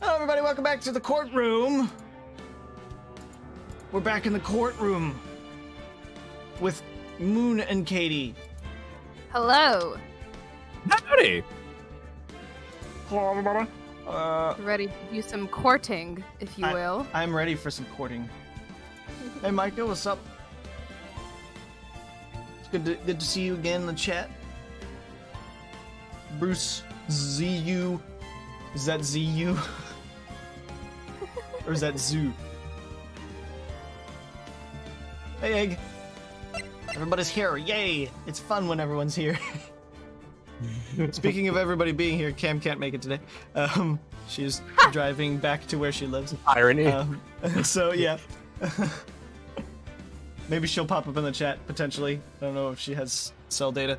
Hello, everybody. Welcome back to the courtroom. We're back in the courtroom with Moon and Katie. Hello. Howdy. Hello, everybody. Ready to do some courting, if you will. I'm ready for some courting. Hey, Micah, what's up? It's good to see you again in the chat. Bruce ZU. Is that ZU? Or is that Zoo? Hey, Egg. Everybody's here. Yay! It's fun when everyone's here. Speaking of everybody being here, Cam can't make it today. She's driving back to where she lives. Irony. So, yeah. Maybe she'll pop up in the chat, potentially. I don't know if she has cell data.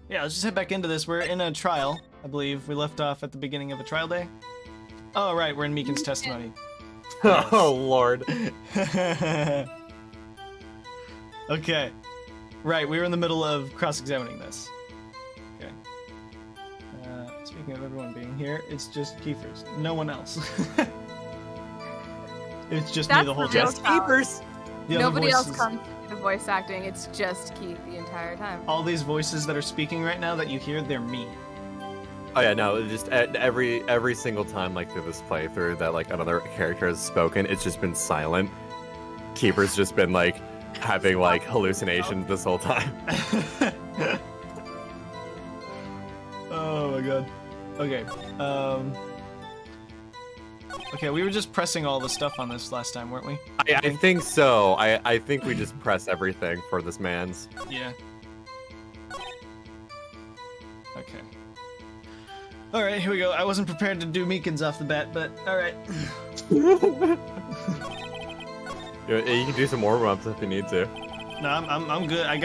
Yeah, let's just head back into this. We're in a trial, I believe. We left off at the beginning of a trial day. Oh, right, we're in Meekins' testimony. Oh, Lord. Okay. Right, we were in the middle of cross-examining this. Okay. Speaking of everyone being here, it's just Kiefer's. No one else. It's just me the whole time. Just Keepers. Nobody else comes to the voice acting. It's just Keith the entire time. All these voices that are speaking right now that you hear, they're me. Oh yeah, no, just every single time like through this playthrough that like another character has spoken, it's just been silent. Keeper's just been like having like hallucinations this whole time. Oh my god. Okay. Okay, we were just pressing all the stuff on this last time, weren't we? I think so. I think we just press everything for this man's. Yeah. Okay. Alright, here we go. I wasn't prepared to do Meekins off the bat, but alright. You can do some more warm-ups if you need to. No, I'm good. I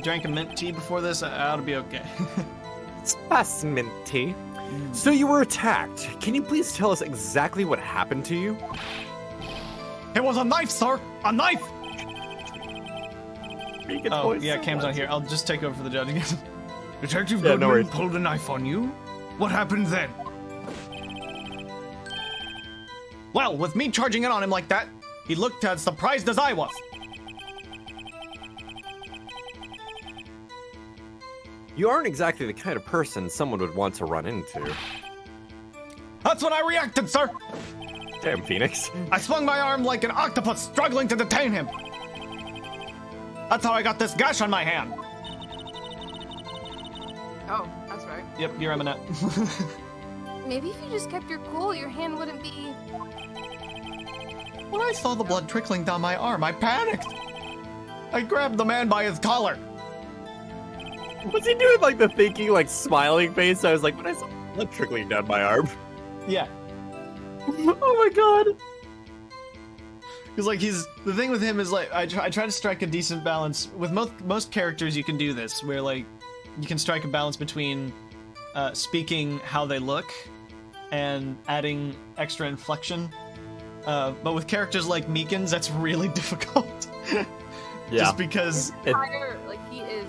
drank a mint tea before this. I ought to be okay. Specimen tea. So you were attacked. Can you please tell us exactly what happened to you? It was a knife, sir! A knife! Meekins Oh, voice yeah, so Cam's much. not here. I'll just take over for the judge again. Detective Yeah, no Goodman worries. pulled a knife on you? What happened then? Well, with me charging in on him like that, he looked as surprised as I was. You aren't exactly the kind of person someone would want to run into. That's when I reacted, sir! Damn, Phoenix. I swung my arm like an octopus struggling to detain him. That's how I got this gash on my hand. Oh, that's right. Yep, you're Eminent. Maybe if you just kept your cool, your hand wouldn't be... When I saw the blood trickling down my arm, I panicked. I grabbed the man by his collar. Was he doing like the thinking, like smiling face? I was like, when I saw blood trickling down my arm. Yeah. Oh my god. Because like the thing with him is like I try to strike a decent balance with most characters. You can do this where like you can strike a balance between speaking how they look and adding extra inflection. But with characters like Meekins, that's really difficult. Yeah. Just because Entire, like, he is...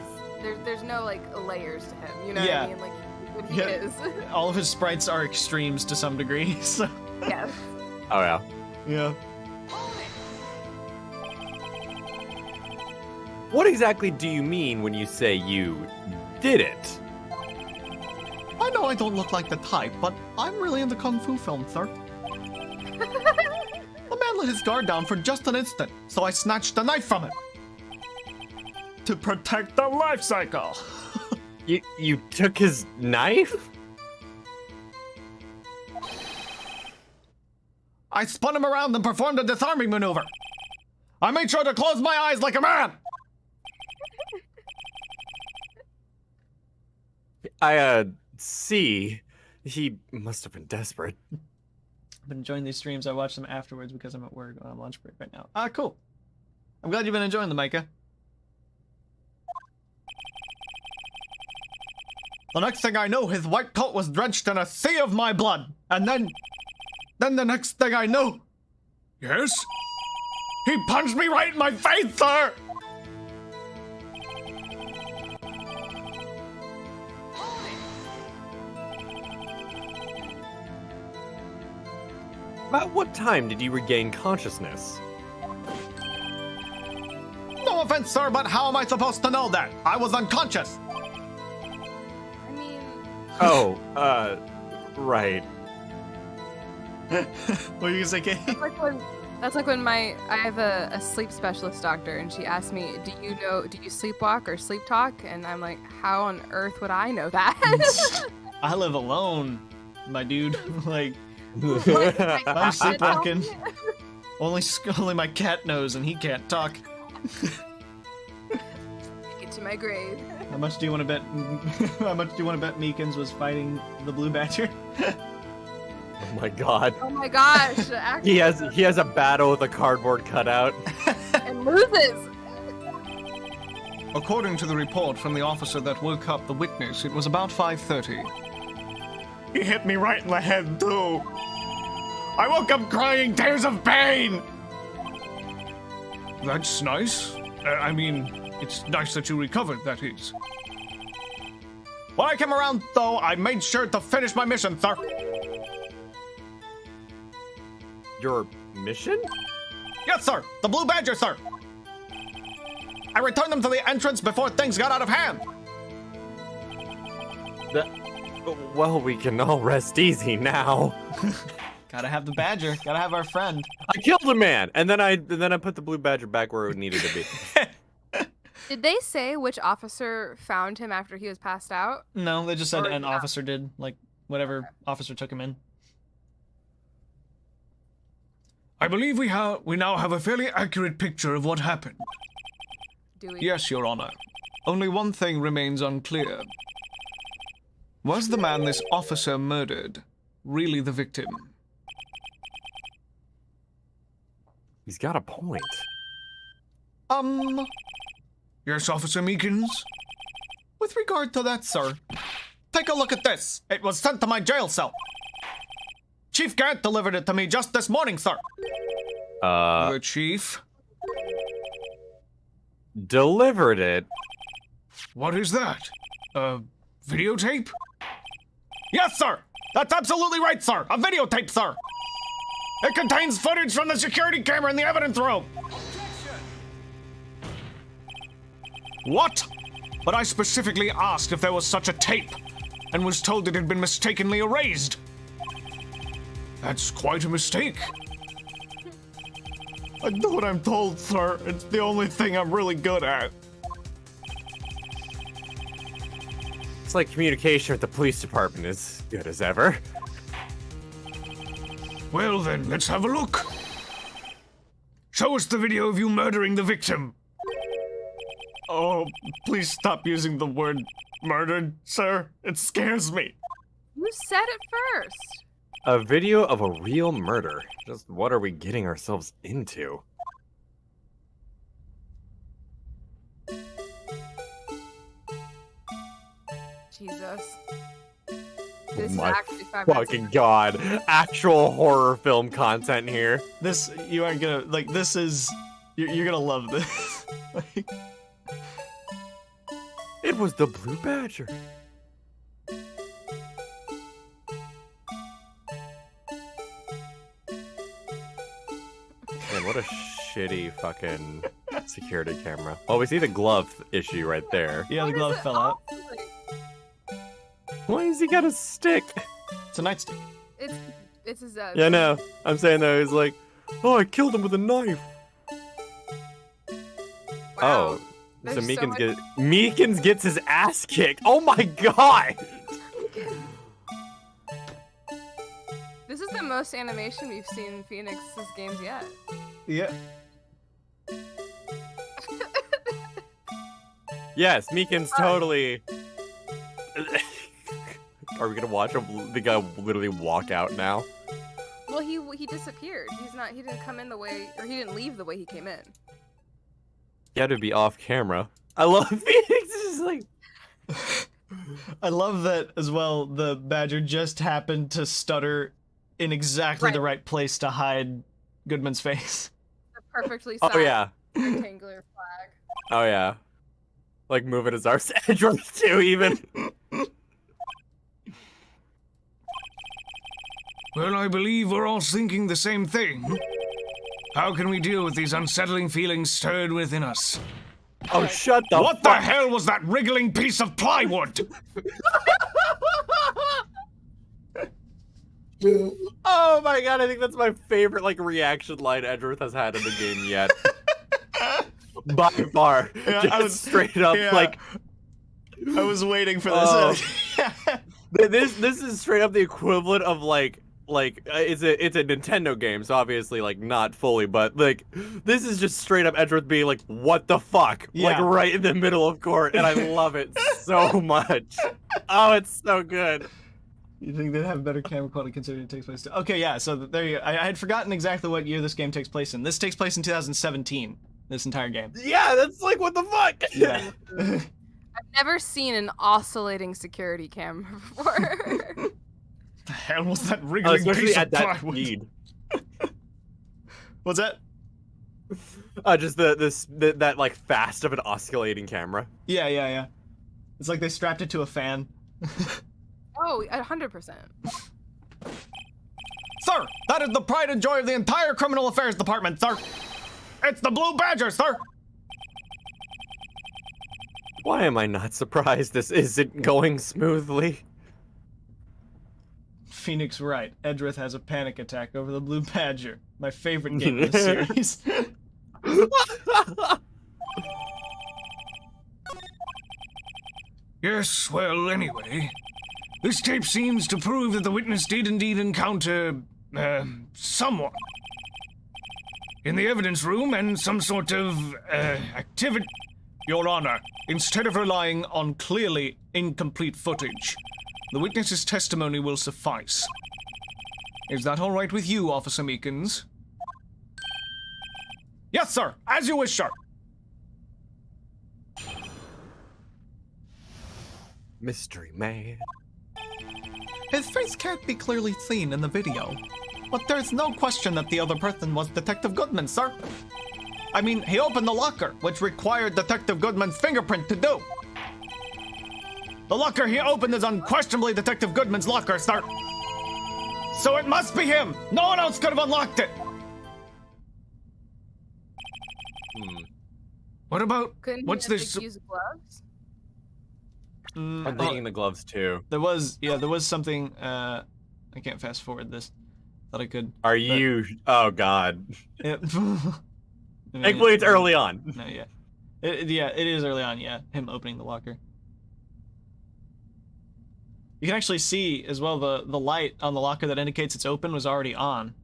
There's no, like, layers to him, you know what I mean? Like, what he is. all of his sprites are extremes to some degree. So Yes. Oh yeah. yeah. What exactly do you mean when you say you did it? I know I don't look like the type, but I'm really into kung fu films, sir. The man let his guard down for just an instant, so I snatched the knife from him. To protect the life cycle. You took his knife? I spun him around and performed a disarming maneuver. I made sure to close my eyes like a man. I see. He must have been desperate. I've been enjoying these streams. I watch them afterwards because I'm at work on lunch break right now. Ah, cool. I'm glad you've been enjoying them, Micah. The next thing I knew, his white coat was drenched in a sea of my blood. And then the next thing I knew... Yes? He punched me right in my face, sir! About what time did you regain consciousness? No offense, sir, but how am I supposed to know that? I was unconscious. I mean, Oh, right. What were you gonna say, Kate? that's like when I have a sleep specialist doctor, and she asked me, do you sleepwalk or sleep talk? And I'm like, how on earth would I know that? I live alone, my dude. Like, What? I'm sleepwalking. Only my cat knows, and he can't talk. Get to my grave. How much do you want to bet? How much do you want to bet Meekins was fighting the blue badger? Oh my god. Oh my gosh! He has a battle with a cardboard cutout. And loses. According to the report from the officer that woke up the witness, it was about 5:30. He hit me right in the head too. I woke up crying tears of pain. That's nice. I mean, it's nice that you recovered, that is. When I came around, though, I made sure to finish my mission, sir. Your mission? Yes, sir. The blue badger, sir. I returned them to the entrance before things got out of hand. Well, we can all rest easy now. Gotta have the badger. Gotta have our friend. I killed a man, and then I put the blue badger back where it needed to be. Did they say which officer found him after he was passed out? No, they just said Or an not? officer did. Like, whatever officer took him in. I believe we now have a fairly accurate picture of what happened. Do we? Yes, Your Honor. Only one thing remains unclear. Was the man this officer murdered really the victim? He's got a point. Yes, Officer Meekins? With regard to that, sir, take a look at this. It was sent to my jail cell. Chief Gant delivered it to me just this morning, sir. The chief? Delivered it? What is that? A videotape? Yes, sir. That's absolutely right, sir. A videotape, sir. It contains footage from the security camera in the evidence room. What? But I specifically asked if there was such a tape, and was told it had been mistakenly erased. That's quite a mistake. I do what I'm told, sir. It's the only thing I'm really good at. It's like communication with the police department is good as ever. Well then, let's have a look. Show us the video of you murdering the victim. Oh, please stop using the word murdered, sir. It scares me. You said it first. A video of a real murder. Just what are we getting ourselves into? Jesus. Oh This is my actually 5 minutes. fucking god. Actual horror film content here. This, you aren't gonna, like, this is, you're gonna love this. Like, It was the blue badger. Man, what a shitty fucking security camera. Oh, we see the glove issue right there. yeah, the What is glove it fell out. also like? Why has he got a stick? It's a nightstick. It's his Yeah, no. I'm saying though, he's like, oh, I killed him with a knife. Wow. Oh, so There's so much- Meekins gets his ass kicked. Oh my god! This is the most animation we've seen in Phoenix's games yet. Yeah. Yes, Meekins totally. Are we gonna watch the guy literally walk out now? Well, he disappeared. He didn't come in the way, or he didn't leave the way he came in. He had to be off camera. I love Phoenix. It's just like, I love that as well. The badger just happened to stutter in exactly the right place to hide Goodman's face. The perfectly oh sized yeah, rectangular flag. oh yeah, like moving his arse edge right too even. Well, I believe we're all thinking the same thing. How can we deal with these unsettling feelings stirred within us? Oh, shut the What fuck. the hell was that wriggling piece of plywood? Oh my god, I think that's my favorite like reaction line Edgeworth has had in the game yet. By far. Yeah, Just I was- straight up yeah. like I was waiting for this. this is straight up the equivalent of like it's a Nintendo game, so obviously like not fully, but like this is just straight up Edgeworth being like, what the fuck? Like Yeah. right in the middle of court, and I love it so much. Oh, it's so good. You think they'd have better camera quality considering it takes place? Okay, yeah. So there you go. I had forgotten exactly what year this game takes place in. This takes place in 2017. This entire game. Yeah, that's like what the fuck. Yeah. I've never seen an oscillating security camera before. The hell was that wriggling Especially piece at of that plywood? speed. What's that? Just that like fast of an oscillating camera. Yeah. It's like they strapped it to a fan. Oh, 100%. Sir, that is the pride and joy of the entire criminal affairs department, sir. It's the Blue Badger, sir. Why am I not surprised this isn't going smoothly? Phoenix Wright. Edgeworth has a panic attack over the Blue Badger. My favorite game in the series. Yes, well, anyway. This tape seems to prove that the witness did indeed encounter, someone. In the evidence room and some sort of, activity. Your Honor, instead of relying on clearly incomplete footage, the witness's testimony will suffice. Is that all right with you, Officer Meekins? Yes, sir. As you wish, sir. Mystery man. His face can't be clearly seen in the video, but there's no question that the other person was Detective Goodman, sir. I mean, he opened the locker, which required Detective Goodman's fingerprint to do. The locker he opened is unquestionably Detective Goodman's locker, sir. So it must be him. No one else could have unlocked it. What about, Couldn't what's he have this? use gloves? I'm thinking the gloves too. There was something, I can't fast forward this. Thought I could. Are you? Oh god. Yeah. Thankfully, it's early on. No, yeah. It is early on, yeah. Him opening the locker. You can actually see as well the light on the locker that indicates it's open was already on.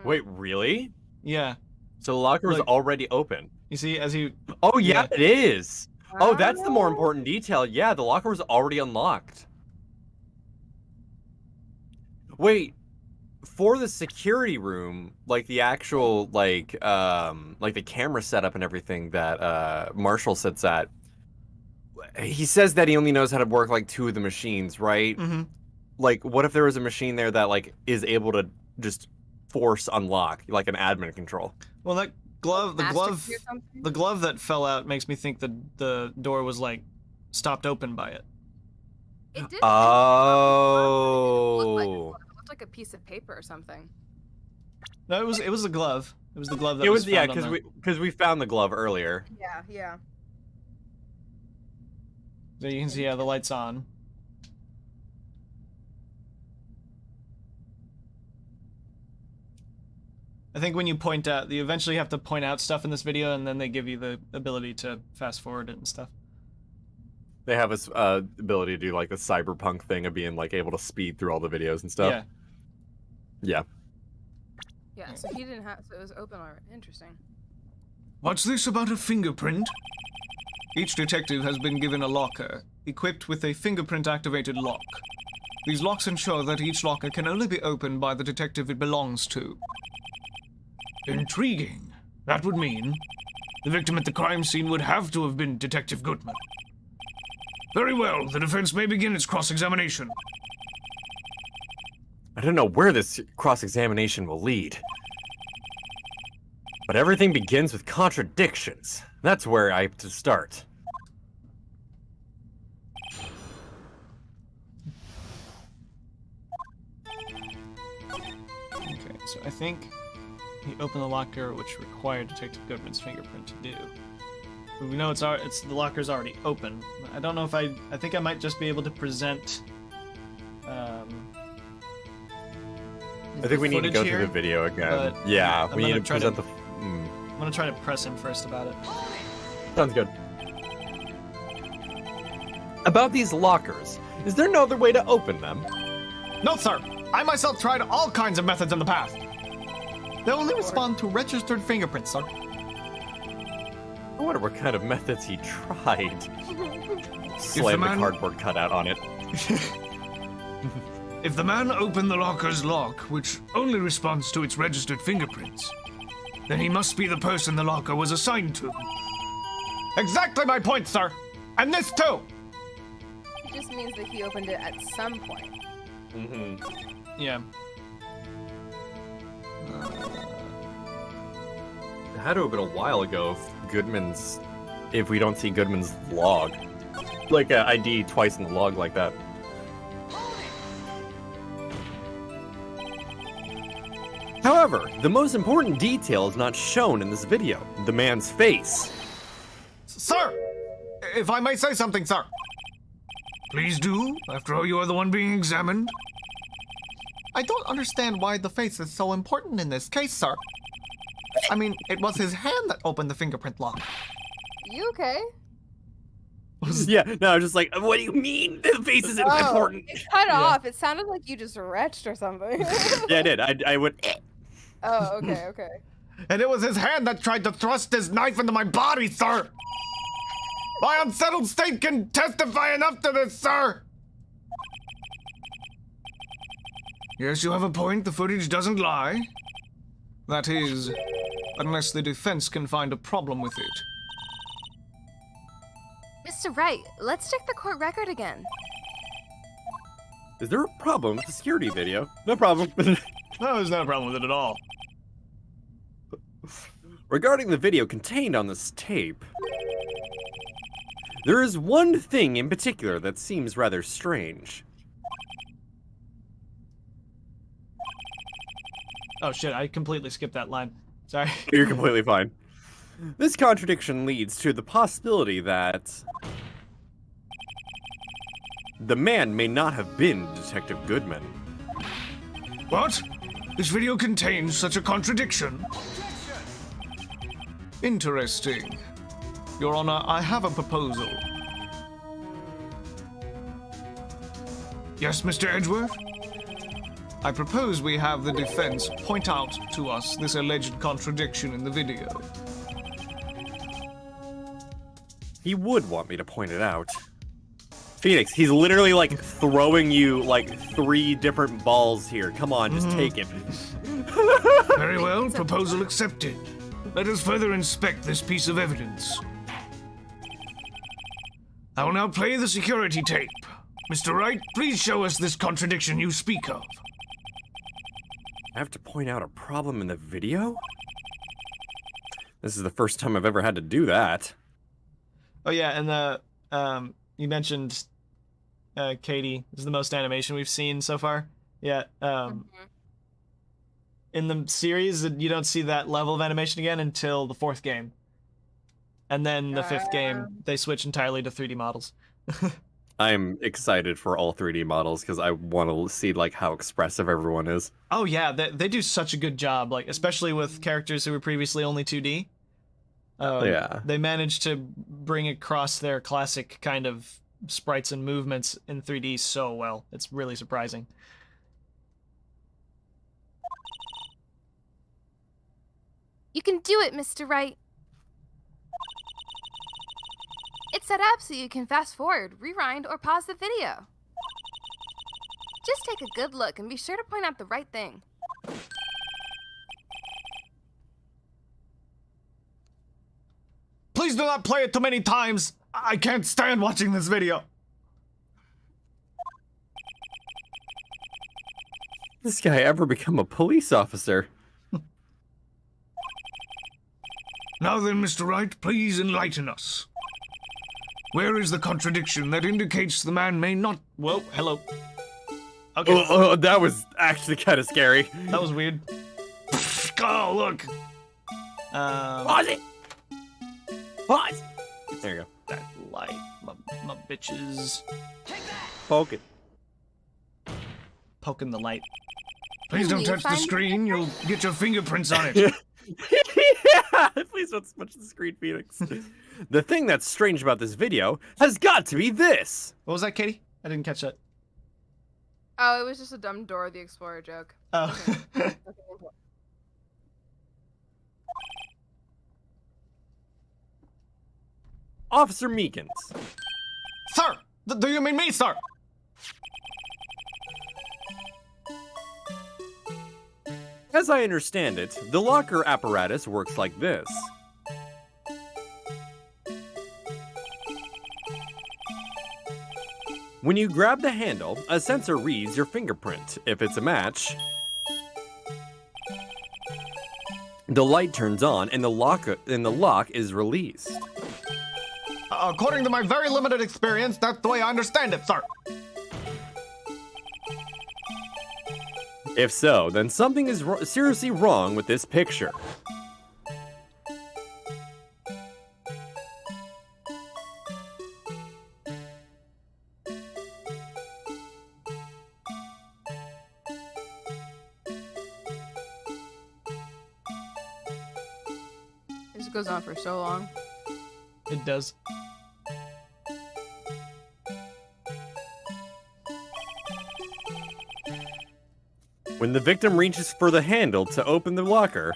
Wait, really? Yeah. So the locker was Look. already open. You see, as he... Oh yeah, Yeah. it is. Oh, that's the more important detail. Yeah, the locker was already unlocked. Wait, for the security room, like the actual like the camera setup and everything that Marshall sits at, he says that he only knows how to work like 2 of the machines, right? Mm-hmm. Like, what if there was a machine there that like is able to just force unlock, like an admin control? Well, that glove, the Master glove, key or something? the glove that fell out makes me think that the door was like stopped open by it. It did. Oh. It looked like a piece of paper or something. No, it was the glove. It was the glove that It was found on because we found the glove earlier. Yeah. So you can see, yeah, the light's on. I think when you point out, you eventually have to point out stuff in this video, and then they give you the ability to fast forward it and stuff. They have this ability to do like the cyberpunk thing of being like able to speed through all the videos and stuff. Yeah. Yeah, so he didn't have, so it was open already. Interesting. What's this about a fingerprint? Each detective has been given a locker, equipped with a fingerprint-activated lock. These locks ensure that each locker can only be opened by the detective it belongs to. Intriguing. That would mean the victim at the crime scene would have to have been Detective Goodman. Very well, the defense may begin its cross-examination. I don't know where this cross-examination will lead. But everything begins with contradictions. That's where I have to start. Okay, so I think he opened the locker, which required Detective Goodman's fingerprint to do. We know it's the locker's already open. I don't know if I think I might just be able to present. I think we need to go through the video again. Yeah, we need to present the. I'm gonna try to press him first about it. Sounds good. About these lockers, is there no other way to open them? No, sir. I myself tried all kinds of methods in the past. They only respond to registered fingerprints, sir. I wonder what kind of methods he tried. Slam the cardboard cutout on it. If the man opened the locker's lock, which only responds to its registered fingerprints, then he must be the person the locker was assigned to. Exactly my point, sir. And this too. It just means that he opened it at some point. Mm-hmm. Yeah. It had to have been a while ago if we don't see Goodman's log. Like a ID twice in the log like that. However, the most important detail is not shown in this video. The man's face. Sir! If I may say something, sir. Please do. After all, you are the one being examined. I don't understand why the face is so important in this case, sir. I mean, it was his hand that opened the fingerprint lock. You okay? Yeah, no, I was just like, what do you mean the face isn't important? It cut off. It sounded like you just retched or something. Yeah, I did. I went, Oh, okay, okay. And it was his hand that tried to thrust his knife into my body, sir! My unsettled state can testify enough to this, sir! Yes, you have a point. The footage doesn't lie. That is, unless the defense can find a problem with it. Mr. Wright, let's check the court record again. Is there a problem with the security video? No problem. No, there's no problem with it at all. Regarding the video contained on this tape, there is one thing in particular that seems rather strange. Oh shit, I completely skipped that line. Sorry. You're completely fine. This contradiction leads to the possibility that the man may not have been Detective Goodman. What? This video contains such a contradiction? Interesting. Your Honor, I have a proposal. Yes, Mr. Edgeworth? I propose we have the defense point out to us this alleged contradiction in the video. He would want me to point it out. Phoenix, he's literally like throwing you like 3 different balls here. Come on, just take it. Very well, proposal accepted. Let us further inspect this piece of evidence. I will now play the security tape. Mr. Wright, please show us this contradiction you speak of. I have to point out a problem in the video? This is the first time I've ever had to do that. Oh yeah, and the you mentioned Katie. This is the most animation we've seen so far. Yeah. In the series, you don't see that level of animation again until the 4th game. And then the 5th game, they switch entirely to 3D models. I'm excited for all 3D models because I want to see like how expressive everyone is. Oh yeah, they do such a good job, like especially with characters who were previously only 2D. Yeah. They managed to bring across their classic kind of sprites and movements in 3D so well. It's really surprising. You can do it, Mr. Wright. It's set up so you can fast forward, rewind, or pause the video. Just take a good look and be sure to point out the right thing. Please do not play it too many times. I can't stand watching this video. This guy ever become a police officer? Now then, Mr. Wright, please enlighten us. Where is the contradiction that indicates the man may not... Whoa, hello. Okay. Oh, that was actually kind of scary. That was weird. Oh, look. Pause it. Pause. There you go. That light, my bitches. Poke it. Poking the light. Please don't Can you touch the find screen. You'll get your fingerprints on it. Yeah, please don't smudge the screen, Phoenix. The thing that's strange about this video has got to be this. What was that, Katie? I didn't catch that. Oh, it was just a dumb Dora the Explorer joke. Oh. Officer Meekins. Sir! Do you mean me, sir? As I understand it, the locker apparatus works like this. When you grab the handle, a sensor reads your fingerprint. If it's a match, the light turns on and the lock is released. According to my very limited experience, that's the way I understand it, sir. If so, then something is seriously wrong with this picture. This goes on for so long. It does. When the victim reaches for the handle to open the locker,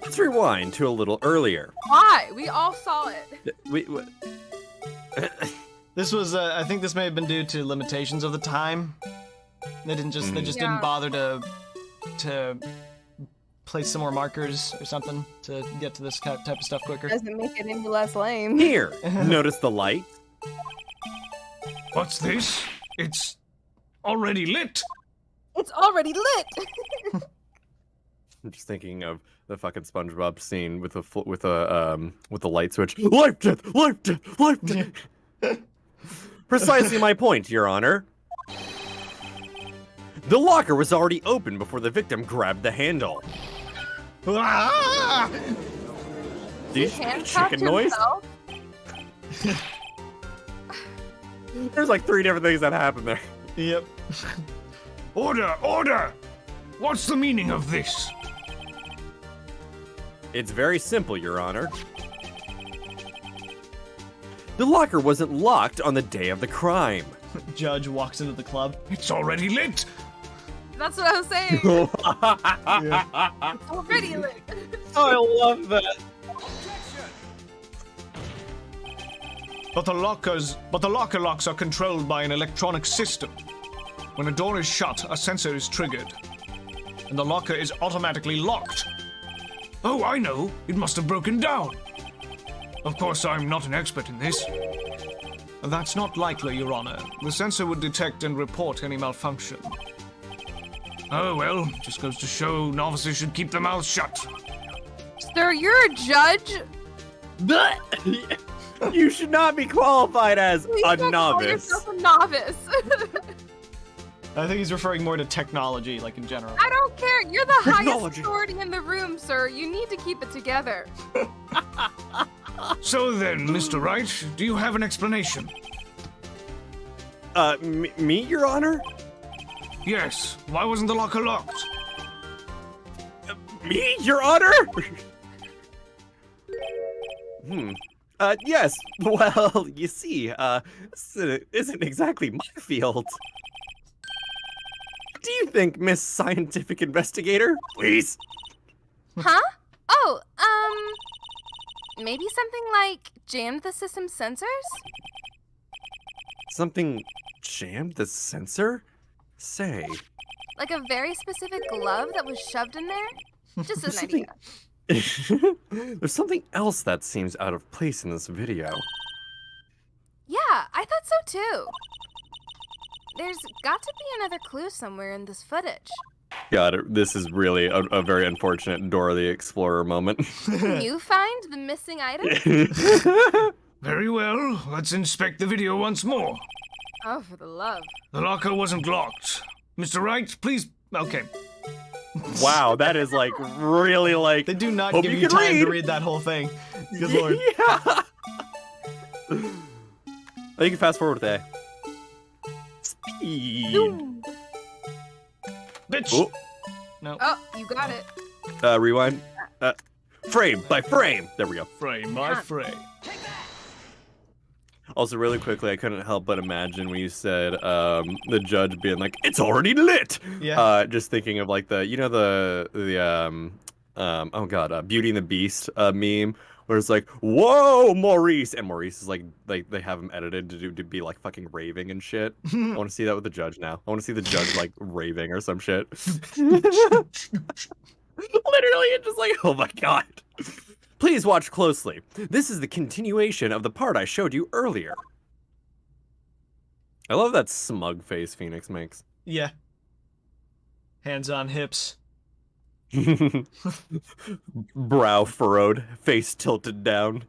let's rewind to a little earlier. Why? We all saw it. This was, I think this may have been due to limitations of the time. They just Yeah. didn't bother to place some more markers or something to get to this type of stuff quicker. Doesn't make it any less lame. Here, notice the light? What's this? It's already lit. It's already lit. I'm just thinking of the fucking SpongeBob scene with the light switch. Life death, life death, life death. Precisely my point, Your Honor. The locker was already open before the victim grabbed the handle. Ah! Did you hear chicken noise? There's like 3 different things that happened there. Yep. Order, order! What's the meaning of this? It's very simple, Your Honor. The locker wasn't locked on the day of the crime. Judge walks into the club. It's already lit. That's what I was saying. Yeah. It's already lit. Oh, I love that. But the locker locks are controlled by an electronic system. When a door is shut, a sensor is triggered, and the locker is automatically locked. Oh, I know. It must have broken down. Of course, I'm not an expert in this. That's not likely, Your Honor. The sensor would detect and report any malfunction. Oh, well, just goes to show novices should keep their mouths shut. Sir, you're a judge. You should not be qualified as Please a don't novice. Call yourself a novice. I think he's referring more to technology, like in general. I don't care. You're the highest Technology. authority in the room, sir. You need to keep it together. So then, Mr. Wright, do you have an explanation? Me, Your Honor? Yes. Why wasn't the locker locked? Me, Your Honor? Yes. Well, you see, this isn't exactly my field. What do you think, Miss Scientific Investigator? Please. Huh? Oh, maybe something like jammed the system sensors? Something jammed the sensor? Say. Like a very specific glove that was shoved in there? Just an Something- idea. There's something else that seems out of place in this video. Yeah, I thought so too. There's got to be another clue somewhere in this footage. God, this is really a very unfortunate Dora the Explorer moment. Can you find the missing item? Very well. Let's inspect the video once more. Oh, for the love. The locker wasn't locked. Mr. Wright, please. Okay. Wow, that is like really like. They do not Hope give you you can time to read. read that whole thing. Good lord. Yeah. Oh, you can fast forward with A. Speed. Bitch! Oh, No. Oh, you got it. rewind. Frame by frame. There we go. Frame by frame. Also, really quickly, I couldn't help but imagine when you said the judge being like, "It's already lit." Yeah. Just thinking of like the oh god, Beauty and the Beast meme where it's like, "Whoa, Maurice," and Maurice is like they have him edited to be like fucking raving and shit. I want to see that with the judge now. I want to see the judge like raving or some shit. Literally, it's just like, oh my god. Please watch closely. This is the continuation of the part I showed you earlier. I love that smug face Phoenix makes. Yeah. Hands on hips. Brow furrowed, face tilted down.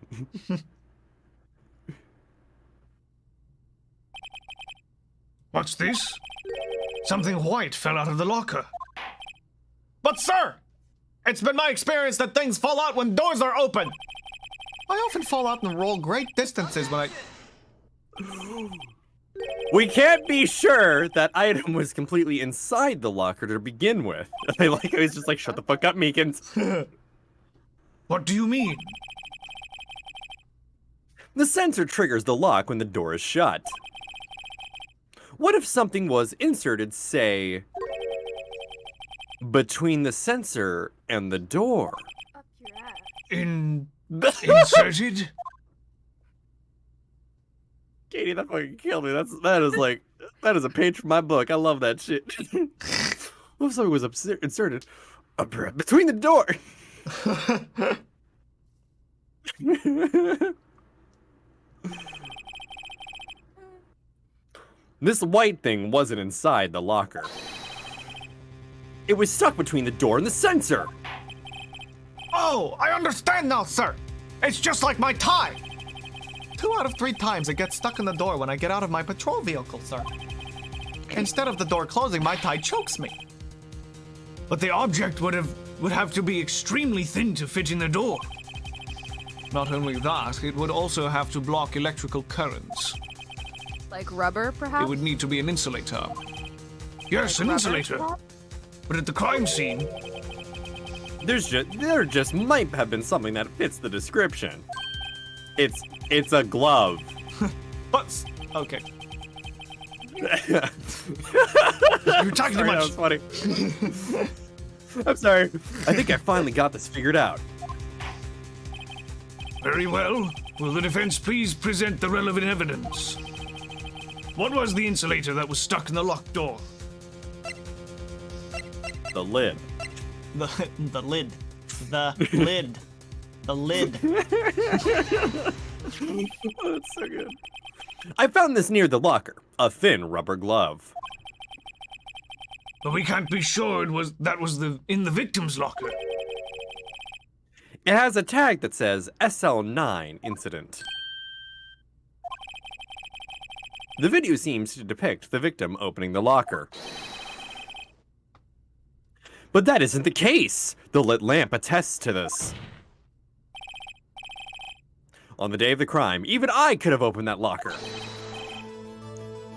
What's this? Something white fell out of the locker. But sir! It's been my experience that things fall out when doors are open. I often fall out and roll great distances when I... We can't be sure that item was completely inside the locker to begin with. I like how he's just like, shut the fuck up, Meekins. What do you mean? The sensor triggers the lock when the door is shut. What if something was inserted, say, between the sensor and the door? Up your ass. Inserted? Katie, that fucking killed me. That is a page from my book. I love that shit. What if something was inserted between the door? This white thing wasn't inside the locker. It was stuck between the door and the sensor. Oh, I understand now, sir. It's just like my tie. 2 out of 3 times it gets stuck in the door when I get out of my patrol vehicle, sir. Instead of the door closing, my tie chokes me. But the object would have to be extremely thin to fit in the door. Not only that, it would also have to block electrical currents. Like rubber, perhaps? It would need to be an insulator. Yes, an Rubber, insulator. perhaps? But at the crime scene, There just might have been something that fits the description. It's a glove. But, okay. you're talking too Sorry, much. that was funny. I'm sorry. I think I finally got this figured out. Very well. Will the defense please present the relevant evidence? What was the insulator that was stuck in the locked door? The lid. The lid. The lid. The lid. Oh, that's so good. I found this near the locker. A thin rubber glove. But we can't be sure in the victim's locker. It has a tag that says SL9 incident. The video seems to depict the victim opening the locker. But that isn't the case. The lit lamp attests to this. On the day of the crime, even I could have opened that locker.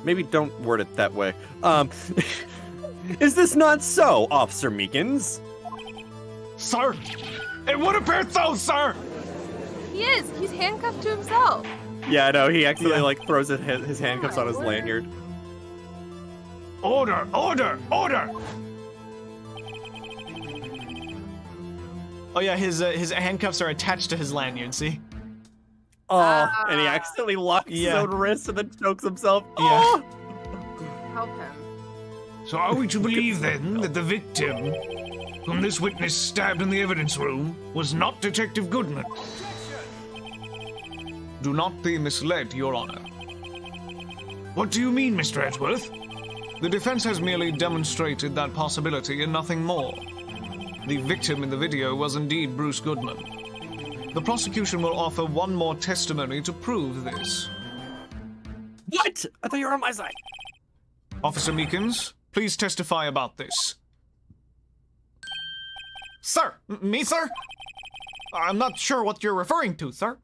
Maybe don't word it that way. Is this not so, Officer Meekins? Sir, it would appear so, sir. He is. He's handcuffed to himself. Yeah, I know. He accidentally Yeah. like throws his handcuffs on his word. lanyard. Order! Order! Order! Oh yeah, his handcuffs are attached to his lanyard, see? Oh, and he accidentally locks his Yeah. own wrist and then chokes himself. Yeah. Oh! Help him. So are we to believe then that the victim, whom this witness stabbed in the evidence room, was not Detective Goodman? Do not be misled, Your Honor. What do you mean, Mr. Edgeworth? The defense has merely demonstrated that possibility and nothing more. The victim in the video was indeed Bruce Goodman. The prosecution will offer one more testimony to prove this. What? I thought you were on my side. Officer Meekins, please testify about this. Sir, me, sir? I'm not sure what you're referring to, sir.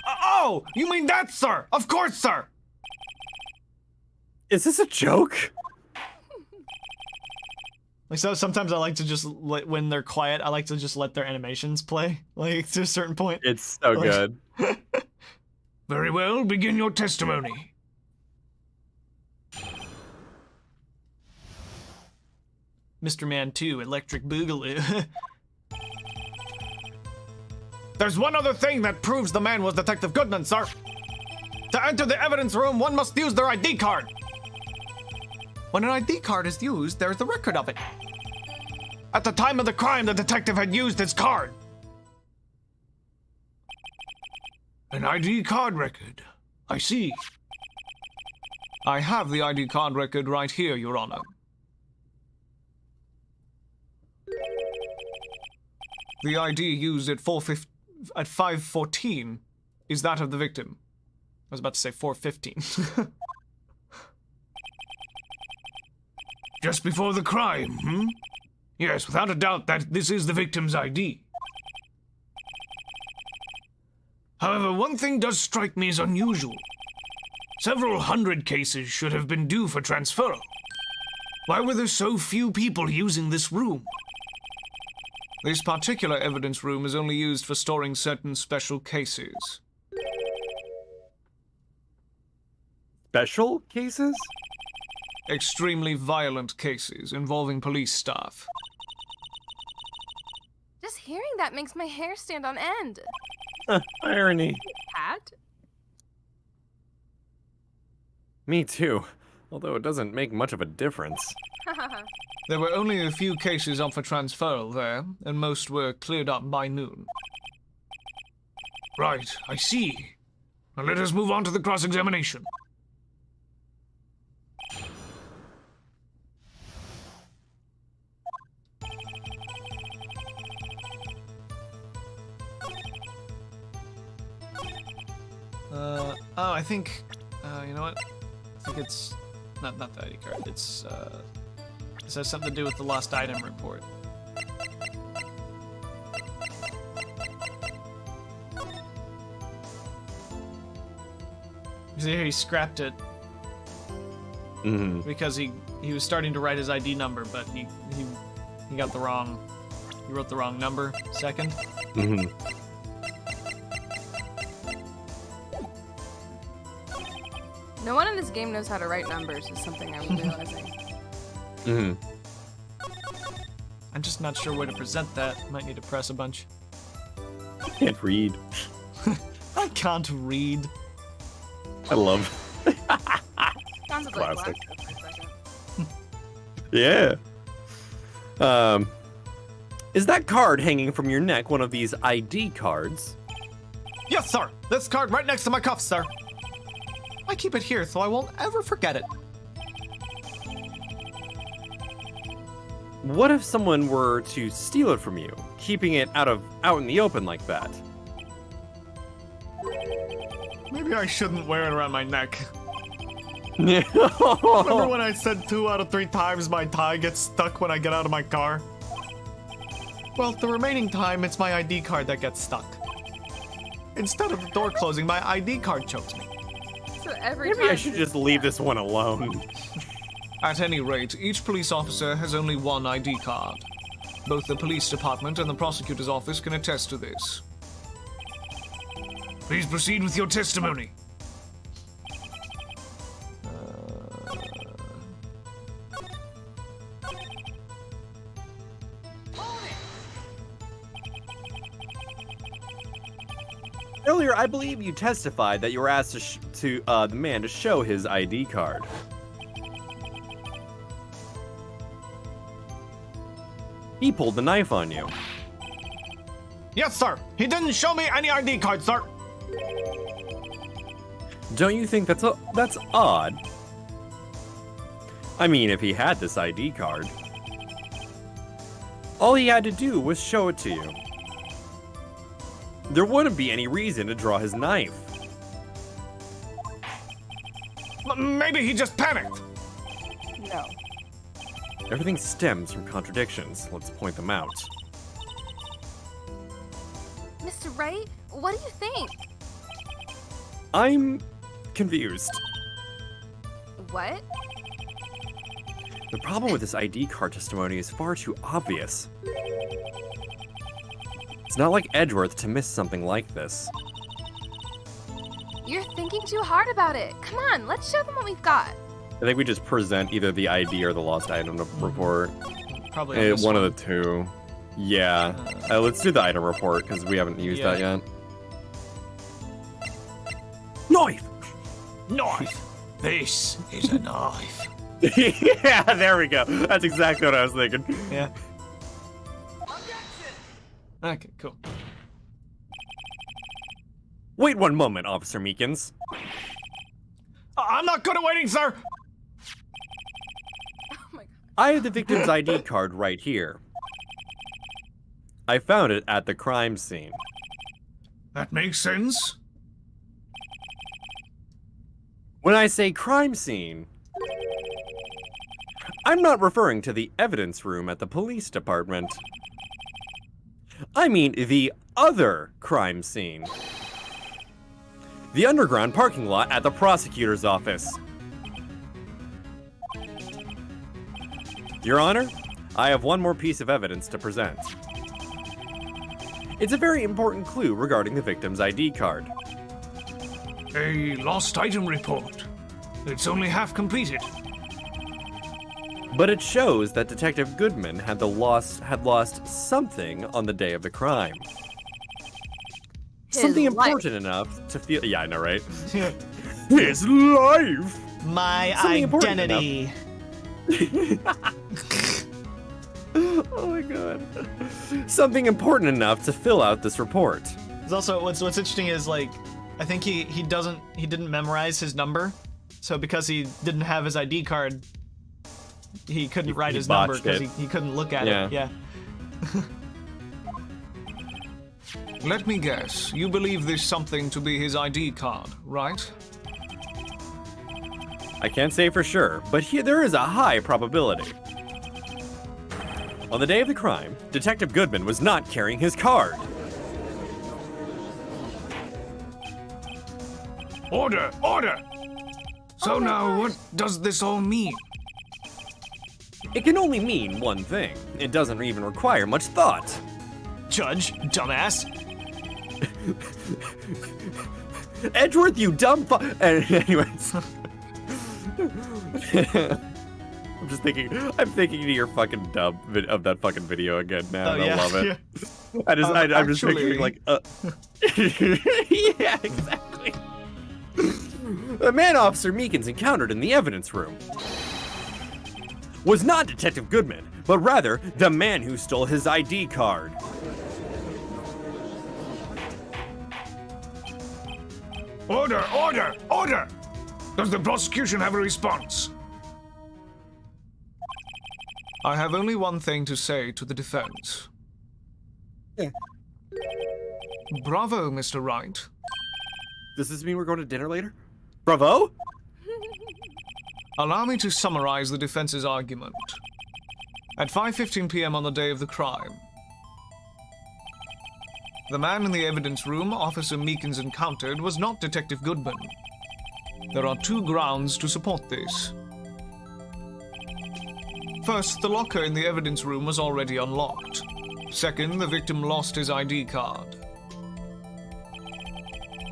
Oh, you mean that, sir? Of course, sir. Is this a joke? Like, so sometimes I like to just when they're quiet, I like to just let their animations play, like, to a certain point. It's so good. Very well, begin your testimony. Mr. Man 2, Electric Boogaloo. There's one other thing that proves the man was Detective Goodman, sir. To enter the evidence room, one must use their ID card. When an ID card is used, there's the record of it. At the time of the crime, the detective had used his card. An ID card record. I see. I have the ID card record right here, Your Honor. The ID used at 5:14 is that of the victim. I was about to say 4:15. Just before the crime, hmm? Yes, without a doubt that this is the victim's ID. However, one thing does strike me as unusual. Several hundred cases should have been due for transferal. Why were there so few people using this room? This particular evidence room is only used for storing certain special cases. Special cases? Extremely violent cases involving police staff. Just hearing that makes my hair stand on end. Irony. Pat? Me too. Although it doesn't make much of a difference. There were only a few cases up for transferal there, and most were cleared up by noon. Right, I see. Now let us move on to the cross-examination. Oh, I think, you know what? I think it's not the ID card. It's, this has something to do with the lost item report. He scrapped it because he was starting to write his ID number, but he got the wrong, he wrote the wrong number second. No one in this game knows how to write numbers is something I'm realizing. I'm just not sure where to present that. Might need to press a bunch. I can't read. I can't read. I love. Sounds like Classic. Black for a second. Yeah. Is that card hanging from your neck one of these ID cards? Yes, sir. This card right next to my cuff, sir. I keep it here so I won't ever forget it. What if someone were to steal it from you, keeping it out in the open like that? Maybe I shouldn't wear it around my neck. Yeah. Remember when I said 2 out of 3 times my tie gets stuck when I get out of my car? Well, the remaining time, it's my ID card that gets stuck. Instead of the door closing, my ID card chokes me. So every Maybe time I should just leave this one alone. At any rate, each police officer has only one ID card. Both the police department and the prosecutor's office can attest to this. Please proceed with your testimony. Earlier, I believe you testified that you were asked to the man to show his ID card. He pulled the knife on you. Yes, sir. He didn't show me any ID card, sir. Don't you think that's odd? I mean, if he had this ID card, all he had to do was show it to you. There wouldn't be any reason to draw his knife. Maybe he just panicked. No. Everything stems from contradictions. Let's point them out. Mr. Wright, what do you think? I'm confused. What? The problem with this ID card testimony is far too obvious. It's not like Edgeworth to miss something like this. You're thinking too hard about it. Come on, let's show them what we've got. I think we just present either the ID or the lost item report. Probably on this One of the two. Yeah. Let's do the item report because we haven't used that yet. Knife! Knife. This is a knife. Yeah, there we go. That's exactly what I was thinking. Yeah. Okay, cool. Wait one moment, Officer Meekins. I'm not good at waiting, sir. Oh my god. I have the victim's ID card right here. I found it at the crime scene. That makes sense. When I say crime scene, I'm not referring to the evidence room at the police department. I mean the other crime scene. The underground parking lot at the prosecutor's office. Your Honor, I have one more piece of evidence to present. It's a very important clue regarding the victim's ID card. A lost item report. It's only half completed. But it shows that Detective Goodman had lost something on the day of the crime. Something His life. important enough to feel. Yeah, I know, right? Yeah. His life. My Something important identity. Oh my god. Something important enough to fill out this report. There's also what's interesting is like I think he didn't memorize his number, so because he didn't have his ID card, he couldn't write his number botched because it. he couldn't look at Yeah. it. Yeah. Let me guess. You believe this something to be his ID card, right? I can't say for sure, but there is a high probability. On the day of the crime, Detective Goodman was not carrying his card. Order! Order! So Oh my now, gosh. what does this all mean? It can only mean one thing. It doesn't even require much thought. Judge, dumbass. Edgeworth, you dumb fu- Anyways. I'm thinking to your fucking dub of that fucking video again now, and I love it. I'm just picturing like, yeah, exactly. The man Officer Meekins encountered in the evidence room was not Detective Goodman, but rather the man who stole his ID card. Order! Order! Order! Does the prosecution have a response? I have only one thing to say to the defense. Yeah. Bravo, Mr. Wright. Does this mean we're going to dinner later? Bravo? Allow me to summarize the defense's argument. At 5:15 p.m. on the day of the crime, the man in the evidence room Officer Meekins encountered was not Detective Goodman. There are two grounds to support this. First, the locker in the evidence room was already unlocked. Second, the victim lost his ID card.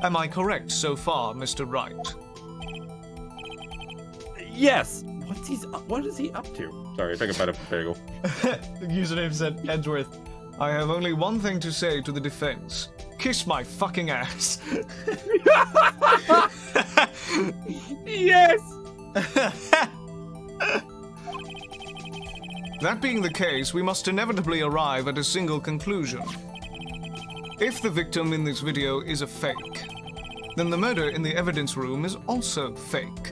Am I correct so far, Mr. Wright? Yes. What is he up to? Sorry, I took a bite of a bagel. The username said Edgeworth. I have only one thing to say to the defense. Kiss my fucking ass. Yes. That being the case, we must inevitably arrive at a single conclusion. If the victim in this video is a fake, then the murder in the evidence room is also fake.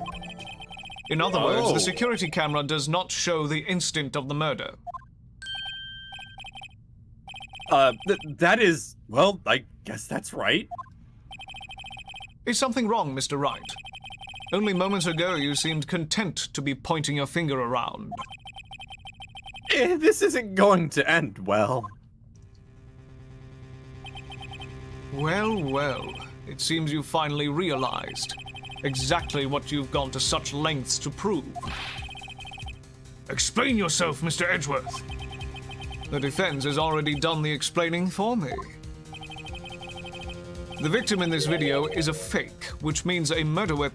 In other words, the security camera does not show the instant of the murder. That is, well, I guess that's right. Is something wrong, Mr. Wright? Only moments ago you seemed content to be pointing your finger around. This isn't going to end well. Well, well, it seems you finally realized exactly what you've gone to such lengths to prove. Explain yourself, Mr. Edgeworth. The defense has already done the explaining for me. The victim in this video is a fake, which means a murder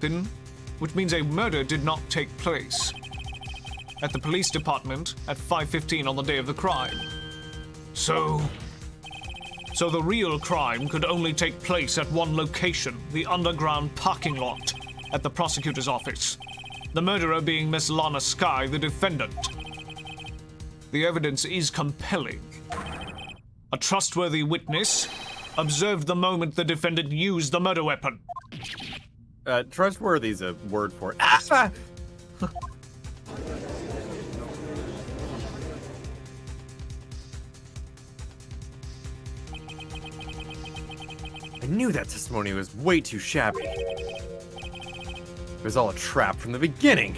did not take place at the police department at 5:15 on the day of the crime. So the real crime could only take place at one location, the underground parking lot at the prosecutor's office. The murderer being Miss Lana Skye, the defendant. The evidence is compelling. A trustworthy witness observed the moment the defendant used the murder weapon. Trustworthy is a word for it. Ah! I knew that testimony was way too shabby. It was all a trap from the beginning.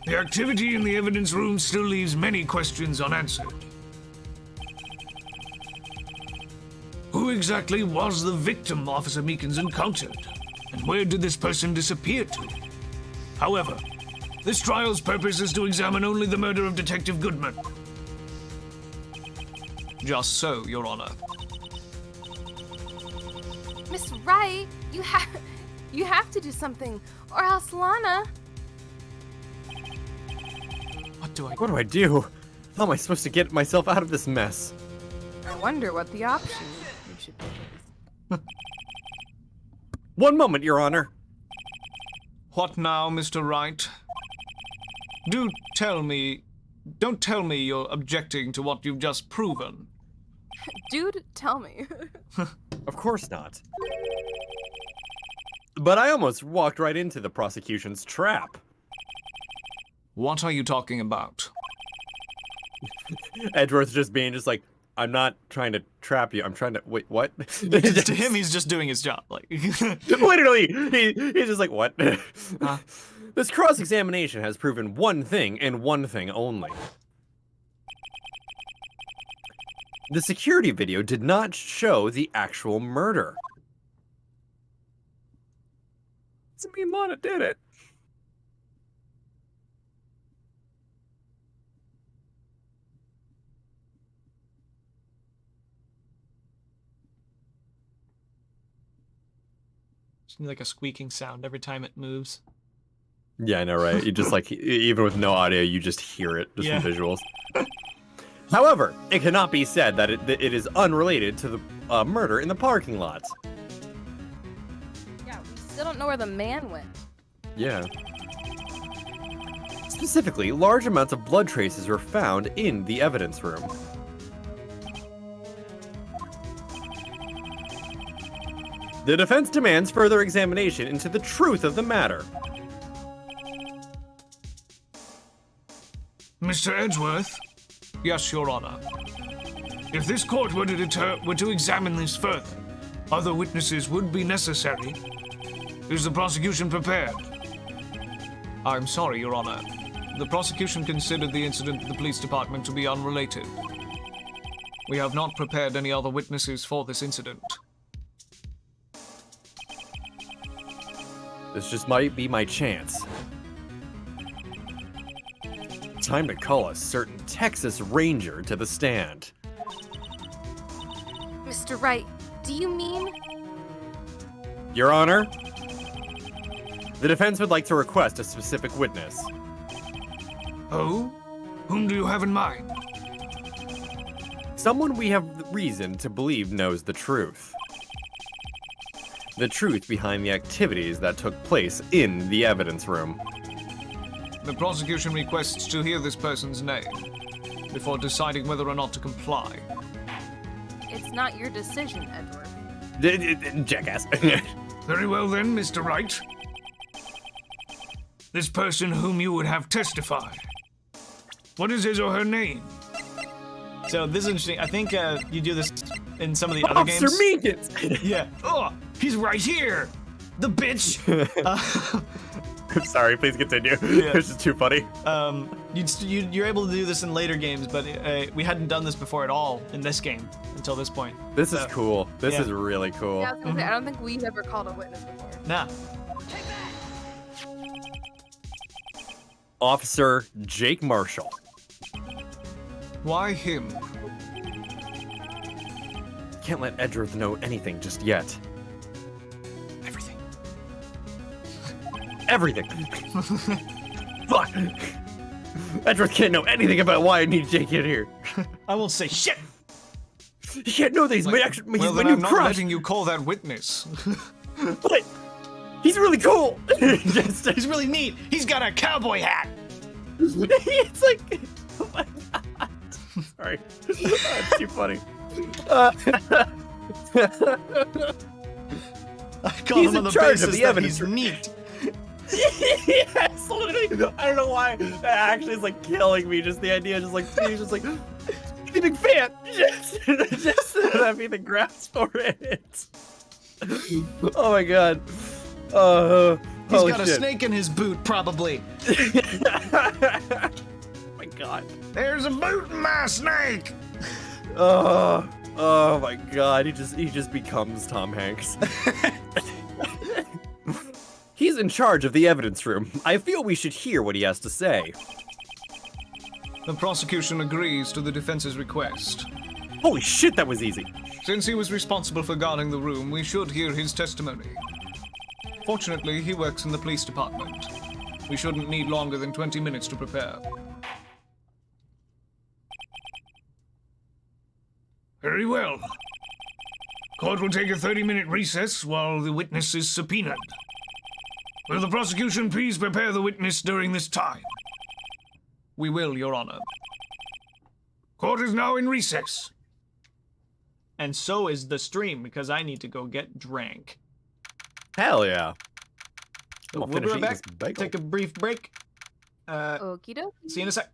The activity in the evidence room still leaves many questions unanswered. Who exactly was the victim Officer Meekins encountered? And where did this person disappear to? However, this trial's purpose is to examine only the murder of Detective Goodman. Just so, Your Honor. Miss Wright, you have to do something, or else Lana. What do I do? How am I supposed to get myself out of this mess? I wonder what the option you should pick is. One moment, Your Honor. What now, Mr. Wright? Don't tell me you're objecting to what you've just proven. Dude, tell me. Of course not. But I almost walked right into the prosecution's trap. What are you talking about? Edgeworth just being just like, I'm not trying to trap you. I'm trying to wait. What? To him, he's just doing his job. Like, literally, he's just like, what? This cross-examination has proven one thing and one thing only. The security video did not show the actual murder. Doesn't mean Lana did it. like a squeaking sound every time it moves. Yeah, I know, right? You just like, even with no audio, you just hear it just from visuals. However, it cannot be said that it is unrelated to the murder in the parking lot. Yeah, we still don't know where the man went. Yeah. Specifically, large amounts of blood traces were found in the evidence room. The defense demands further examination into the truth of the matter. Mr. Edgeworth? Yes, Your Honor. If this court were to examine this further, other witnesses would be necessary. Is the prosecution prepared? I'm sorry, Your Honor. The prosecution considered the incident at the police department to be unrelated. We have not prepared any other witnesses for this incident. This just might be my chance. Time to call a certain Texas Ranger to the stand. Mr. Wright, do you mean? Your Honor, the defense would like to request a specific witness. Oh? Whom do you have in mind? Someone we have reason to believe knows the truth. The truth behind the activities that took place in the evidence room. The prosecution requests to hear this person's name before deciding whether or not to comply. It's not your decision, Edward. Jackass. Very well then, Mr. Wright. This person whom you would have testify. What is his or her name? So this is interesting. I think you do this in some of the other Officer games. Meekins! Yeah. Oh, he's right here! The bitch! I'm sorry, please continue. Yeah. It's just too funny. You're able to do this in later games, but we hadn't done this before at all in this game until this point. This is So, cool. This yeah. is really cool. Yeah, I was gonna say, I don't think we've ever called a witness before. Nah. Officer Jake Marshall. Why him? Can't let Edgeworth know anything just yet. Everything. Everything. Fuck. Edgeworth can't know anything about why I need Jake in here. I won't say shit. He can't know that he's my Well, then new I'm not crush. letting you call that witness. But he's really cool. Just, He's really neat. He's got a cowboy hat. it's like, oh my god. Sorry, that's too funny. I call He's him on in the charge of basis the that evidence he's room. neat. Yes, literally. I don't know why. That actually is like killing me. Just the idea, just like he's just like a big fan. Just that be the grasp for it. Oh my god. He's Holy got a shit. snake in his boot, probably. Oh my god. There's a boot in my snake! Oh my god. He just becomes Tom Hanks. He's in charge of the evidence room. I feel we should hear what he has to say. The prosecution agrees to the defense's request. Holy shit, that was easy. Since he was responsible for guarding the room, we should hear his testimony. Fortunately, he works in the police department. We shouldn't need longer than 20 minutes to prepare. Very well. Court will take a 30-minute recess while the witness is subpoenaed. Will the prosecution please prepare the witness during this time? We will, Your Honor. Court is now in recess. And so is the stream, because I need to go get drank. Hell yeah. We'll be right back. Take a brief break. Okie dokie. See you in a sec.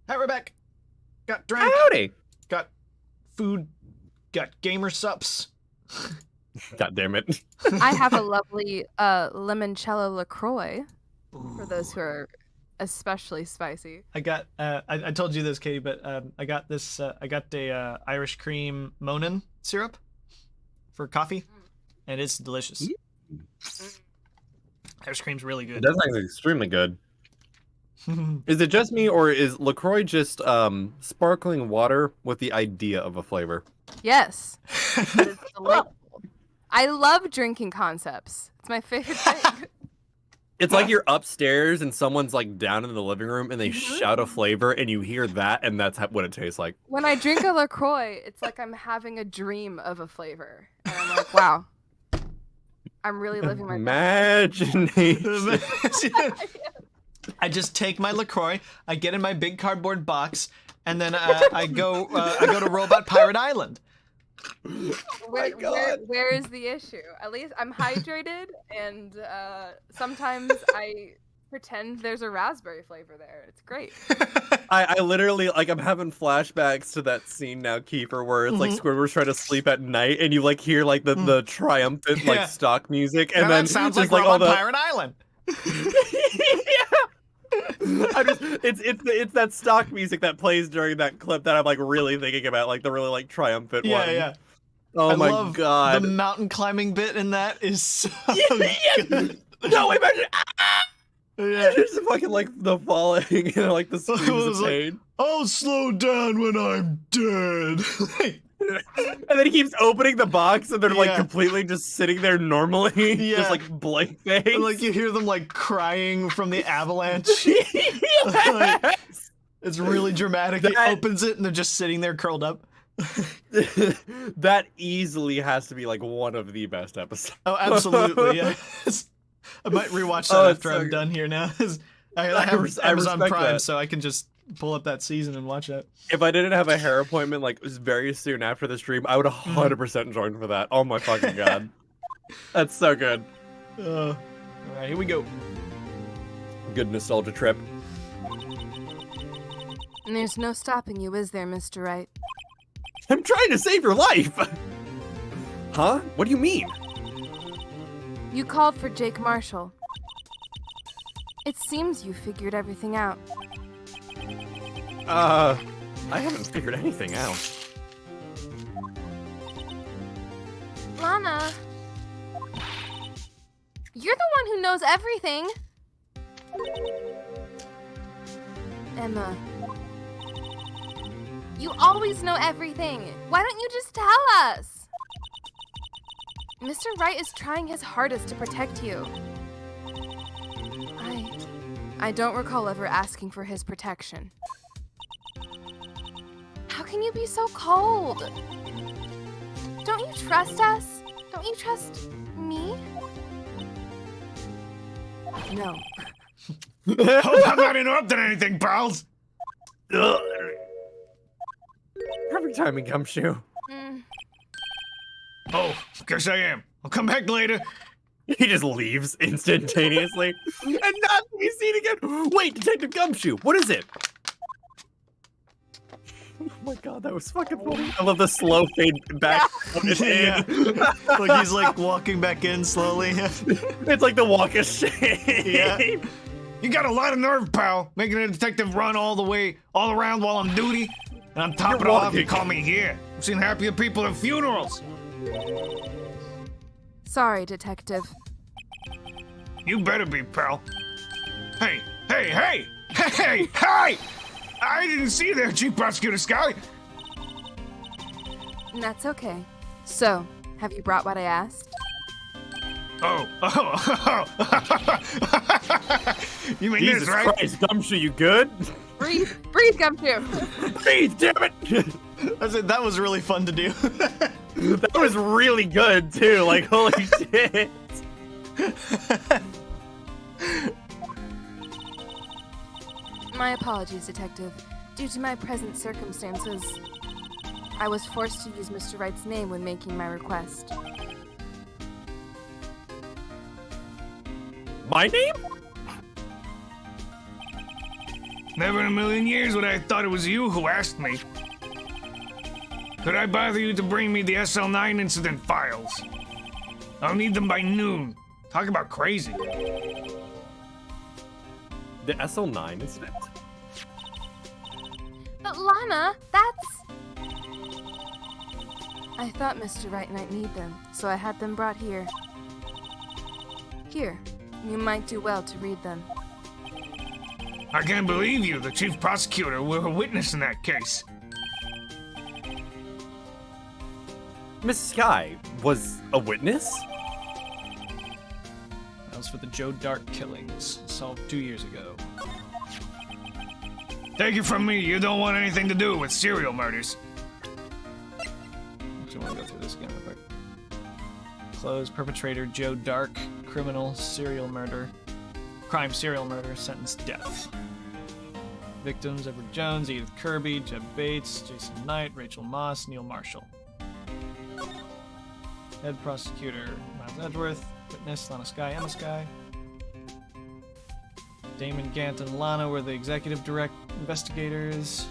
Hi, we're back. Got drink. Howdy. Got food. Got gamer sups. God damn it. I have a lovely limoncello LaCroix for those who are especially spicy. I got. I told you this, Katie, but I got this. I got a Irish cream Monin syrup for coffee, and it's delicious. Irish cream's really good. That's actually extremely good. Is it just me, or is LaCroix just sparkling water with the idea of a flavor? Yes. But it's delightful. I love drinking concepts. It's my favorite thing. It's like you're upstairs and someone's like down in the living room and they shout a flavor and you hear that and that's what it tastes like. When I drink a LaCroix, it's like I'm having a dream of a flavor. And I'm like, wow. I'm really living my Imagination. I just take my LaCroix, I get in my big cardboard box, and then I go to Robot Pirate Island. Where is the issue? At least I'm hydrated, and sometimes I pretend there's a raspberry flavor there. It's great. I literally, like, I'm having flashbacks to that scene now, Kiefer, where it's like Squidward's trying to sleep at night, and you like hear like the triumphant like stock music, and then that sounds just like all Robot the Pirate Island. It's that stock music that plays during that clip that I'm like really thinking about, like the really like triumphant one. Yeah. Oh I my love god. The mountain climbing bit in that is so good. No, imagine. Yeah. Just fucking like the falling, like the screams of pain. I'll slow down when I'm dead. And then he keeps opening the box, and they're like completely just sitting there normally, just like blank face. And like you hear them like crying from the avalanche. Like, it's really dramatic. He opens it, and they're just sitting there curled up. That easily has to be like one of the best episodes. Oh, absolutely, yeah. I might rewatch that after I'm done here now. I have Amazon Prime, so I can just pull up that season and watch it. If I didn't have a hair appointment like very soon after the stream, I would 100% join for that. Oh my fucking god. That's so good. All right, here we go. Good nostalgia trip. There's no stopping you, is there, Mr. Wright? I'm trying to save your life! Huh? What do you mean? You called for Jake Marshall. It seems you figured everything out. I haven't figured anything out. Lana! You're the one who knows everything! Emma. You always know everything! Why don't you just tell us? Mr. Wright is trying his hardest to protect you. I don't recall ever asking for his protection. How can you be so cold? Don't you trust us? Don't you trust me? No. Hope I'm not interrupting anything, pals. Perfect timing, Gumshoe. Oh, guess I am. I'll come back later. He just leaves instantaneously and not to be seen again. Wait, Detective Gumshoe, what is it? Oh my god, that was fucking funny. I love the slow fade back. Yeah. Like he's like walking back in slowly. It's like the walk of shame. Yeah. You got a lot of nerve, pal, making a detective run all around while on duty. And on top of it all, you call me here. I've seen happier people at funerals. Sorry, Detective. You better be, pal. Hey! I didn't see you there, Chief Prosecutor Skye. That's okay. So, have you brought what I asked? Oh. You mean Jesus this, right? Christ, Gumshoe, you good? Breathe, Gumshoe. Breathe, damn it! That was really fun to do. That was really good too. Like, holy shit. My apologies, Detective. Due to my present circumstances, I was forced to use Mr. Wright's name when making my request. My name? Never in a million years would I have thought it was you who asked me. Could I bother you to bring me the SL9 incident files? I'll need them by noon. Talk about crazy. The SL9 incident? But Lana, that's... I thought Mr. Wright might need them, so I had them brought here. Here, you might do well to read them. I can't believe you, the chief prosecutor, were a witness in that case. Miss Skye was a witness? That was for the Joe Dark killings, solved 2 years ago. Take it from me, you don't want anything to do with serial murders. Actually, I want to go through this again real quick. Close. Perpetrator Joe Dark. Criminal. Serial murder. Crime. Serial murder. Sentenced death. Victims: Edward Jones, Edith Kirby, Jeb Bates, Jason Knight, Rachel Moss, Neil Marshall. Head prosecutor Miles Edgeworth. Witness Lana Skye, Emma Skye. Damon Gant and Lana were the executive investigators.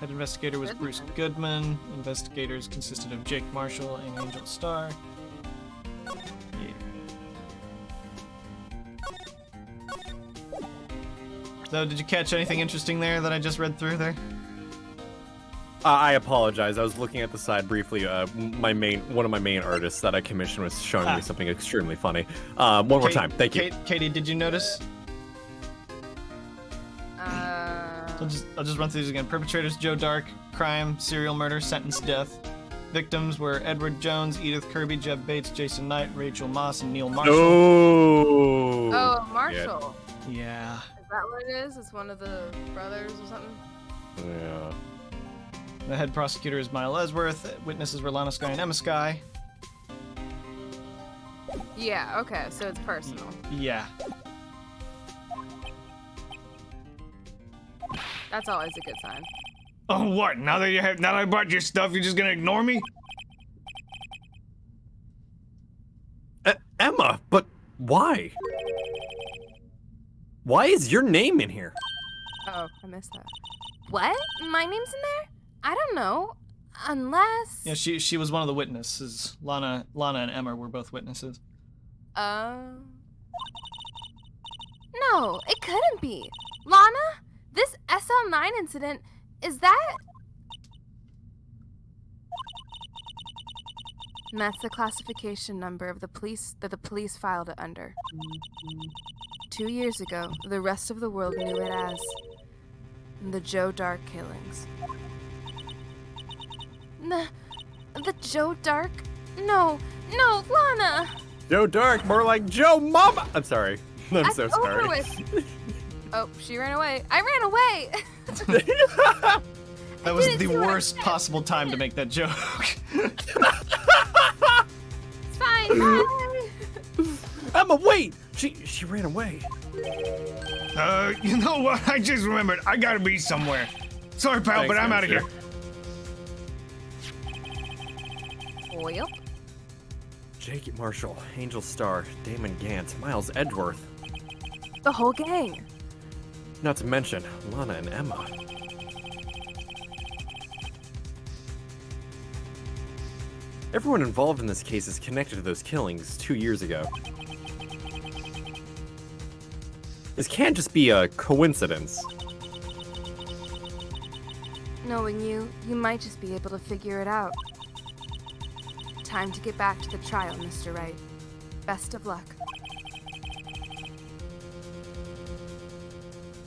Head investigator was Bruce Goodman. Investigators consisted of Jake Marshall and Angel Starr. Yeah. So, did you catch anything interesting there that I just read through there? I apologize. I was looking at the side briefly. One of my main artists that I commissioned was showing me something extremely funny. One more time. Thank you. Katie, did you notice? I'll just run through these again. Perpetrators: Joe Dark. Crime: serial murder. Sentenced death. Victims were Edward Jones, Edith Kirby, Jeb Bates, Jason Knight, Rachel Moss, and Neil Marshall. No. Oh, Marshall. Yeah. Is that what it is? It's one of the brothers or something? Yeah. The head prosecutor is Miles Edgeworth. Witnesses were Lana Skye and Emma Skye. Yeah, okay, so it's personal. Yeah. That's always a good sign. Oh, what? Now that I brought your stuff, you're just gonna ignore me? Emma, but why? Why is your name in here? Oh, I missed that. What? My name's in there? I don't know. Unless... Yeah, she was one of the witnesses. Lana and Emma were both witnesses. No, it couldn't be. Lana? This SL9 incident, is that... And that's the classification number of the police that the police filed it under. 2 years ago, the rest of the world knew it as the Joe Dark killings. The Joe Dark? No, Lana! Joe Dark, more like Joe Mama! I'm sorry. I'm so sorry. Over with. Oh, she ran away. I ran away! That was the worst possible time to make that joke. It's fine, bye! Emma, wait! She ran away. You know what? I just remembered. I gotta be somewhere. Sorry, pal, Thanks, but I'm man, out of sure. here. Well, Jake Marshall, Angel Starr, Damon Gant, Miles Edgeworth. the whole gang. Not to mention Lana and Emma. Everyone involved in this case is connected to those killings 2 years ago. This can't just be a coincidence. Knowing you might just be able to figure it out. Time to get back to the trial, Mr. Wright. Best of luck.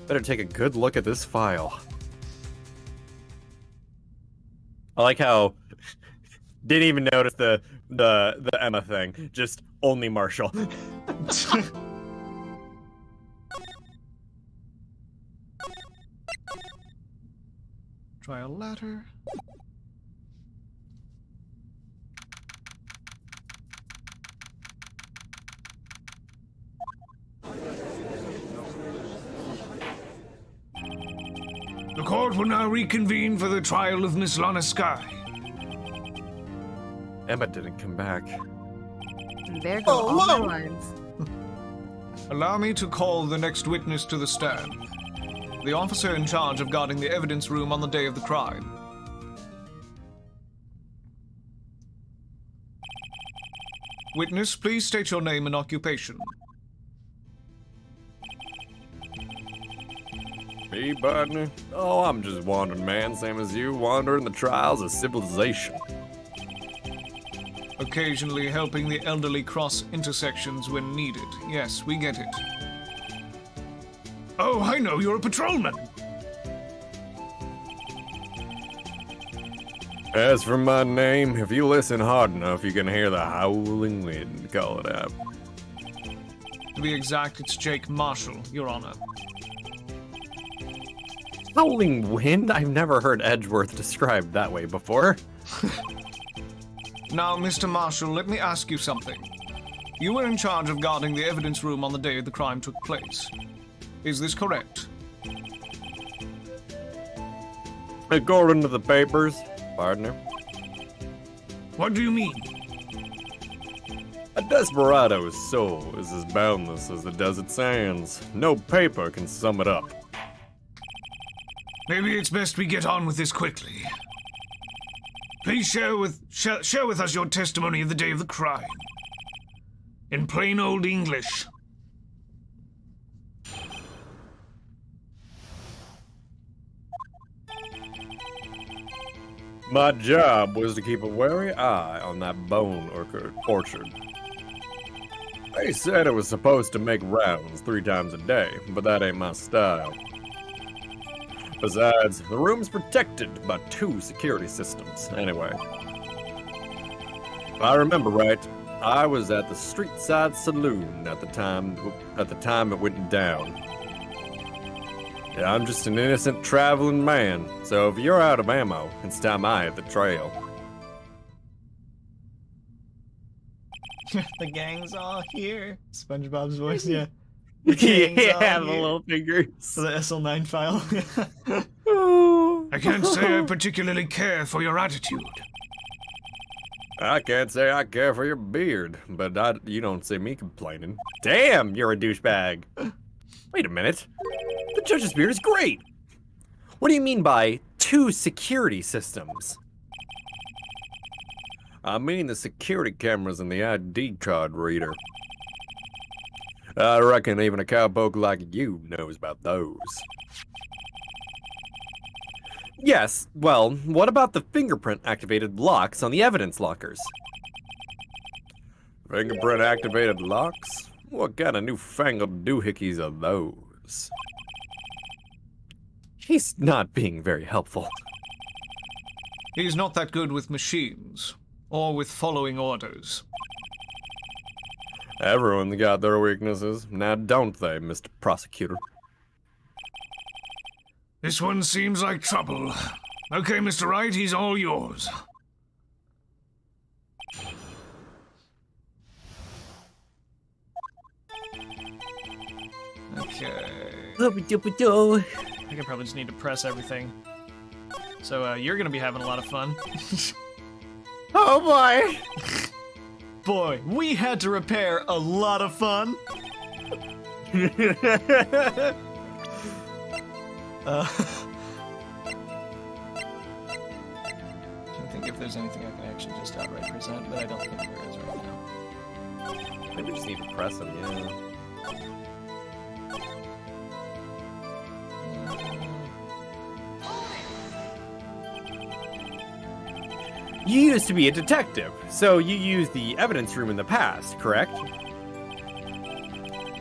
Better take a good look at this file. I like how didn't even notice the Emma thing. Just only Marshall. Trial ladder. The court will now reconvene for the trial of Miss Lana Skye. Emma didn't come back. And there go all my lines. Allow me to call the next witness to the stand. the officer in charge of guarding the evidence room on the day of the crime. Witness, please state your name and occupation. Me, partner? Oh, I'm just wandering man, same as you, wandering the trials of civilization. Occasionally helping the elderly cross intersections when needed. Yes, we get it. Oh, I know, you're a patrolman. As for my name, if you listen hard enough, you can hear the howling wind call it out. To be exact, it's Jake Marshall, Your Honor. Howling wind? I've never heard Edgeworth described that way before. Now, Mr. Marshall, let me ask you something. You were in charge of guarding the evidence room on the day the crime took place. Is this correct? According to the papers, partner. What do you mean? A desperado's soul is as boundless as the desert sands. No paper can sum it up. Maybe it's best we get on with this quickly. Please share with us your testimony of the day of the crime. In plain old English. My job was to keep a wary eye on that bone orchard. They said it was supposed to make rounds 3 times a day, but that ain't my style. Besides, the room's protected by 2 security systems. Anyway, if I remember right, I was at the street side saloon at the time it went down. Yeah, I'm just an innocent traveling man, so if you're out of ammo, it's time I hit the trail. The gang's all here. SpongeBob's voice, yeah. The gang's all Yeah, the here. little fingers. For the SL9 file. I can't say I particularly care for your attitude. I can't say I care for your beard, but you don't see me complaining. Damn, you're a douchebag. Wait a minute. The judge's beard is great. What do you mean by 2 security systems? I mean the security cameras and the ID card reader. I reckon even a cowpoke like you knows about those. Yes, well, what about the fingerprint-activated locks on the evidence lockers? Fingerprint-activated locks? What kind of newfangled doohickeys are those? He's not being very helpful. He's not that good with machines, or with following orders. Everyone's got their weaknesses, now don't they, Mr. Prosecutor? This one seems like trouble. Okay, Mr. Wright, he's all yours. Okay. I think I probably just need to press everything. So, you're gonna be having a lot of fun. Oh boy! Boy, we had to repair a lot of fun. I think if there's anything I can actually just outright present, but I don't think there is right now. Maybe we just need to press them, yeah. You used to be a detective, so you used the evidence room in the past, correct?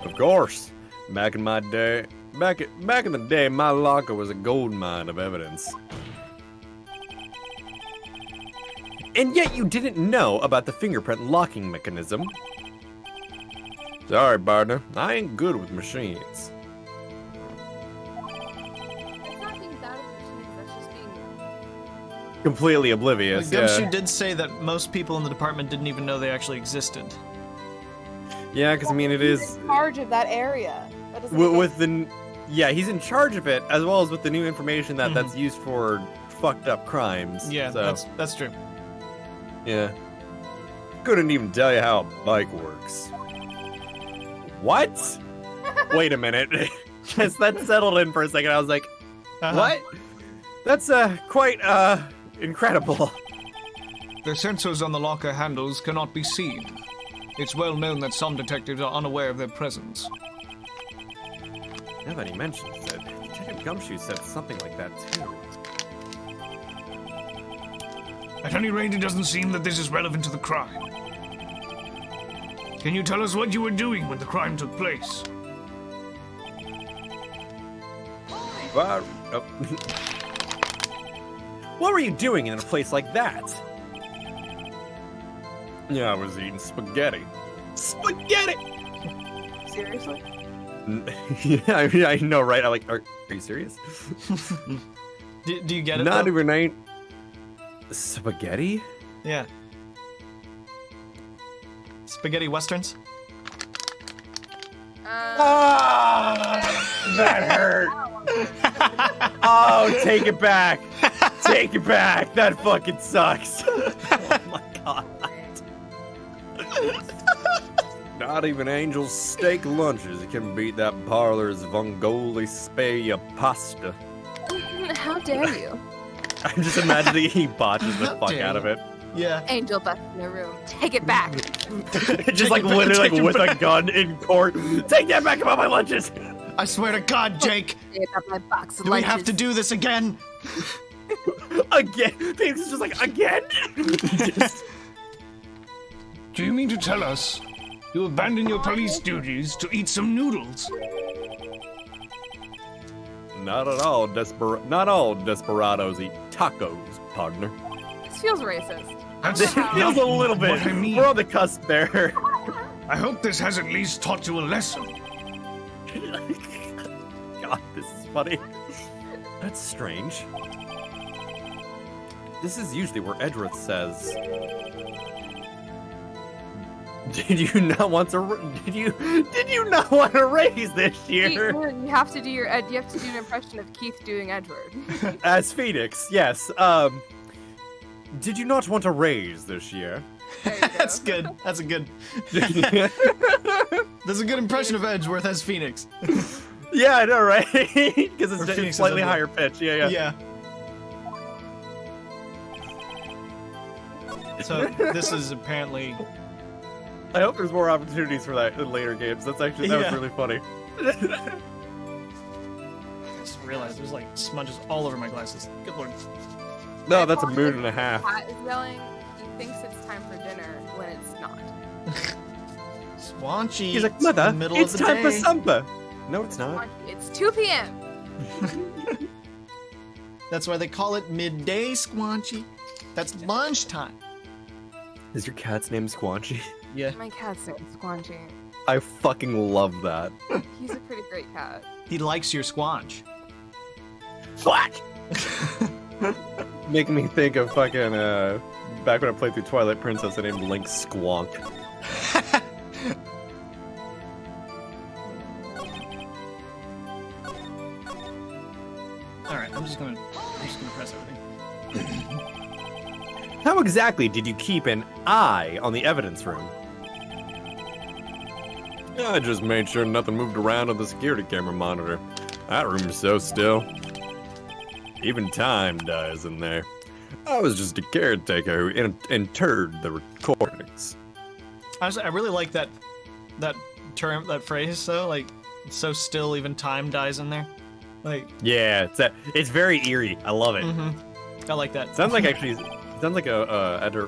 Of course. Back in my day, back in the day, my locker was a gold mine of evidence. And yet you didn't know about the fingerprint locking mechanism. Sorry, partner, I ain't good with machines. It's not being bad with machines, that's just being... Completely oblivious. Gumshoe Yeah, did say that most people in the department didn't even know they actually existed. yeah, because I mean it is in charge of that area. That doesn't make with the yeah he's in charge of it as well as with the new information that's used for fucked up crimes. Yeah, so, that's true. yeah. Couldn't even tell you how a bike works. What? Wait a minute. Just that settled in for a second. I was like, what? That's quite incredible. The sensors on the locker handles cannot be seen. It's well known that some detectives are unaware of their presence. Now that he mentions it, Detective Gumshoe said something like that too. At any rate, it doesn't seem that this is relevant to the crime. Can you tell us what you were doing when the crime took place? What were you doing in a place like that? Yeah, I was eating spaghetti. Spaghetti! Seriously? Yeah, I know, right? I like. Are you serious? Do you get it? Not though? even ain't spaghetti. Yeah. Spaghetti westerns. That hurt. Oh, take it back. Take it back. That fucking sucks. Oh my god. Not even Angel's steak lunches can beat that parlor's Vongoli Spaya pasta. How dare you? I'm just imagining he botches the How fuck dare out of you. it. Yeah. Angel busts in the room. Take it back. Just like literally like with a gun in court. Take that back about my lunches. I swear to God, Jake. Take up my box of Do we have lunches. to do this again? Again. Things just like again. Just- Do you mean to tell us you abandoned your police duties to eat some noodles? Not all desperados eat tacos, partner. This feels racist. That's It feels a little bit. what I mean. We're on the cusp there. I hope this has at least taught you a lesson. God, this is funny. That's strange. This is usually where Edgeworth says, "Did you not want to? Did you not want to raise this year?" You have to do you have to do an impression of Keith doing Edward. As Phoenix, yes. Did you not want to raise this year? There you go. That's good. That's a good. That's a good impression of Edgeworth as Phoenix. Yeah, I know, right? Because Or it's Phoenix slightly is a- higher pitch. Yeah. Yeah. So this is apparently. I hope there's more opportunities for that in later games. That was Yeah. really funny. I just realized there's like smudges all over my glasses. Good lord. No, that's a moon and a half. Pat is yelling. He thinks it's time for dinner when it's not. Swanchy. He's like, It's the Mother, middle it's of the time for day." supper. No, it's not. It's 2 p.m. That's why they call it midday, Squanchy. That's lunchtime. Is your cat's name Squanchy? Yeah. My cat's name is Squanchy. I fucking love that. He's a pretty great cat. He likes your squanch. Fuck! Making me think of fucking, back when I played through Twilight Princess, I named Link Squonk. All right, I'm just gonna press everything. How exactly did you keep an eye on the evidence room? I just made sure nothing moved around on the security camera monitor. That room is so still. Even time dies in there. I was just a caretaker who interred the recordings. Honestly, I really like that term, that phrase. Though, like, it's so still, even time dies in there. Like, Yeah, it's very eerie. I love it. I like that. Sounds like a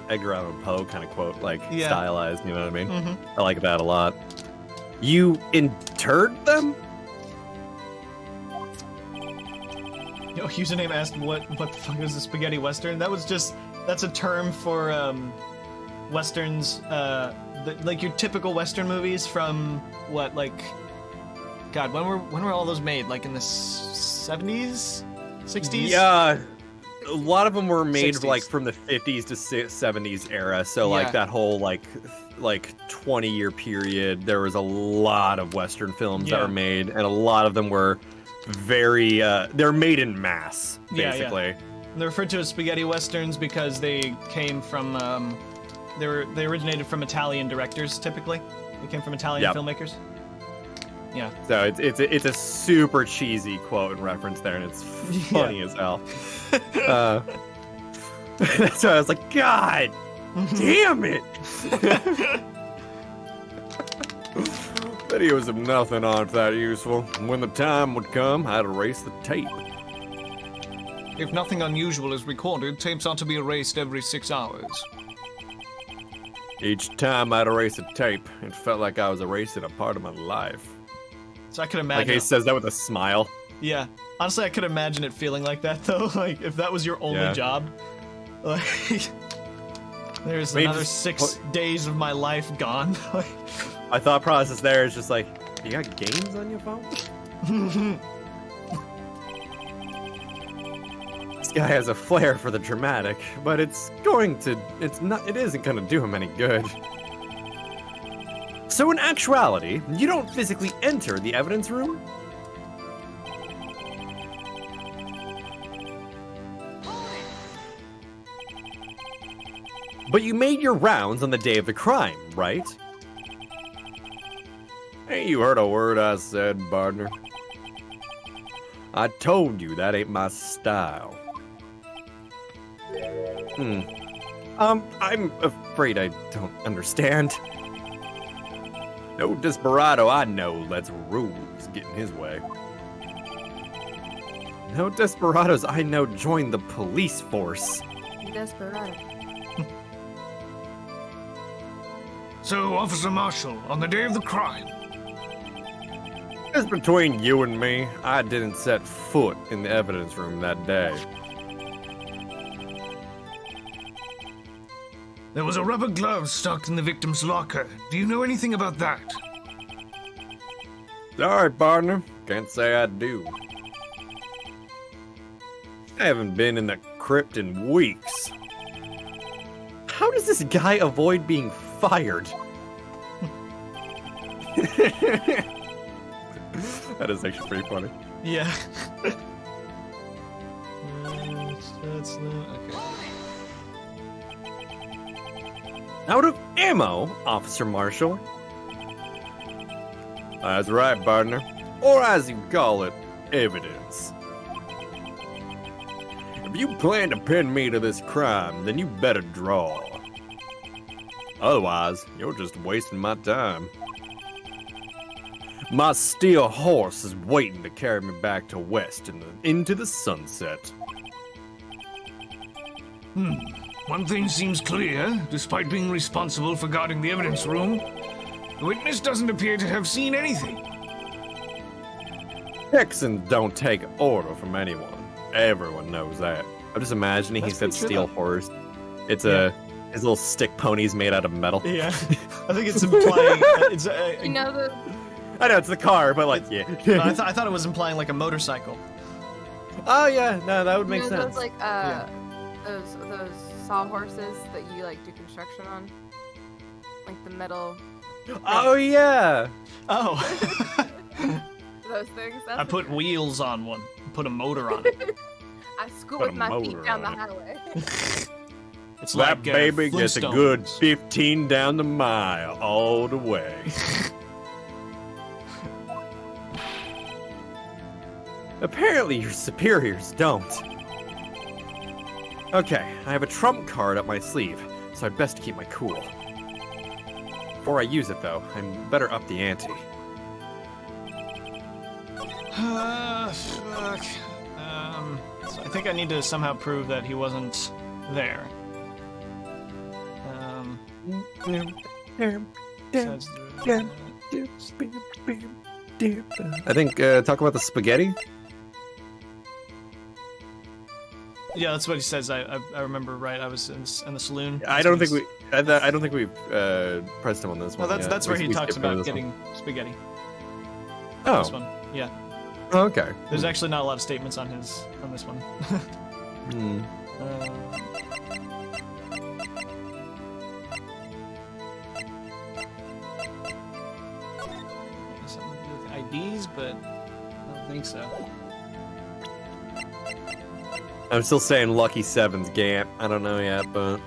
Edgar Allan Poe kind of quote, like Yeah. stylized. You know what I mean? Mhm. I like that a lot. You interred them? Yo, username asked what the fuck is a spaghetti western? That's a term for westerns, like your typical western movies from what, like, God, when were all those made? Like in the 70s, 60s? Yeah. A lot of them were made 60s. like from the 50s to 70s era. So Yeah. like that whole like 20-year period, there was a lot of western films that Yeah. were made, and a lot of them were very they're made in mass, Yeah, basically. yeah. They're referred to as spaghetti westerns because they came from they originated from Italian directors. Typically, they came from Italian Yep. filmmakers. Yeah. So it's a super cheesy quote and reference there, and it's funny as hell. That's why I was like, God damn it! Videos of nothing aren't that useful. When the time would come, I'd erase the tape. If nothing unusual is recorded, tapes are to be erased every 6 hours. Each time I'd erase a tape, it felt like I was erasing a part of my life. So I could imagine. Like he says that with a smile. Yeah. Honestly, I could imagine it feeling like that though. Like if that was your only job. Like there's another 6 days of my life gone. My thought process there is just like, you got games on your phone? This guy has a flair for the dramatic, but it isn't gonna do him any good. So in actuality, you don't physically enter the evidence room? But you made your rounds on the day of the crime, right? Ain't you heard a word I said, partner? I told you that ain't my style. I'm afraid I don't understand. No desperado I know lets rules get in his way. No desperados I know join the police force. Desperado. So, Officer Marshall, on the day of the crime, Just between you and me, I didn't set foot in the evidence room that day. there was a rubber glove stuck in the victim's locker. Do you know anything about that? Sorry, partner. Can't say I do. I haven't been in the crypt in weeks. How does this guy avoid being fired? That is actually pretty funny. Yeah. That's not okay. Out of ammo, Officer Marshall. That's right, partner. Or as you call it, evidence. If you plan to pin me to this crime, then you better draw. Otherwise, you're just wasting my time. My steel horse is waiting to carry me back to west into the sunset. One thing seems clear. Despite being responsible for guarding the evidence room, the witness doesn't appear to have seen anything. Texans don't take order from anyone. Everyone knows that. I'm just imagining he said steel horse. It's his little stick pony's made out of metal. Yeah. I think it's implying. You know the I know it's the car, but like, yeah. No, I thought it was implying like a motorcycle. Oh yeah, no, that would make sense. those like those sawhorses that you like do construction on, like the metal. Oh yeah. Oh. Those things. That's I put wheels on one. Put a motor on it. I scoot Put with a my motor feet down the on it. highway. It's That like baby gets a good Flintstones. 15 down the mile all the way. Apparently your superiors don't. Okay, I have a trump card up my sleeve, so I'd best keep my cool. Before I use it though, I'm better up the ante. Fuck. So I think I need to somehow prove that he wasn't there. Besides I think, talk about the spaghetti? yeah, that's what he says. I remember right. I was in the saloon. I don't think we've pressed him on this Well, one. that's where he We talks skipped over about this getting spaghetti. one. This one, yeah. Oh, okay. There's actually not a lot of statements on this one. Hmm. Something to do with IDs, but I don't think so. I'm still saying Lucky Seven's Gant. I don't know yet, but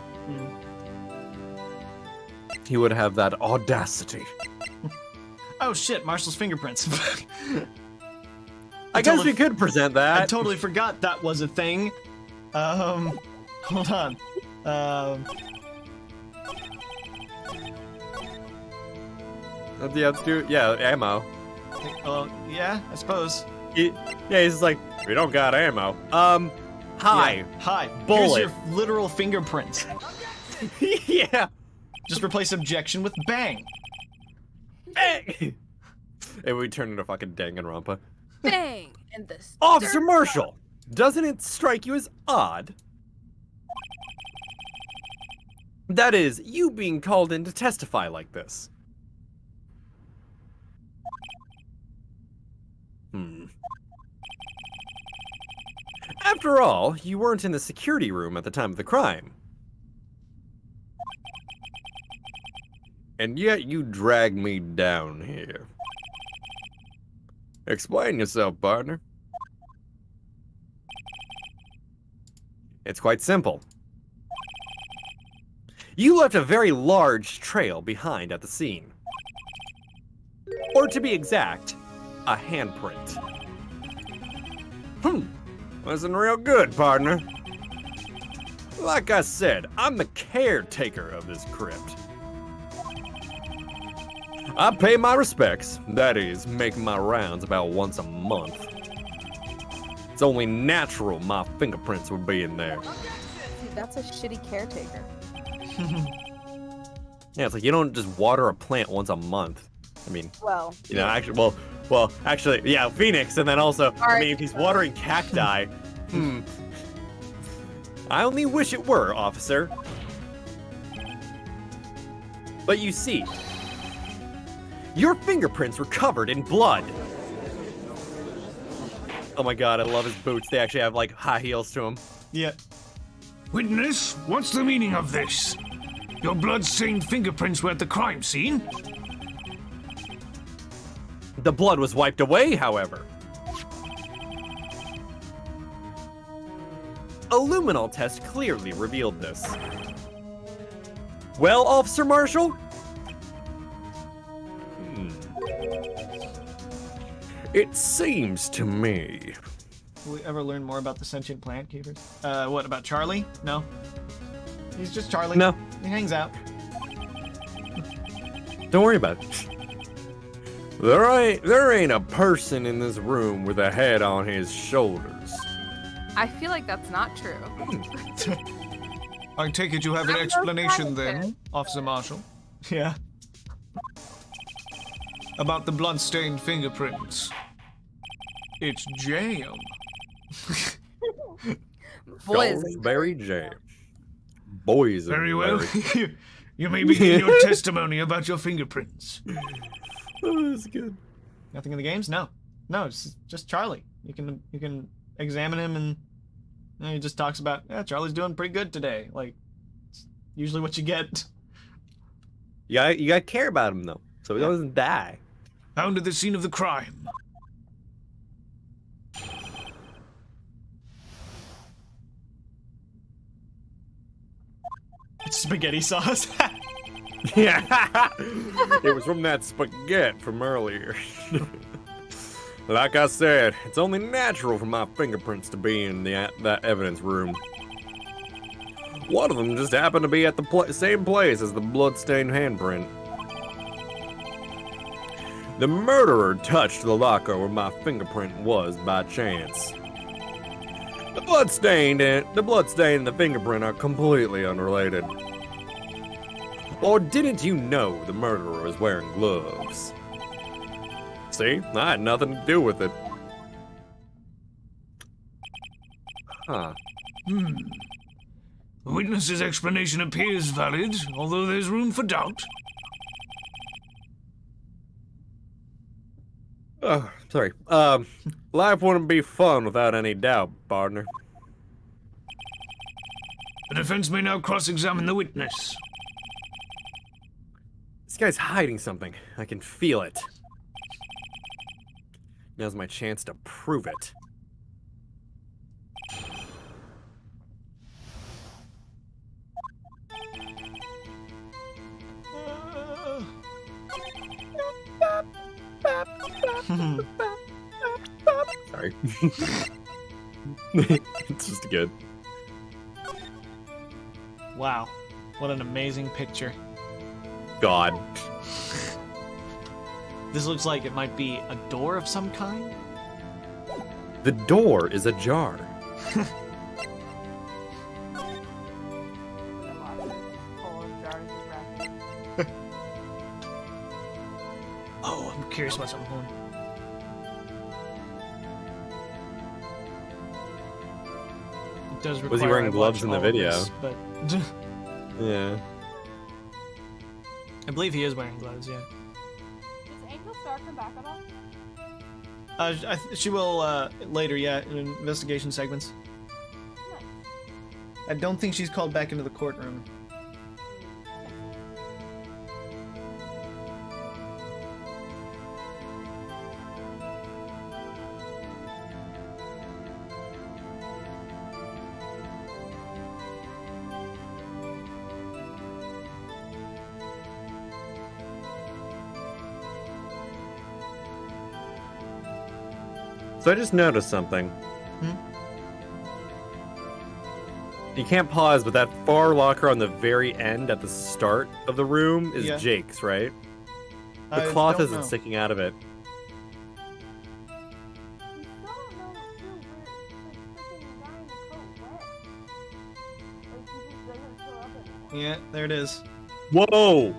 he would have that audacity. Oh shit, Marshall's fingerprints. I guess totally- we could present that. I totally forgot that was a thing. Hold on. Yeah, let's do. Yeah, ammo. Yeah, I suppose. He's like, we don't got ammo. Hi. Yeah, hi. Bullet. Here's your literal fingerprints. Yeah. Just replace objection with bang. Hey. And we turn into fucking Danganronpa. Bang! And this. Officer Marshall, doesn't it strike you as odd? That is, you being called in to testify like this. After all, you weren't in the security room at the time of the crime. And yet you dragged me down here. Explain yourself, partner. It's quite simple. You left a very large trail behind at the scene. Or to be exact, a handprint. Wasn't real good, partner. Like I said, I'm the caretaker of this crypt. I pay my respects, that is, make my rounds about once a month. It's only natural my fingerprints would be in there. Dude, that's a shitty caretaker. Yeah, it's like you don't just water a plant once a month. I mean, Well, you know, actually, actually, yeah, Phoenix, and then also, I mean, if he's watering cacti, I only wish it were, officer. But you see, your fingerprints were covered in blood. Oh my god, I love his boots. They actually have, like, high heels to them. Yeah. Witness, what's the meaning of this? Your blood-stained fingerprints were at the crime scene? The blood was wiped away, however. A luminol test clearly revealed this. Well, Officer Marshall? It seems to me. Will we ever learn more about the sentient plant keepers? What about Charlie? No. He's just Charlie. No. He hangs out. Don't worry about it. There ain't a person in this room with a head on his shoulders. I feel like that's not true. I take it you have an explanation then, Officer Marshall, Yeah. about the blood-stained fingerprints. It's jam. Boys. Goldsberry jam. Boys. Very well. You may begin your testimony about your fingerprints. Oh, that's good. Nothing in the games? No. No, it's just Charlie. You can examine him and he just talks about, yeah, Charlie's doing pretty good today. Like, it's usually what you get. You gotta care about him though, so he doesn't die. Found at the scene of the crime. It's spaghetti sauce. Yeah, it was from that spaghetti from earlier. Like I said, it's only natural for my fingerprints to be in that evidence room. One of them just happened to be at the same place as the bloodstained handprint. The murderer touched the locker where my fingerprint was by chance. The bloodstain and the fingerprint are completely unrelated. Or didn't you know the murderer was wearing gloves? See, I had nothing to do with it. Huh. The witness's explanation appears valid, although there's room for doubt. Oh, sorry. Life wouldn't be fun without any doubt, partner. The defense may now cross-examine the witness. This guy's hiding something. I can feel it. Now's my chance to prove it. Sorry. It's just good. Wow. What an amazing picture. God. This looks like it might be a door of some kind. The door is ajar. Oh, I'm curious about something. It does require Was he wearing I gloves watch in the all of video? this, but Yeah. I believe he is wearing gloves. Yeah. Does Angel Star come back at all? She will later. Yeah, in investigation segments. Nice. I don't think she's called back into the courtroom. So I just noticed something. Hmm? You can't pause, but that far locker on the very end at the start of the room is Yeah. Jake's, right? I The cloth don't isn't know. sticking out of it. We still don't know who we're freaking guy in the coat went. Like, he just doesn't show up anymore. Yeah, there it is. Whoa!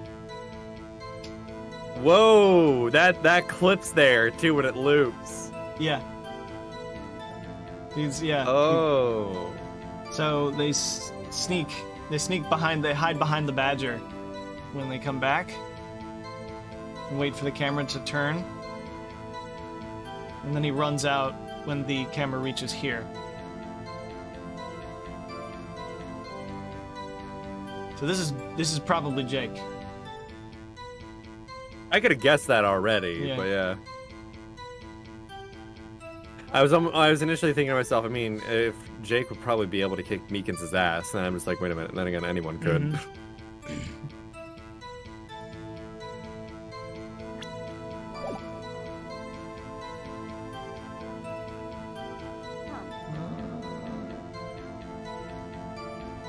Whoa! That clips there too when it loops. Yeah. Yeah. Oh. So they sneak behind. They hide behind the badger when they come back, and wait for the camera to turn. And then he runs out when the camera reaches here. So this is probably Jake. I could have guessed that already, Yeah. but yeah. I was initially thinking to myself, I mean, if Jake would probably be able to kick Meekins' ass, and I'm just like, wait a minute, and then again, anyone could. Mhm.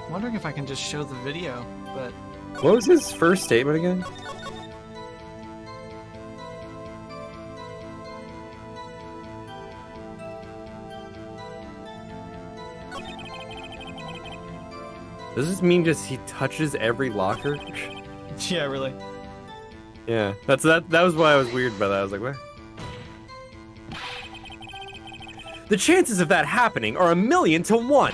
Wondering if I can just show the video, but What was his first statement again? Does this mean just he touches every locker? yeah, really. Yeah, that was why I was weird by that. I was like, what? The chances of that happening are 1,000,000 to 1.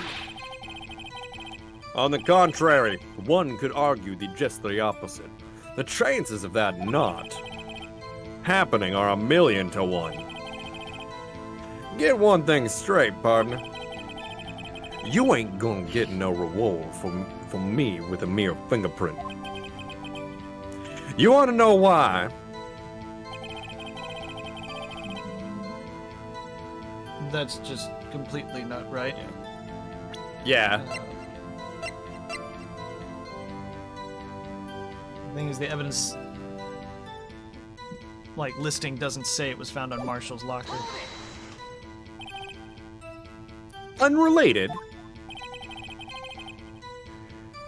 On the contrary, one could argue just the opposite. The chances of that not happening are 1,000,000 to 1. Get one thing straight, partner. You ain't gonna get no reward from me with a mere fingerprint. You wanna know why? That's just completely not right. Yeah. The thing is, the evidence, like, listing doesn't say it was found on Marshall's locker. Unrelated.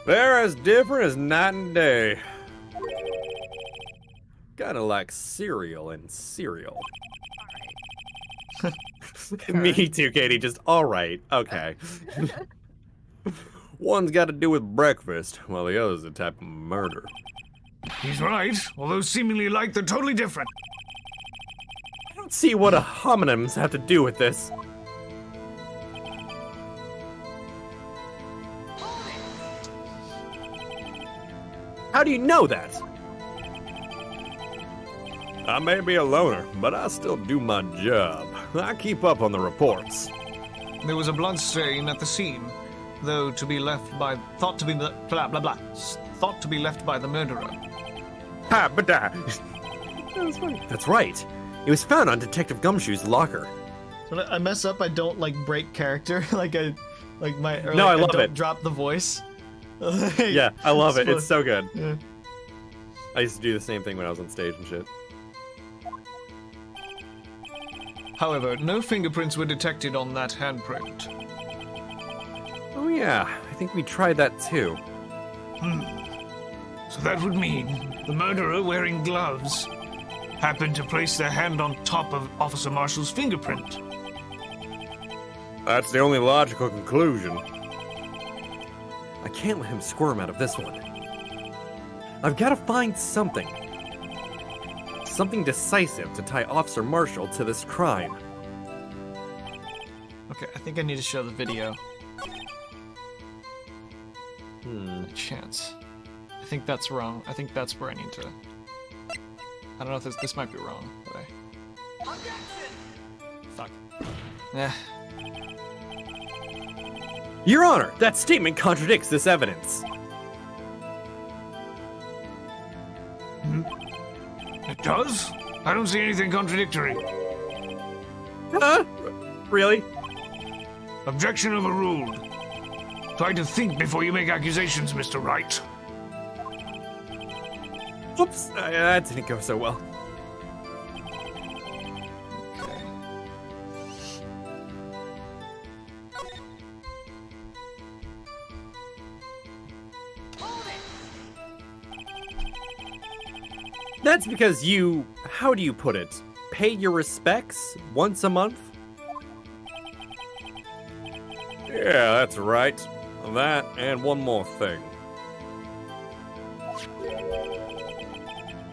They're as different as night and day. Kinda like cereal and cereal. Me too, Katie. Just alright. Okay. One's got to do with breakfast, while the other's a type of murder. He's right, although seemingly alike, they're totally different. I don't see what homonyms have to do with this. How do you know that? I may be a loner, but I still do my job. I keep up on the reports. There was a blood stain at the scene, though thought to be left by the murderer. Ha, but that's right. It was found on Detective Gumshoe's locker. When I mess up, I don't like break character. I love don't it. drop the voice. Yeah, I love it. It's so good. Yeah. I used to do the same thing when I was on stage and shit. However, no fingerprints were detected on that handprint. Oh yeah, I think we tried that too. So that would mean the murderer wearing gloves happened to place their hand on top of Officer Marshall's fingerprint. That's the only logical conclusion. I can't let him squirm out of this one. I've got to find something. Something decisive to tie Officer Marshall to this crime. Okay, I think I need to show the video. Chance. I think that's wrong. I think that's where I need to... I don't know if this might be wrong, but I... Objection! Fuck. Yeah. Your Honor, that statement contradicts this evidence. It does? I don't see anything contradictory. Huh? Really? Objection overruled. Try to think before you make accusations, Mr. Wright. Oops, that didn't go so well. Okay. That's because you, how do you put it, pay your respects once a month? Yeah, that's right. That and one more thing.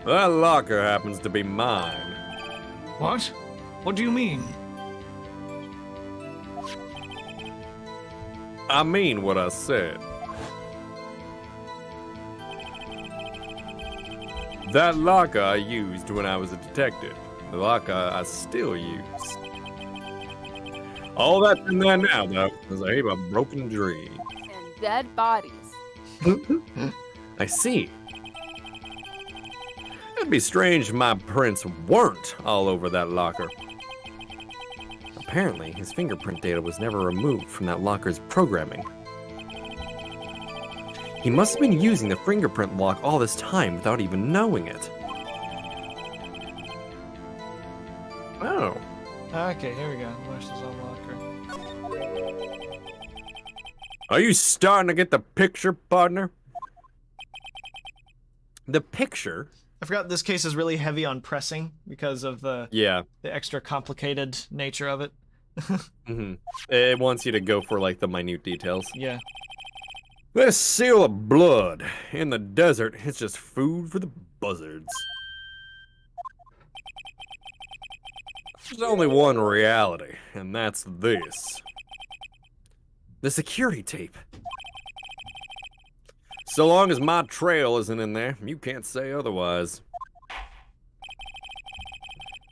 That locker happens to be mine. What? What do you mean? I mean what I said. That locker I used when I was a detective. The locker I still use. All that's in there now, though, is a heap of broken dreams. And dead bodies. I see. It'd be strange if my prints weren't all over that locker. Apparently, his fingerprint data was never removed from that locker's programming. He must have been using the fingerprint lock all this time without even knowing it. Oh. Okay, here we go. Where's this unlocker? Are you starting to get the picture, partner? The picture? I forgot this case is really heavy on pressing because of the extra complicated nature of it. It wants you to go for, like, the minute details. Yeah. This seal of blood in the desert is just food for the buzzards. There's only one reality, and that's this. The security tape. So long as my trail isn't in there, you can't say otherwise.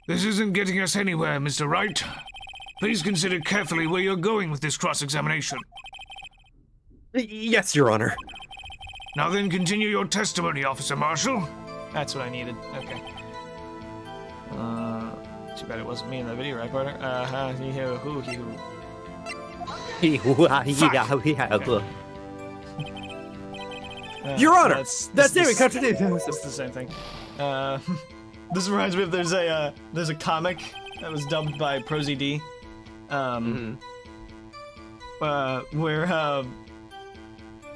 This isn't getting us anywhere, Mr. Wright. Please consider carefully where you're going with this cross-examination. Yes, Your Honor. Now then, continue your testimony, Officer Marshall. That's what I needed. Okay. Too bad it wasn't me in the video recorder. Your Honor, that's David contradictions. It's the same thing. This reminds me of there's a comic that was dubbed by ProZD, where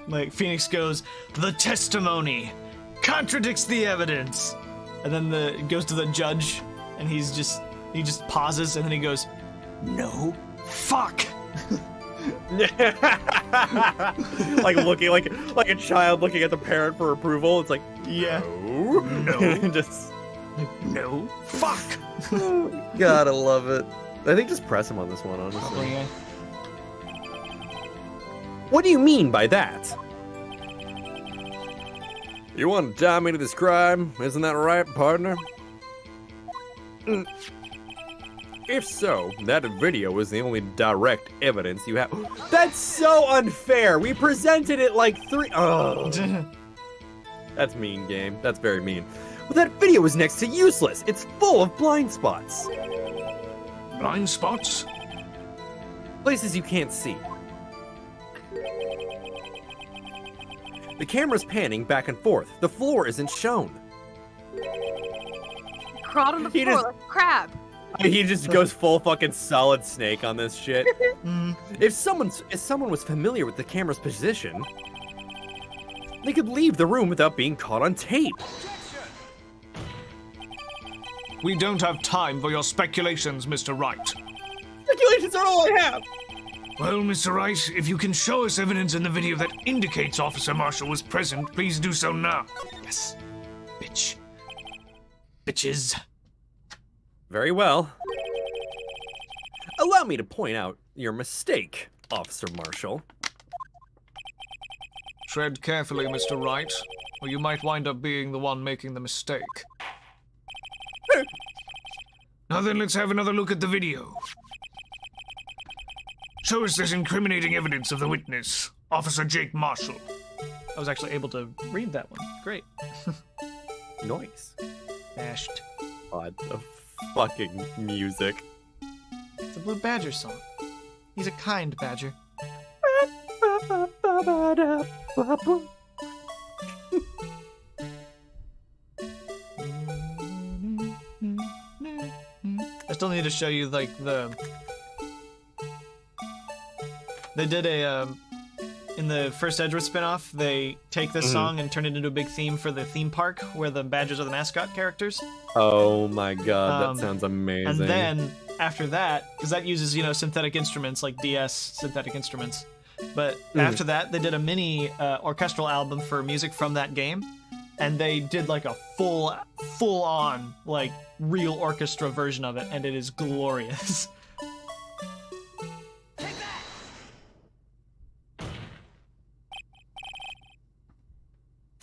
like Phoenix goes, "The testimony contradicts the evidence," and then it goes to the judge, and he just pauses, and then he goes, "No, fuck." Like looking like a child looking at the parent for approval. It's like, yeah, no, just no, fuck. Gotta love it. I think just press him on this one, honestly. Oh, yeah. What do you mean by that? You want to tie me to this crime? Isn't that right, partner? If so, that video is the only direct evidence you have. That's so unfair! We presented it like That's mean, game. That's very mean. Well, that video is next to useless. It's full of blind spots. Blind spots? Places you can't see. The camera's panning back and forth. The floor isn't shown. Crawled on the floor like a crab. He just goes full fucking Solid Snake on this shit. If someone was familiar with the camera's position, they could leave the room without being caught on tape. We don't have time for your speculations, Mr. Wright. Speculations are all I have. Well, Mr. Wright, if you can show us evidence in the video that indicates Officer Marshall was present, please do so now. Yes. Bitch. Bitches. Very well. Allow me to point out your mistake, Officer Marshall. Tread carefully, Mr. Wright, or you might wind up being the one making the mistake. Now then, let's have another look at the video. Show us this incriminating evidence of the witness, Officer Jake Marshall. I was actually able to read that one. Great. Nice. Bashed. God, the fucking music. It's a Blue Badger song. He's a kind badger. I still need to show you, like, they did a, in the first Edgeworth spinoff, they take this song and turn it into a big theme for the theme park, where the Badgers are the mascot characters. Oh my god, that sounds amazing. And then, after that, because that uses, you know, synthetic instruments, like DS synthetic instruments. But after that, they did a mini orchestral album for music from that game. And they did, like, a full-on, like, real orchestra version of it, and it is glorious.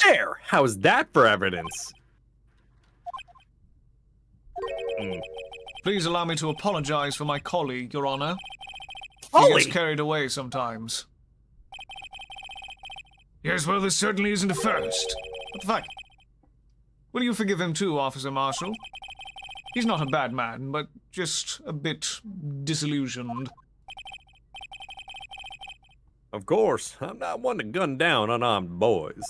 There! How's that for evidence? Please allow me to apologize for my colleague, Your Honor. He Colleague? gets carried away sometimes. Yes, well, this certainly isn't a first. What the fuck? Will you forgive him too, Officer Marshall? He's not a bad man, but just a bit disillusioned. Of course, I'm not one to gun down unarmed boys.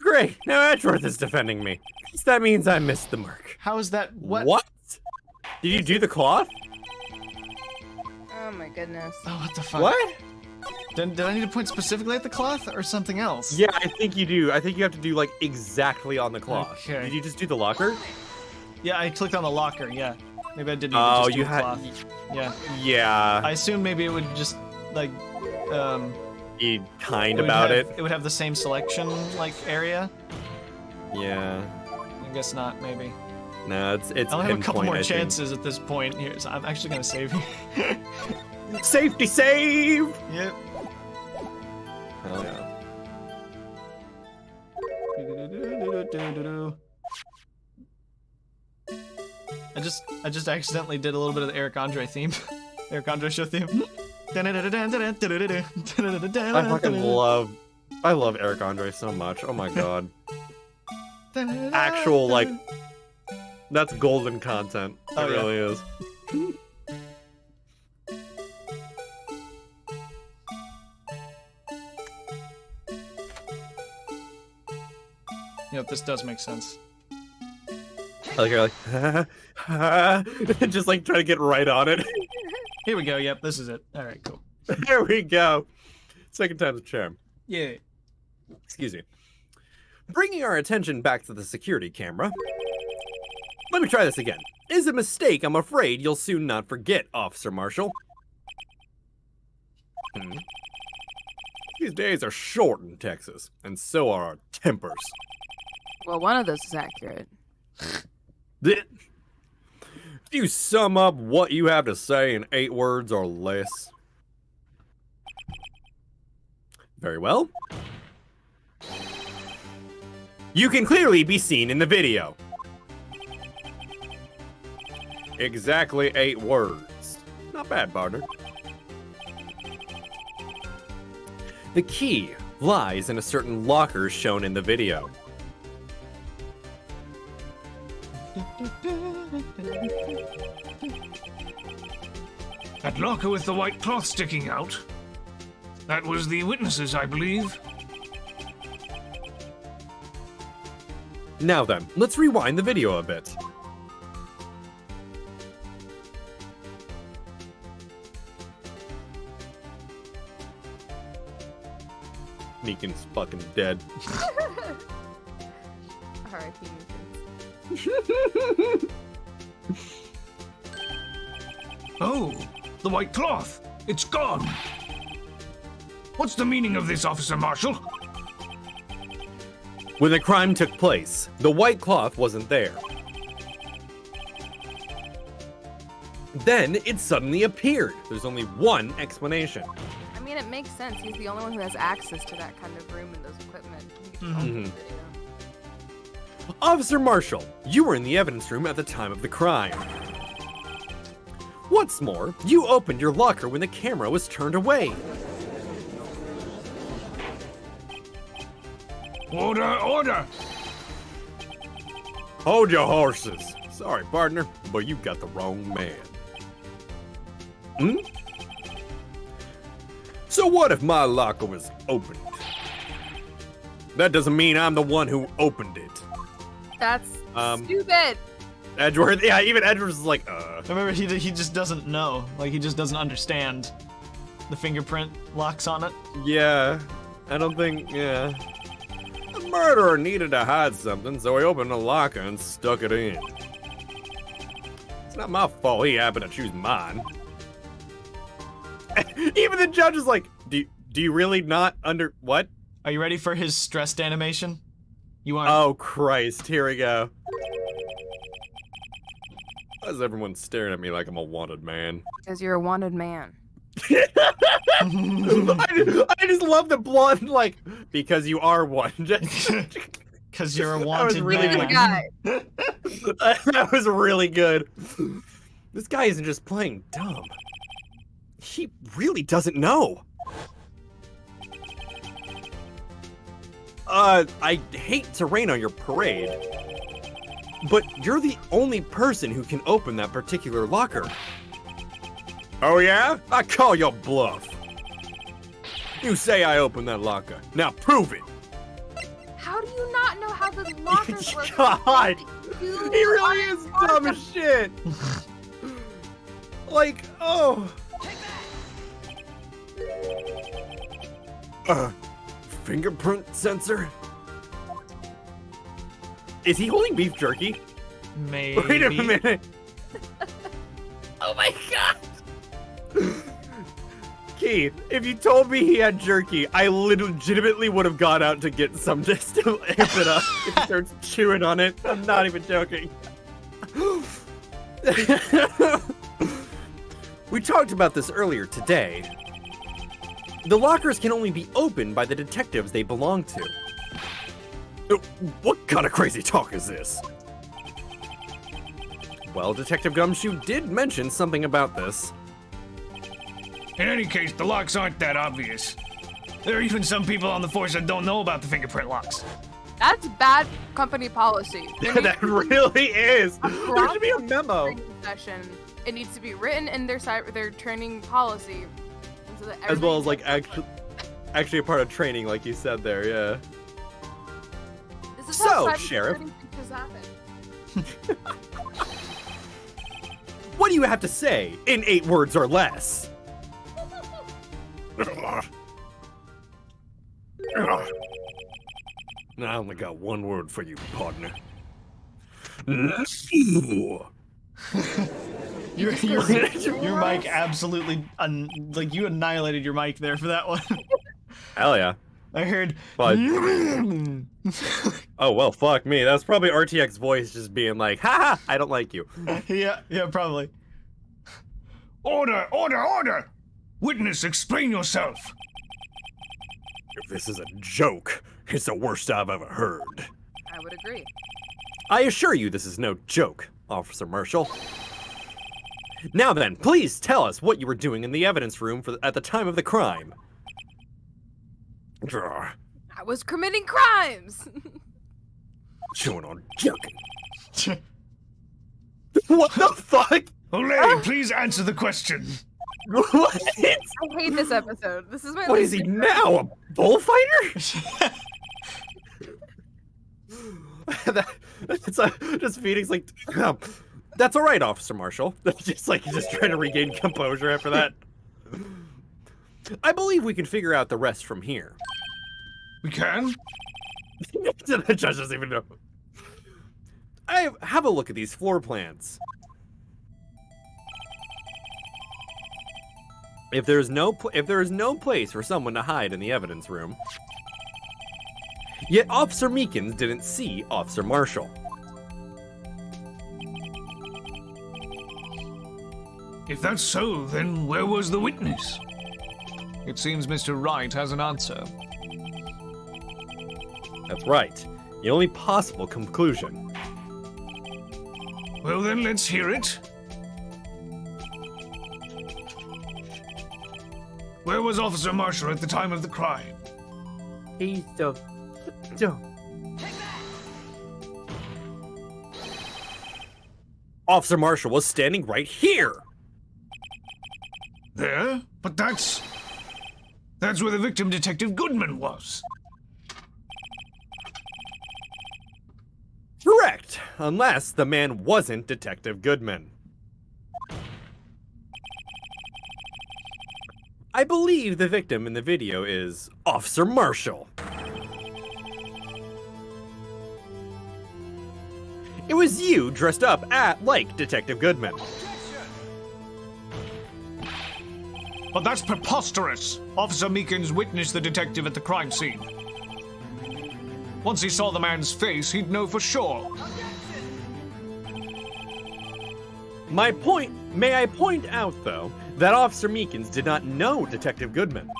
Great, now Edgeworth is defending me. Guess that means I missed the mark. How is that? What? What? Did you do the cloth? Oh my goodness. Oh, what the fuck? What? Did I need to point specifically at the cloth or something else? Yeah, I think you do. I think you have to do, like, exactly on the cloth. Okay. Did you just do the locker? Yeah, I clicked on the locker, yeah. Maybe I didn't even Oh, just do you the had... cloth. Yeah. Yeah. I assumed maybe it would just, like, Be kind about it. It would have the same selection, like, area. Yeah. I guess not, maybe. No, it's I only have a couple pinpoint, more I think. chances at this point here, so I'm actually gonna save you. Safety save! Yep. Hell yeah. I just accidentally did a little bit of the Eric Andre theme. Eric Andre show theme. I fucking love Eric Andre so much. Oh my god. Actual, like, that's golden content. It Oh, yeah. really is. Yep, this does make sense. I like you're like, just like try to get right on it. Here we go, yep, this is it. Alright, cool. There we go. Second time's a charm. Yeah. Excuse me. Bringing our attention back to the security camera. Let me try this again. Is a mistake I'm afraid you'll soon not forget, Officer Marshall. These days are short in Texas, and so are our tempers. Well, one of those is accurate. If you sum up what you have to say in 8 words or less. Very well. You can clearly be seen in the video. Exactly 8 words. Not bad, partner. The key lies in a certain locker shown in the video. That locker with the white cloth sticking out? That was the witnesses, I believe. Now then, let's rewind the video a bit. Meekins fucking dead. R.I.P. Meekins. Oh, the white cloth. It's gone. What's the meaning of this, Officer Marshall? When the crime took place, the white cloth wasn't there. Then it suddenly appeared. There's only one explanation. I mean, it makes sense. He's the only one who has access to that kind of room and those equipment. He can control the video. Officer Marshall, you were in the evidence room at the time of the crime. What's more, you opened your locker when the camera was turned away. Order, order! Hold your horses. Sorry, partner, but you got the wrong man. So what if my locker was opened? That doesn't mean I'm the one who opened it. That's stupid. Edgeworth, yeah, even Edgeworth is like, Remember, he just doesn't know. Like, he just doesn't understand the fingerprint locks on it. Yeah, I don't think, yeah. The murderer needed to hide something, so he opened the locker and stuck it in. It's not my fault he happened to choose mine. Even the judge is like, do you really not what? Are you ready for his stressed animation? You want? Oh Christ, here we go. Why is everyone staring at me like I'm a wanted man? Because you're a wanted man. I just love the blonde, like, because you are one. Because you're a That was wanted really man. good. Guy. That was really good. This guy isn't just playing dumb. He really doesn't know. I hate to rain on your parade, but you're the only person who can open that particular locker. Oh yeah? I call your bluff. You say I opened that locker. Now prove it. How do you not know how the lockers work? God, You he really are is dumb as shit. Like, oh. Fingerprint sensor? Is he holding beef jerky? Maybe. Wait a minute. Oh my god. Keith, if you told me he had jerky, I legitimately would have gone out to get some just to amp it up if he starts chewing on it. I'm not even joking. We talked about this earlier today. The lockers can only be opened by the detectives they belong to. What kind of crazy talk is this? Well, Detective Gumshoe did mention something about this. In any case, the locks aren't that obvious. There are even some people on the force that don't know about the fingerprint locks. That's bad company policy. That really is. There should be a memo. Session. It needs to be written in their training policy. So that As well as like everybody- actually a part of training, like you said there, yeah. This is So, how Sheriff. cybersecurity breaches happen. What do you have to say in 8 words or less? I only got 1 word for you, partner. Your mic absolutely like you annihilated your mic there for that one. Hell yeah. I heard. But, oh well, fuck me. That's probably RTX voice just being like, haha, I don't like you. yeah, probably. Order, order, order! Witness, explain yourself. If this is a joke, it's the worst I've ever heard. I would agree. I assure you this is no joke, Officer Marshall. Now then, please tell us what you were doing in the evidence room at the time of the crime. I was committing crimes. Chewing on joking. What the fuck? Olay, please answer the question. What? I hate this episode. This is my. What is he now? A bullfighter? Just Phoenix like, that's all right, Officer Marshall. just trying to regain composure after that. I believe we can figure out the rest from here. We can? The judge doesn't even know. Have a look at these floor plans. If there is no place for someone to hide in the evidence room, yet Officer Meekins didn't see Officer Marshall. If that's so, then where was the witness? It seems Mr. Wright has an answer. That's right. The only possible conclusion. Well then, let's hear it. Where was Officer Marshall at the time of the crime? He's the... Officer Marshall was standing right here. There? But that's where the victim, Detective Goodman, was. Correct, unless the man wasn't Detective Goodman. I believe the victim in the video is Officer Marshall. It was you dressed up like Detective Goodman. But that's preposterous. Officer Meekins witnessed the detective at the crime scene. Once he saw the man's face, he'd know for sure. May I point out, though, that Officer Meekins did not know Detective Goodman.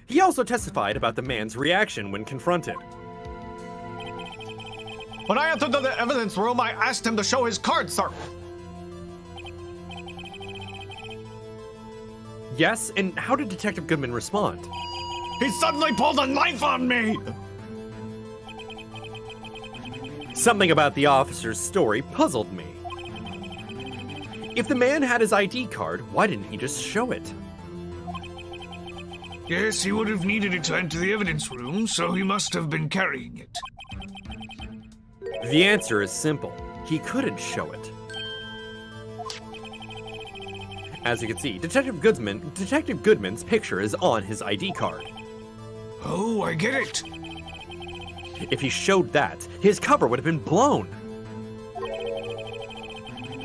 He also testified about the man's reaction when confronted. When I entered the evidence room, I asked him to show his card, sir. Yes, and how did Detective Goodman respond? He suddenly pulled a knife on me! Something about the officer's story puzzled me. If the man had his ID card, why didn't he just show it? Yes, he would have needed it to enter the evidence room, so he must have been carrying it. The answer is simple. He couldn't show it. As you can see, Detective Goodman's picture is on his ID card. Oh, I get it. If he showed that, his cover would have been blown.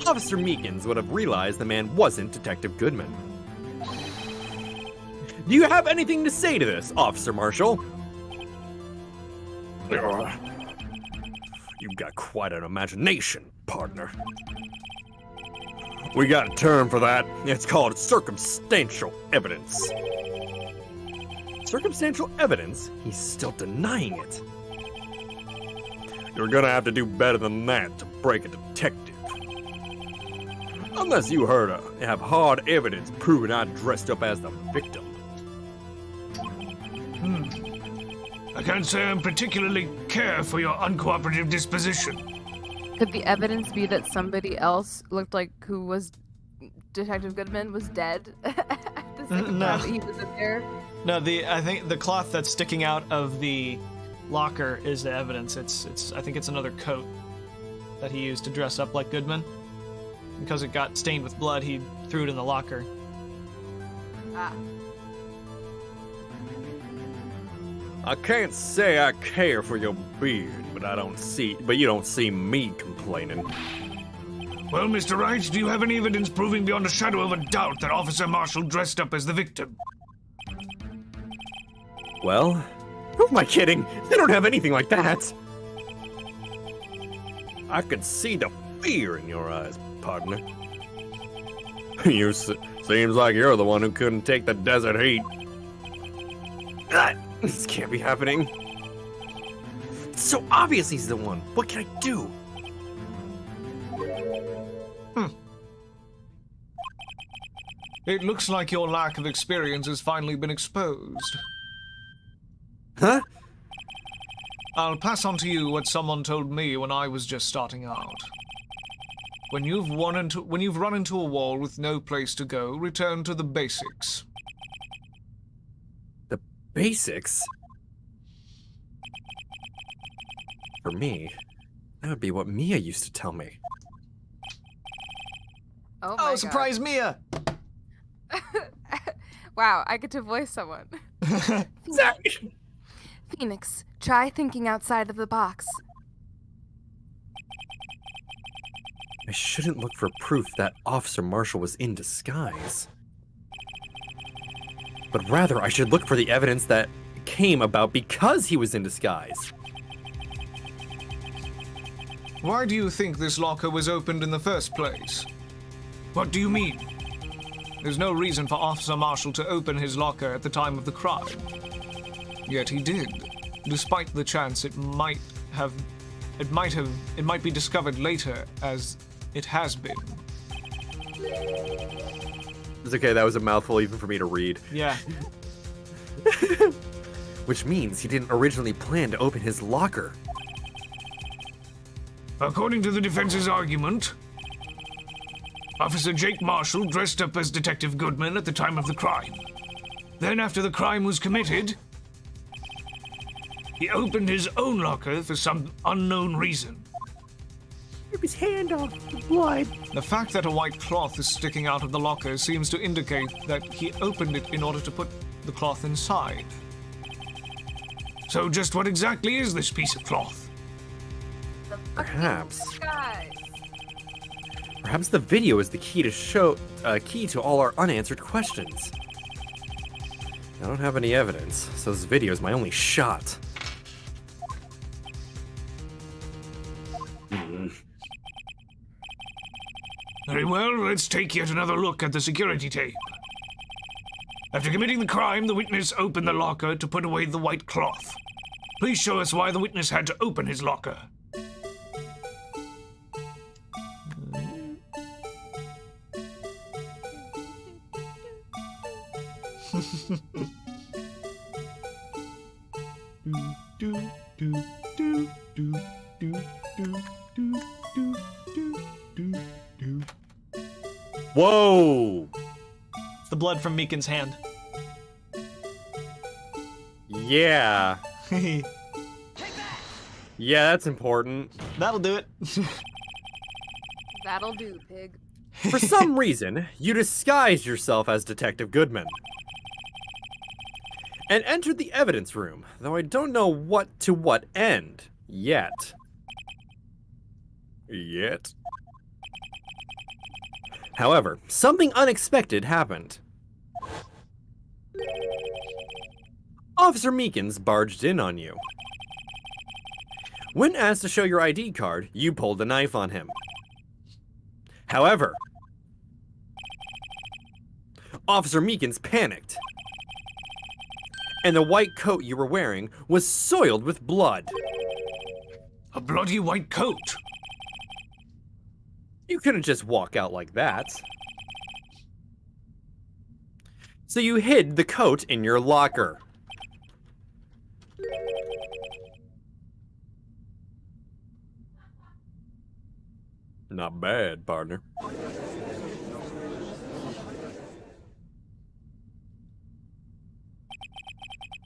Officer Meekins would have realized the man wasn't Detective Goodman. Do you have anything to say to this, Officer Marshall? You've got quite an imagination, partner. We got a term for that. It's called circumstantial evidence. Circumstantial evidence? He's still denying it. You're gonna have to do better than that to break a detective. Unless you have hard evidence proving I dressed up as the victim. I can't say I particularly care for your uncooperative disposition. Could the evidence be that somebody else looked like who was Detective Goodman was dead at the same No. time that he was in there? No, I think the cloth that's sticking out of the locker is the evidence. I think it's another coat that he used to dress up like Goodman. Because it got stained with blood, he threw it in the locker. Ah. I can't say I care for your beard, but you don't see me complaining. Well, Mr. Wright, do you have any evidence proving beyond a shadow of a doubt that Officer Marshall dressed up as the victim? Well, who am I kidding? They don't have anything like that. I could see the fear in your eyes, partner. Seems like you're the one who couldn't take the desert heat. This can't be happening. It's so obvious he's the one. What can I do? It looks like your lack of experience has finally been exposed. Huh? I'll pass on to you what someone told me when I was just starting out. When you've run into a wall with no place to go, return to the basics. The basics? For me, that would be what Mia used to tell me. Oh my Oh, surprise Mia! God. Wow, I get to voice someone. Phoenix, try thinking outside of the box. I shouldn't look for proof that Officer Marshall was in disguise. But rather, I should look for the evidence that came about because he was in disguise. Why do you think this locker was opened in the first place? What do you mean? There's no reason for Officer Marshall to open his locker at the time of the crime. Yet he did, despite the chance it might be discovered later, as it has been. It's okay, that was a mouthful even for me to read. Yeah. Which means he didn't originally plan to open his locker. According to the defense's argument, Officer Jake Marshall dressed up as Detective Goodman at the time of the crime. Then, after the crime was committed, he opened his own locker for some unknown reason. Rip his hand off, the blood. The fact that a white cloth is sticking out of the locker seems to indicate that he opened it in order to put the cloth inside. So just what exactly is this piece of cloth? Perhaps. Guys. Perhaps the video is the key to all our unanswered questions. I don't have any evidence, so this video is my only shot. Very well, let's take yet another look at the security tape. After committing the crime, the witness opened the locker to put away the white cloth. Please show us why the witness had to open his locker. Whoa! It's the blood from Meekins' hand. Yeah. Yeah, that's important. That'll do it. That'll do, pig. For some reason, you disguised yourself as Detective Goodman and entered the evidence room, though I don't know what end yet. However, something unexpected happened. Officer Meekins barged in on you. When asked to show your ID card, you pulled a knife on him. However, Officer Meekins panicked, and the white coat you were wearing was soiled with blood. A bloody white coat. You couldn't just walk out like that. So you hid the coat in your locker. Not bad, partner.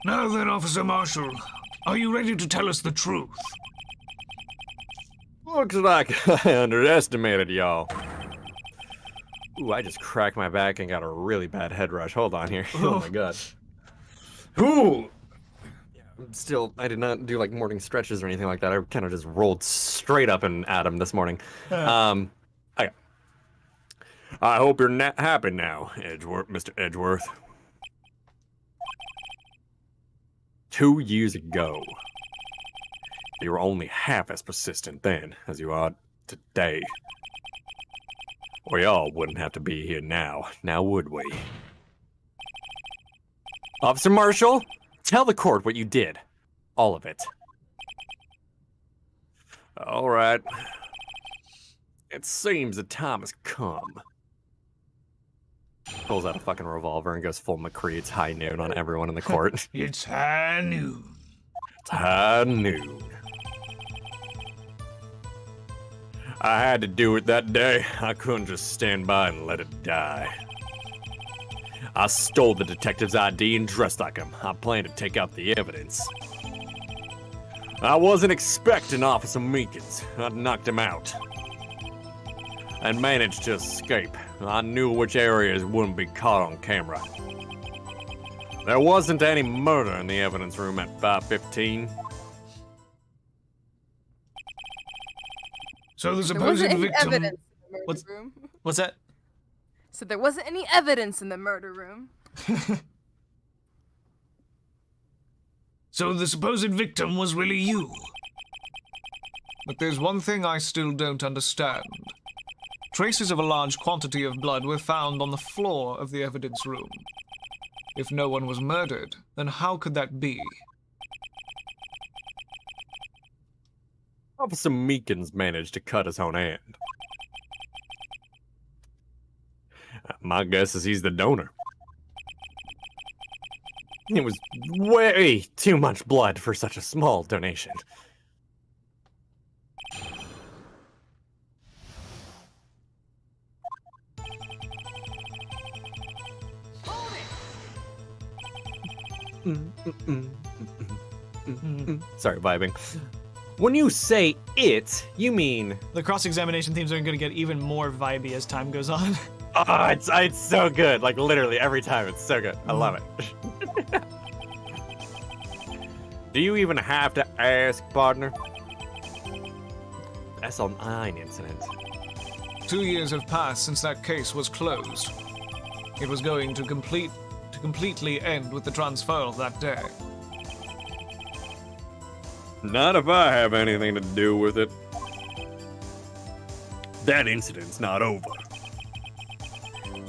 Now then, Officer Marshall, are you ready to tell us the truth? Looks like I underestimated y'all. Ooh, I just cracked my back and got a really bad head rush. Hold on here. Oh my god. Ooh! I did not do like morning stretches or anything like that. I kind of just rolled straight up and at him this morning. Okay. I hope you're happy now, Mr. Edgeworth. 2 years ago, you were only half as persistent then as you are today. We all wouldn't have to be here now would we? Officer Marshall, tell the court what you did. All of it. All right. It seems the time has come. Pulls out a fucking revolver and goes full McCreed's high noon on everyone in the court. It's high noon. It's high noon. I had to do it that day. I couldn't just stand by and let it die. I stole the detective's ID and dressed like him. I planned to take out the evidence. I wasn't expecting Officer Meekins. I knocked him out and managed to escape. I knew which areas wouldn't be caught on camera. There wasn't any murder in the evidence room at 5:15. So the There supposed wasn't any victim... evidence in the murder What's- room. What's that? So there wasn't any evidence in the murder room. So the supposed victim was really you. But there's one thing I still don't understand. Traces of a large quantity of blood were found on the floor of the evidence room. If no one was murdered, then how could that be? Officer Meekins managed to cut his own hand. My guess is he's the donor. It was way too much blood for such a small donation. Sorry, vibing. When you say it, you mean... The cross-examination themes are going to get even more vibey as time goes on. Oh, it's so good. Like, literally, every time. It's so good. I love it. Do you even have to ask, partner? SL9 incident. 2 years have passed since that case was closed. It was going to completely end with the transfer that day. Not if I have anything to do with it. That incident's not over.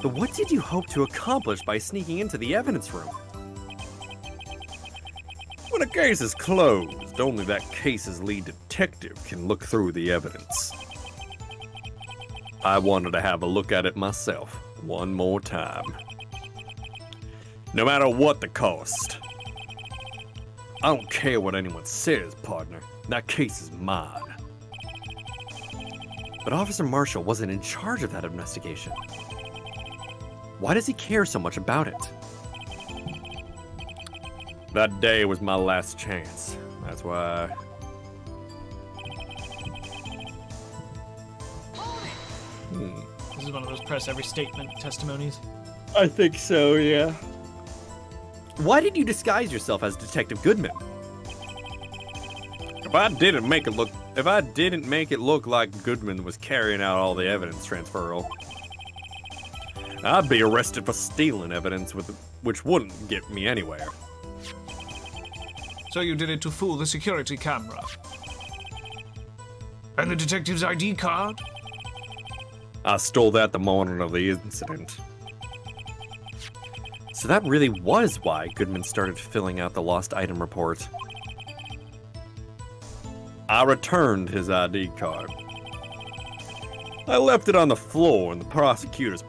But what did you hope to accomplish by sneaking into the evidence room? When a case is closed, only that case's lead detective can look through the evidence. I wanted to have a look at it myself, one more time. No matter what the cost. I don't care what anyone says, partner. That case is mine. But Officer Marshall wasn't in charge of that investigation. Why does he care so much about it? That day was my last chance. That's why... This is one of those press every statement testimonies. I think so, yeah. Why did you disguise yourself as Detective Goodman? If I didn't make it look like Goodman was carrying out all the evidence transferal, I'd be arrested for stealing evidence which wouldn't get me anywhere. So you did it to fool the security camera. And the detective's ID card? I stole that the morning of the incident. So that really was why Goodman started filling out the lost item report. I returned his ID card. I left it on the floor in the prosecutor's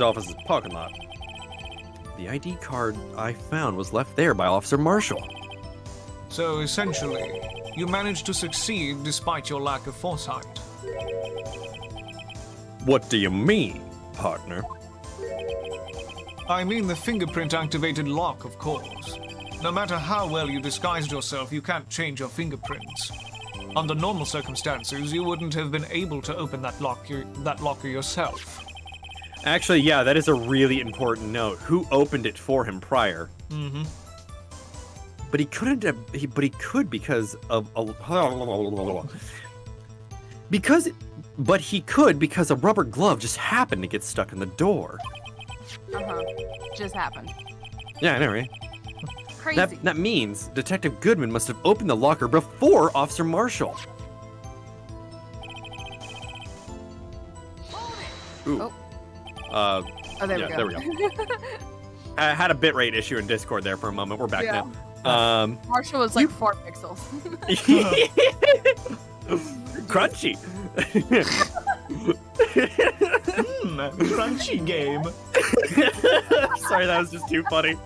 office's parking lot. The ID card I found was left there by Officer Marshall. So essentially, you managed to succeed despite your lack of foresight. What do you mean, partner? I mean the fingerprint-activated lock, of course. No matter how well you disguised yourself, you can't change your fingerprints. Under normal circumstances, you wouldn't have been able to open that locker yourself. Actually, yeah, that is a really important note. Who opened it for him prior? Mm-hmm. But he couldn't have, but he could because of because a rubber glove just happened to get stuck in the door. Just happened. Yeah, I know, right? Crazy. That means Detective Goodman must have opened the locker before Officer Marshall. Ooh. Oh, there yeah, we go. there we go. I had a bitrate issue in Discord there for a moment. We're back Yeah. now. Marshall was like 4 pixels. Crunchy. Crunchy game. Sorry, that was just too funny.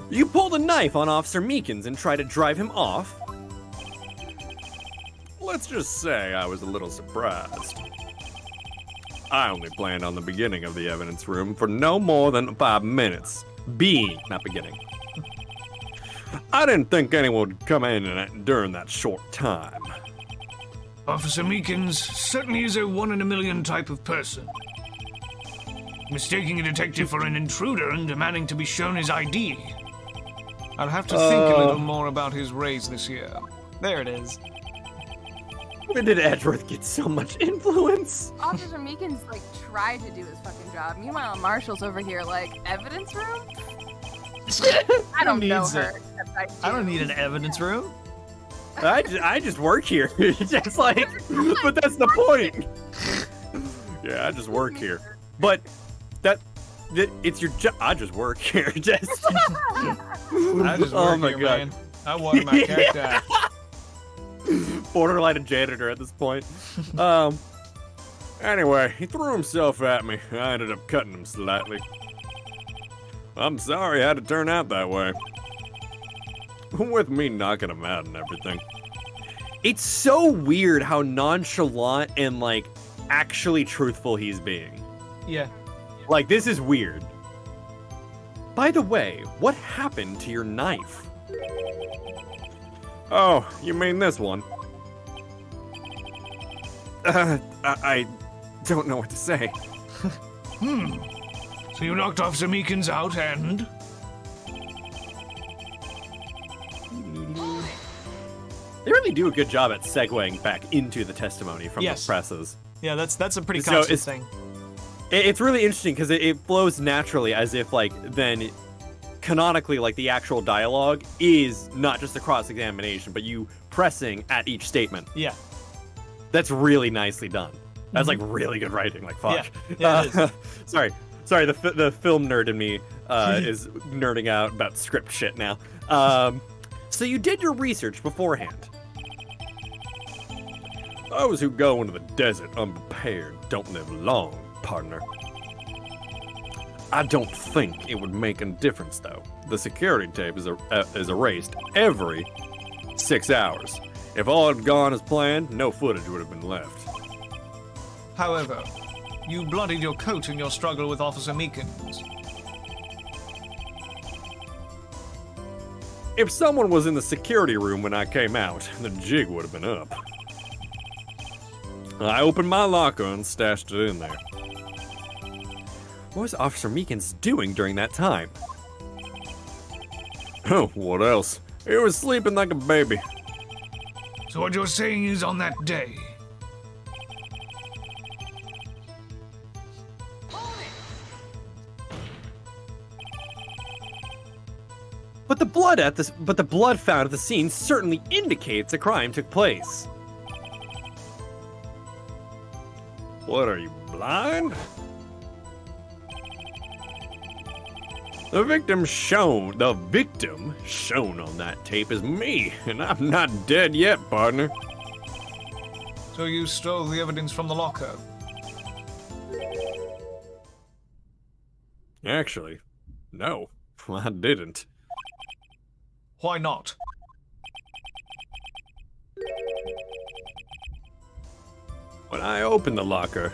You pulled a knife on Officer Meekins and tried to drive him off? Let's just say I was a little surprised. I only planned on the beginning of the evidence room for no more than 5 minutes. Not beginning. I didn't think anyone would come in during that short time. Officer Meekins certainly is a 1 in a million type of person. mistaking a detective for an intruder and demanding to be shown his ID. I'll have to think a little more about his raise this year. There it is. When did Edgeworth get so much influence? Officer Meekins, like, tried to do his fucking job. Meanwhile, Marshall's over here, like, evidence room? I don't know needs her, it? except I don't need an evidence room. I just work here. Just like, but that's the point. Yeah, I just work here. But it's your job. I just work here. Just. I just Oh work my here, God. man. I want my character. Borderline a janitor at this point. Anyway, he threw himself at me. I ended up cutting him slightly. I'm sorry it had to turn out that way. With me knocking him out and everything. It's so weird how nonchalant and, like, actually truthful he's being. Yeah. Like, this is weird. By the way, what happened to your knife? Oh, you mean this one? I don't know what to say. So you knocked Officer Meekins out and... They really do a good job at segueing back into the testimony from Yes. the presses. Yeah, that's a pretty So constant it's- thing. It's really interesting because it flows naturally as if, like, then canonically, like, the actual dialogue is not just a cross-examination, but you pressing at each statement. Yeah. That's really nicely done. That's, like, really good writing. Like, fuck. Yeah, it is. Sorry, the film nerd in me is nerding out about script shit now. So you did your research beforehand. Those who go into the desert unprepared don't live long, partner. I don't think it would make a difference, though. The security tape is erased every 6 hours. If all had gone as planned, no footage would have been left. However, you bloodied your coat in your struggle with Officer Meekins. If someone was in the security room when I came out, the jig would have been up. I opened my locker and stashed it in there. What was Officer Meekins doing during that time? Oh, what else? He was sleeping like a baby. So what you're saying is on that day... But the blood found at the scene certainly indicates a crime took place. What are you, blind? The victim shown on that tape is me, and I'm not dead yet, partner. So you stole the evidence from the locker. Actually, no, I didn't. Why not? When I opened the locker,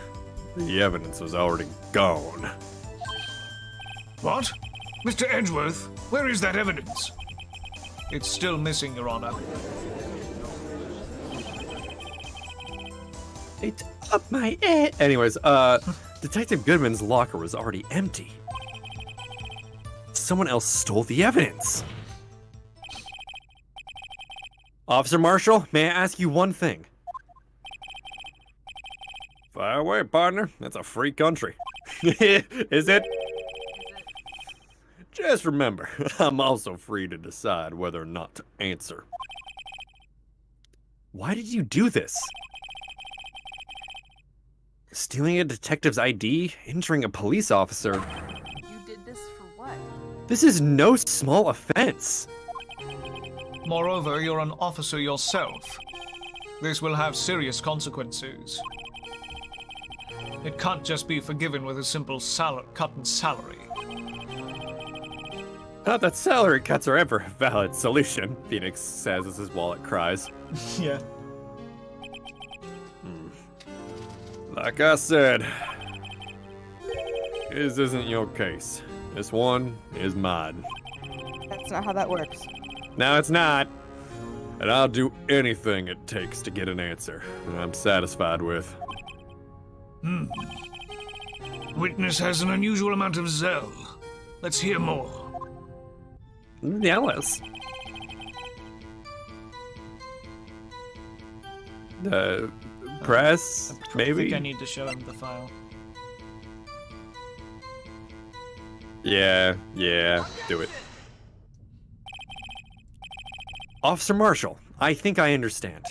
the evidence was already gone. What? Mr. Edgeworth, where is that evidence? It's still missing, Your Honor. It's up my ass. Anyways, Detective Goodman's locker was already empty. Someone else stole the evidence. Officer Marshall, may I ask you one thing? Fire away, partner. That's a free country. Is it? Just remember, I'm also free to decide whether or not to answer. Why did you do this? Stealing a detective's ID, injuring a police officer. You did this for what? This is no small offense. Moreover, you're an officer yourself. This will have serious consequences. It can't just be forgiven with a simple cut in salary. Not that salary cuts are ever a valid solution, Phoenix says as his wallet cries. Yeah. Like I said, this isn't your case. This one is mine. That's not how that works. No, it's not. And I'll do anything it takes to get an answer that I'm satisfied with. Witness has an unusual amount of zeal. Let's hear more. Jealous. The press, I maybe? think I need to show him the file. Yeah, do it. Officer Marshall, I think I understand.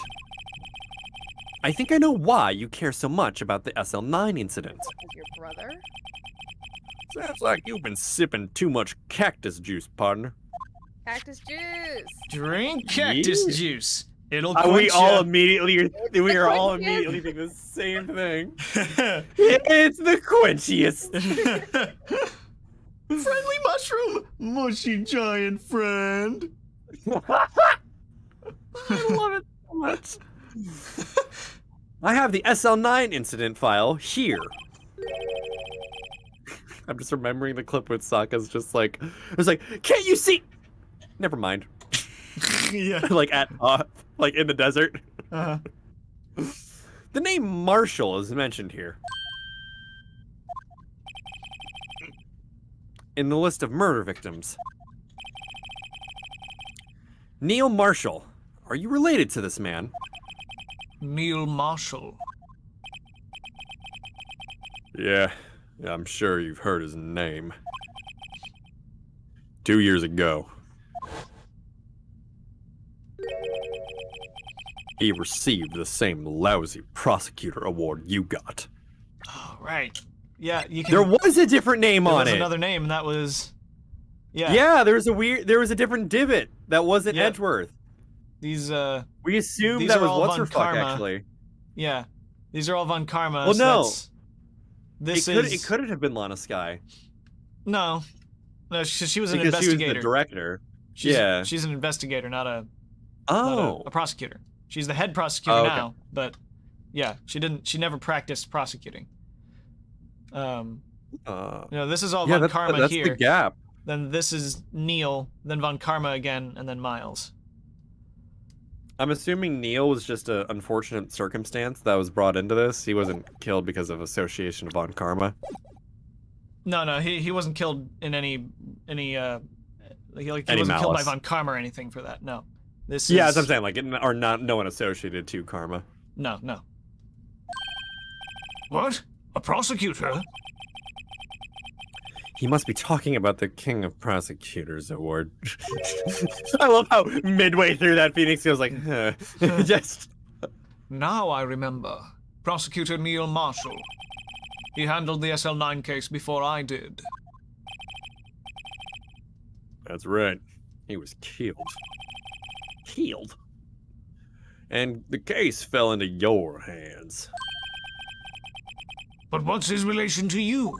I think I know why you care so much about the SL9 incident. Your brother? Sounds like you've been sipping too much cactus juice, partner. Cactus juice! Drink cactus juice. It'll We quench all ya. immediately, we are all immediately thinking the same thing. It's the quenchiest. Friendly mushroom, mushy giant friend. I love it so much. I have the SL9 incident file here. I'm just remembering the clip with Sokka's just like, it was like, can't you see? Never mind. Yeah. Like like in the desert. Uh-huh. The name Marshall is mentioned here. In the list of murder victims. Neil Marshall. Are you related to this man? Neil Marshall. Yeah, I'm sure you've heard his name. 2 years ago, he received the same lousy prosecutor award you got. Oh, right. Yeah, you can. There was a different name there on was it. another name, and that was. Yeah. Yeah, there was a different divot that wasn't Yeah. Edgeworth. These We assumed These that are was all what's her Von fuck Karma. actually. Yeah, these are all Von Karma. Well, so no. this It is couldn't have been Lana Skye no, she was an because she was investigator. the director. She's, Yeah. she's an investigator, not Oh, a prosecutor. She's the head prosecutor Oh, okay. now, but yeah, she never practiced prosecuting. This is all yeah, Von Karma that's here. the gap. Then this is Neil, then Von Karma again, and then Miles. I'm assuming Neil was just an unfortunate circumstance that was brought into this. He wasn't killed because of association of Von Karma. No, he wasn't killed in any he wasn't killed by malice. Von Karma or anything for that. No, this Yeah, is that's what I'm saying. Like, or not, no one associated to Karma. no. What? A prosecutor? He must be talking about the King of Prosecutors award. I love how midway through that Phoenix goes like, just. Now I remember. Prosecutor Neil Marshall. He handled the SL9 case before I did. That's right. He was killed. Killed? And the case fell into your hands. But what's his relation to you?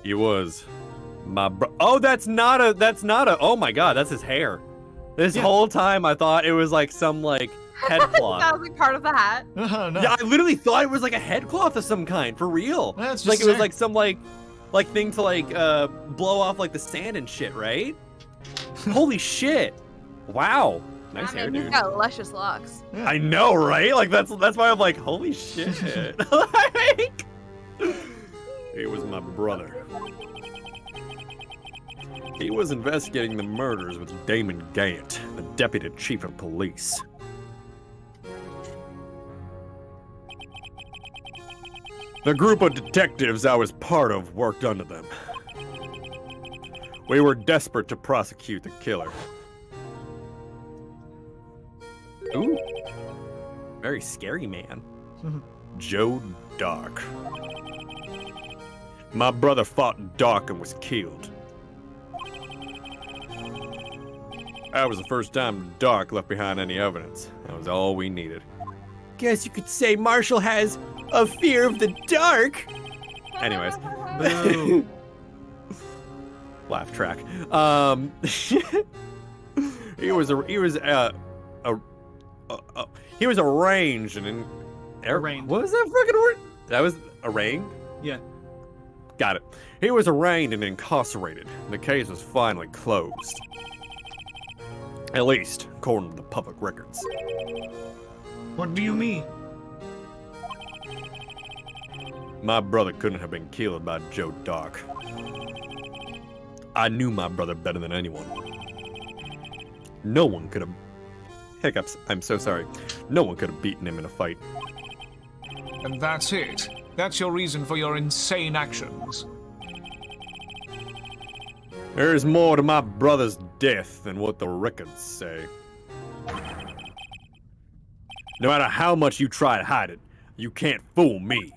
He was my Oh, that's not a, oh my god, that's his hair. This whole time I thought it was like some like head cloth. That was like part of the hat. No. Yeah, I literally thought it was like a head cloth of some kind, for real. That's just Like it was hair. like some like thing to like blow off like the sand and shit, right? Holy shit. Wow. Nice hair, He's dude. got luscious locks. I know, right? Like that's why I'm like, holy shit. Like, he was my brother. He was investigating the murders with Damon Gant, the deputy chief of police. The group of detectives I was part of worked under them. We were desperate to prosecute the killer. Ooh. Very scary man. Joe Dark. My brother fought Dark and was killed. That was the first time Dark left behind any evidence. That was all we needed. Guess you could say Marshall has a fear of the dark. Anyways. Boo. Laugh track. He was arranged and Arraigned. What was that fucking word? That was arraigned? Yeah. Got it. He was arraigned and incarcerated. The case was finally closed. At least, according to the public records. What do you mean? My brother couldn't have been killed by Joe Dark. I knew my brother better than anyone. No one could have... Hiccups, I'm so sorry. No one could have beaten him in a fight. And that's it. That's your reason for your insane actions. There is more to my brother's death than what the records say. No matter how much you try to hide it, you can't fool me.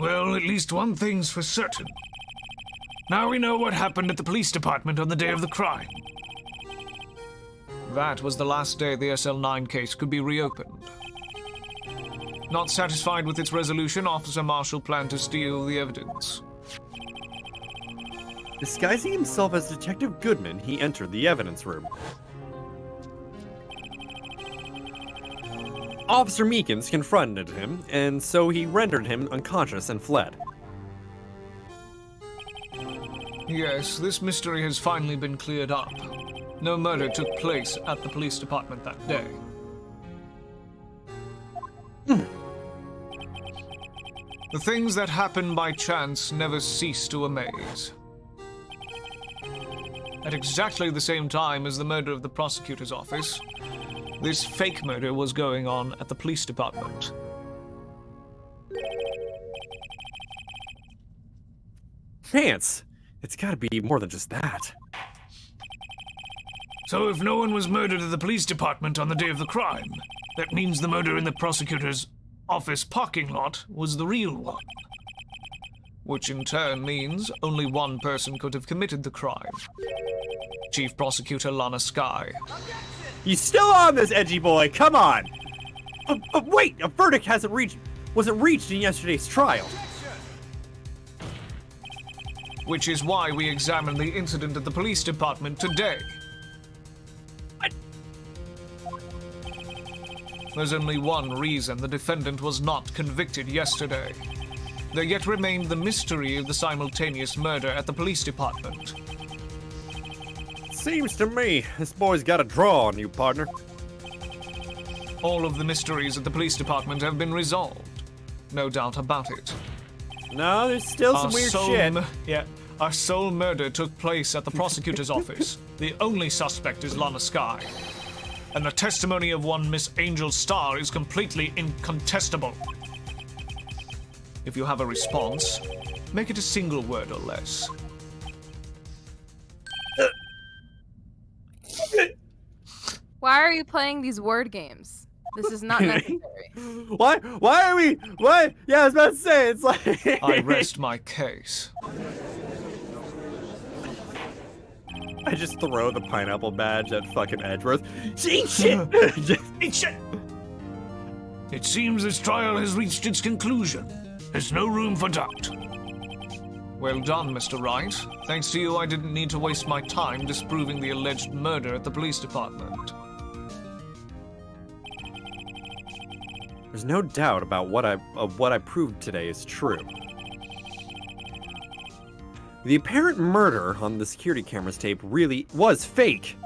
Well, at least one thing's for certain. Now we know what happened at the police department on the day of the crime. That was the last day the SL9 case could be reopened. Not satisfied with its resolution, Officer Marshall planned to steal the evidence. Disguising himself as Detective Goodman, he entered the evidence room. Officer Meekins confronted him, and so he rendered him unconscious and fled. Yes, this mystery has finally been cleared up. No murder took place at the police department that day. The things that happen by chance never cease to amaze. At exactly the same time as the murder of the prosecutor's office, this fake murder was going on at the police department. Chance! It's gotta be more than just that. So if no one was murdered at the police department on the day of the crime, that means the murder in the prosecutor's office parking lot was the real one. Which in turn means only one person could have committed the crime. Chief Prosecutor Lana Skye. You still on this, edgy boy? Come on! Wait! A verdict wasn't reached in yesterday's trial. Which is why we examined the incident at the police department today. What? There's only one reason the defendant was not convicted yesterday. There yet remained the mystery of the simultaneous murder at the police department. Seems to me this boy's got a draw on you, partner. All of the mysteries at the police department have been resolved. No doubt about it. No, there's still some weird shit. Our sole murder took place at the prosecutor's office. The only suspect is Lana Skye. And the testimony of one Miss Angel Starr is completely incontestable. If you have a response, make it a single word or less. Why are you playing these word games? This is not necessary. Why are we? What? Yeah, I was about to say, it's like... I rest my case. I just throw the pineapple badge at fucking Edgeworth. Eat shit! Just eat shit! It seems this trial has reached its conclusion. There's no room for doubt. Well done, Mr. Wright. Thanks to you, I didn't need to waste my time disproving the alleged murder at the police department. There's no doubt about what I proved today is true. The apparent murder on the security camera's tape really was fake.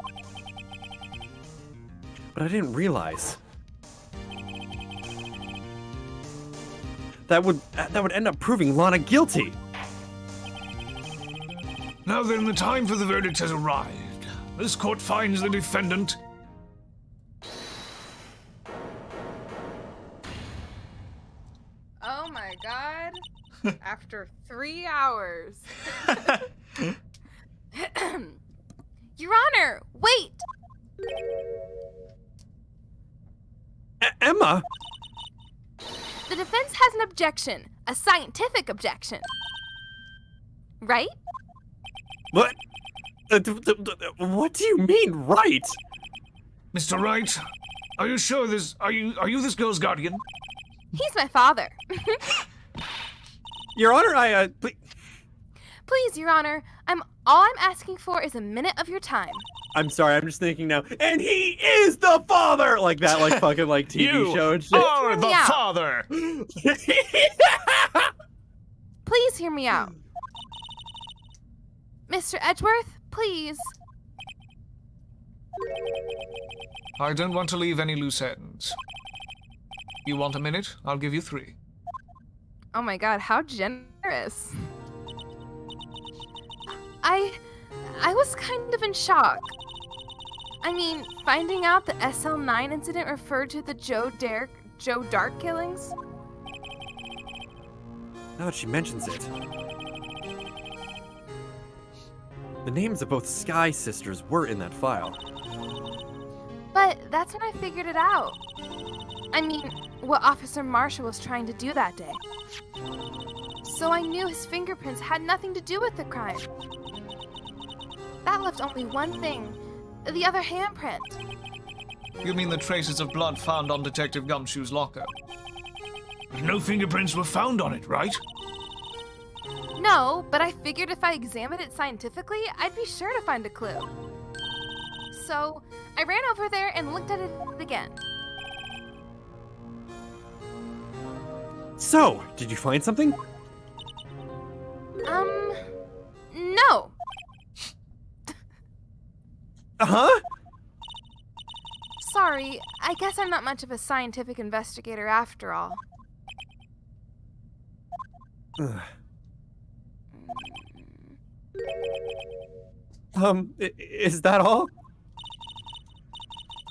But I didn't realize that would end up proving Lana guilty. Now then, the time for the verdict has arrived. This court finds the defendant... Oh my god. After 3 hours. Your Honor, wait! Emma? The defense has an objection. A scientific objection. Right? What? What do you mean, right? Mr. Wright, are you sure this... Are you this girl's guardian? He's my father. Your Honor, Please, Your Honor, all I'm asking for is a minute of your time. I'm sorry, I'm just thinking now. And he is the father! Like that, like fucking like TV show and shit. Are the Yeah. father! Please hear me out. Mr. Edgeworth, please. I don't want to leave any loose ends. You want a minute? I'll give you 3. Oh my god, how generous. I was kind of in shock. I mean, finding out the SL9 incident referred to the Joe Dark killings? Now that she mentions it. The names of both Skye sisters were in that file. But that's when I figured it out. I mean, what Officer Marshall was trying to do that day. So I knew his fingerprints had nothing to do with the crime. That left only one thing. The other handprint. You mean the traces of blood found on Detective Gumshoe's locker? But no fingerprints were found on it, right? No, but I figured if I examined it scientifically, I'd be sure to find a clue. So, I ran over there and looked at it again. So, did you find something? No. Uh-huh? Sorry, I guess I'm not much of a scientific investigator after all. Is that all?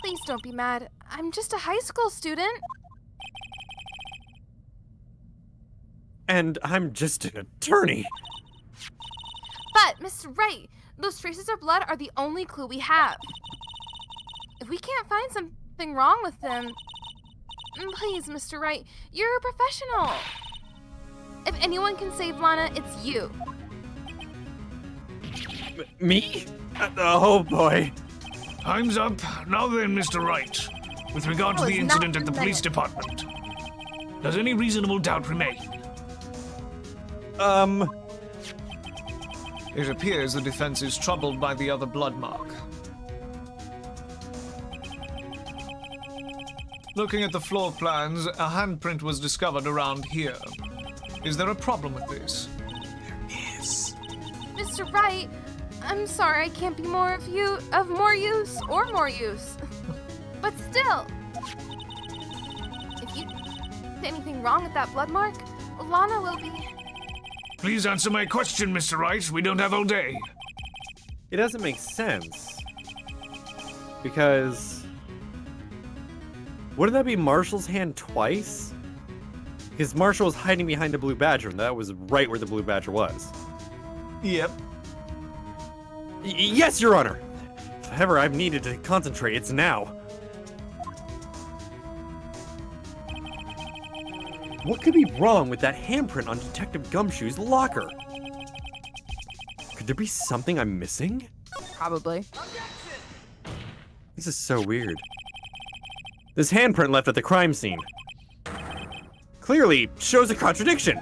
Please don't be mad. I'm just a high school student. And I'm just an attorney. But, Mr. Wright, those traces of blood are the only clue we have. If we can't find something wrong with them... Please, Mr. Wright, you're a professional. If anyone can save Lana, it's you. Me? Oh boy. Time's up. Now then, Mr. Wright. With regard to That the was not incident at the a police minute. department, does any reasonable doubt remain? It appears the defense is troubled by the other blood mark. Looking at the floor plans, a handprint was discovered around here. Is there a problem with this? Mr. Wright, I'm sorry I can't be more use. But still, if you see anything wrong with that blood mark, Lana will be... Please answer my question, Mr. Wright. We don't have all day. It doesn't make sense. Because... wouldn't that be Marshall's hand twice? Because Marshall was hiding behind the Blue Badger, and that was right where the Blue Badger was. Yep. Yes, Your Honor! If ever I've needed to concentrate, it's now. What could be wrong with that handprint on Detective Gumshoe's locker? Could there be something I'm missing? Probably. This is so weird. This handprint left at the crime scene clearly shows a contradiction.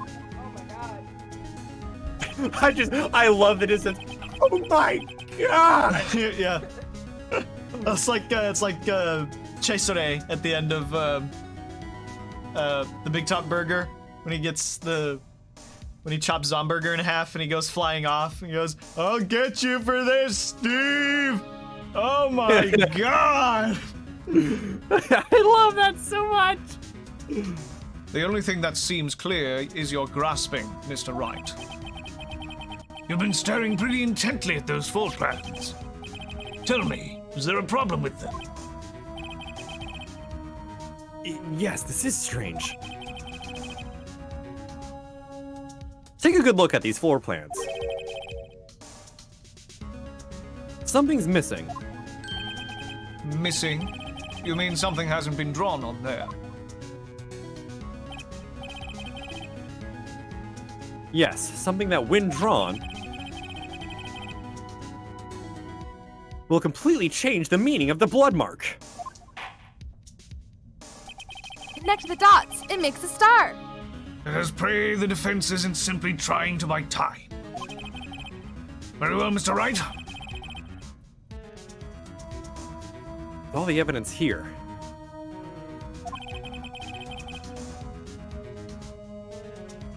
I love that it says, oh my god! Yeah. It's like Cesare at the end of the Big Top Burger when he gets when he chops Zomburger in half and he goes flying off and he goes, I'll get you for this, Steve! Oh my god! I love that so much! The only thing that seems clear is your grasping, Mr. Wright. You've been staring pretty intently at those floor plans. Tell me, is there a problem with them? Yes, this is strange. Take a good look at these floor plans. Something's missing. Missing? You mean something hasn't been drawn on there? Yes, something that, when drawn, will completely change the meaning of the blood mark. Connect the dots. It makes a star. Let us pray the defense isn't simply trying to buy time. Very well, Mr. Wright. With all the evidence here,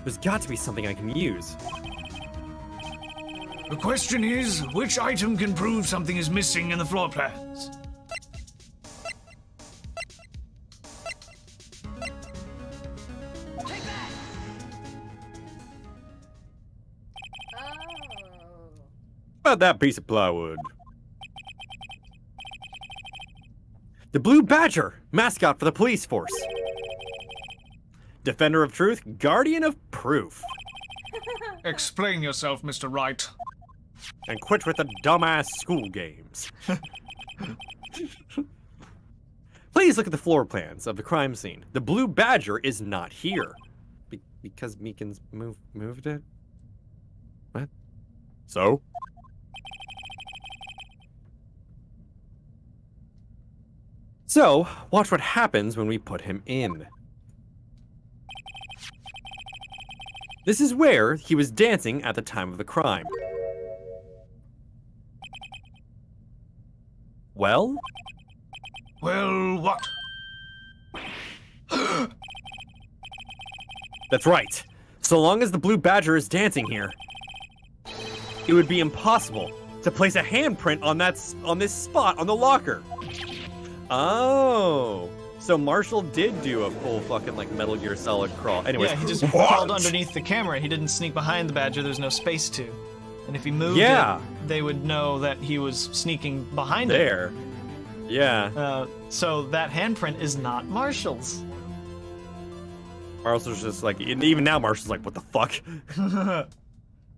there's got to be something I can use. The question is, which item can prove something is missing in the floor plans? about that piece of plywood? The Blue Badger, mascot for the police force. Defender of truth, guardian of proof. Explain yourself, Mr. Wright. And quit with the dumbass school games. Please look at the floor plans of the crime scene. The Blue Badger is not here. Because Meekins moved it? What? So? So, watch what happens when we put him in. This is where he was dancing at the time of the crime. Well? Well, what? That's right. So long as the Blue Badger is dancing here, it would be impossible to place a handprint on this spot on the locker. Oh. So Marshall did do a full fucking like Metal Gear Solid crawl. Anyways, Yeah, he just crawled underneath the camera. He didn't sneak behind the Badger. There's no space to. And if he moved it, they would know that he was sneaking behind it. There. Yeah. So that handprint is not Marshall's. Marshall's just like, even now Marshall's like, what the fuck?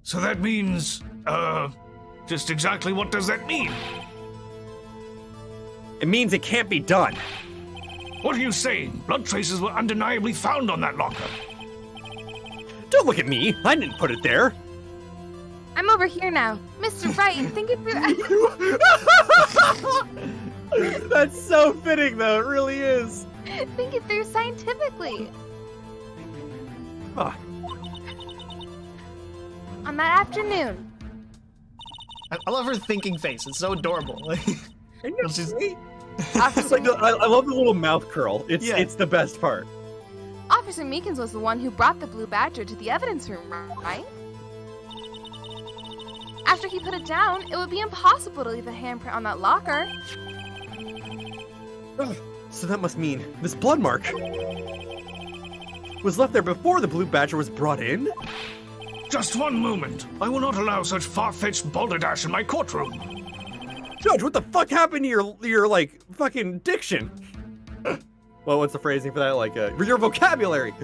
So that means, just exactly what does that mean? It means it can't be done. What are you saying? Blood traces were undeniably found on that locker. Don't look at me. I didn't put it there. I'm over here now. Mr. Wright, think it through. That's so fitting, though. It really is. Think it through scientifically. Ah. On that afternoon. I love her thinking face. It's so adorable. She's, It's like I love the little mouth curl. It's the best part. Officer Meekins was the one who brought the Blue Badger to the evidence room, right? After he put it down, it would be impossible to leave a handprint on that locker. So that must mean this blood mark was left there before the Blue Badger was brought in? Just one moment. I will not allow such far-fetched balderdash in my courtroom. Judge, what the fuck happened to your like, fucking diction? Well, what's the phrasing for that? Like, your vocabulary.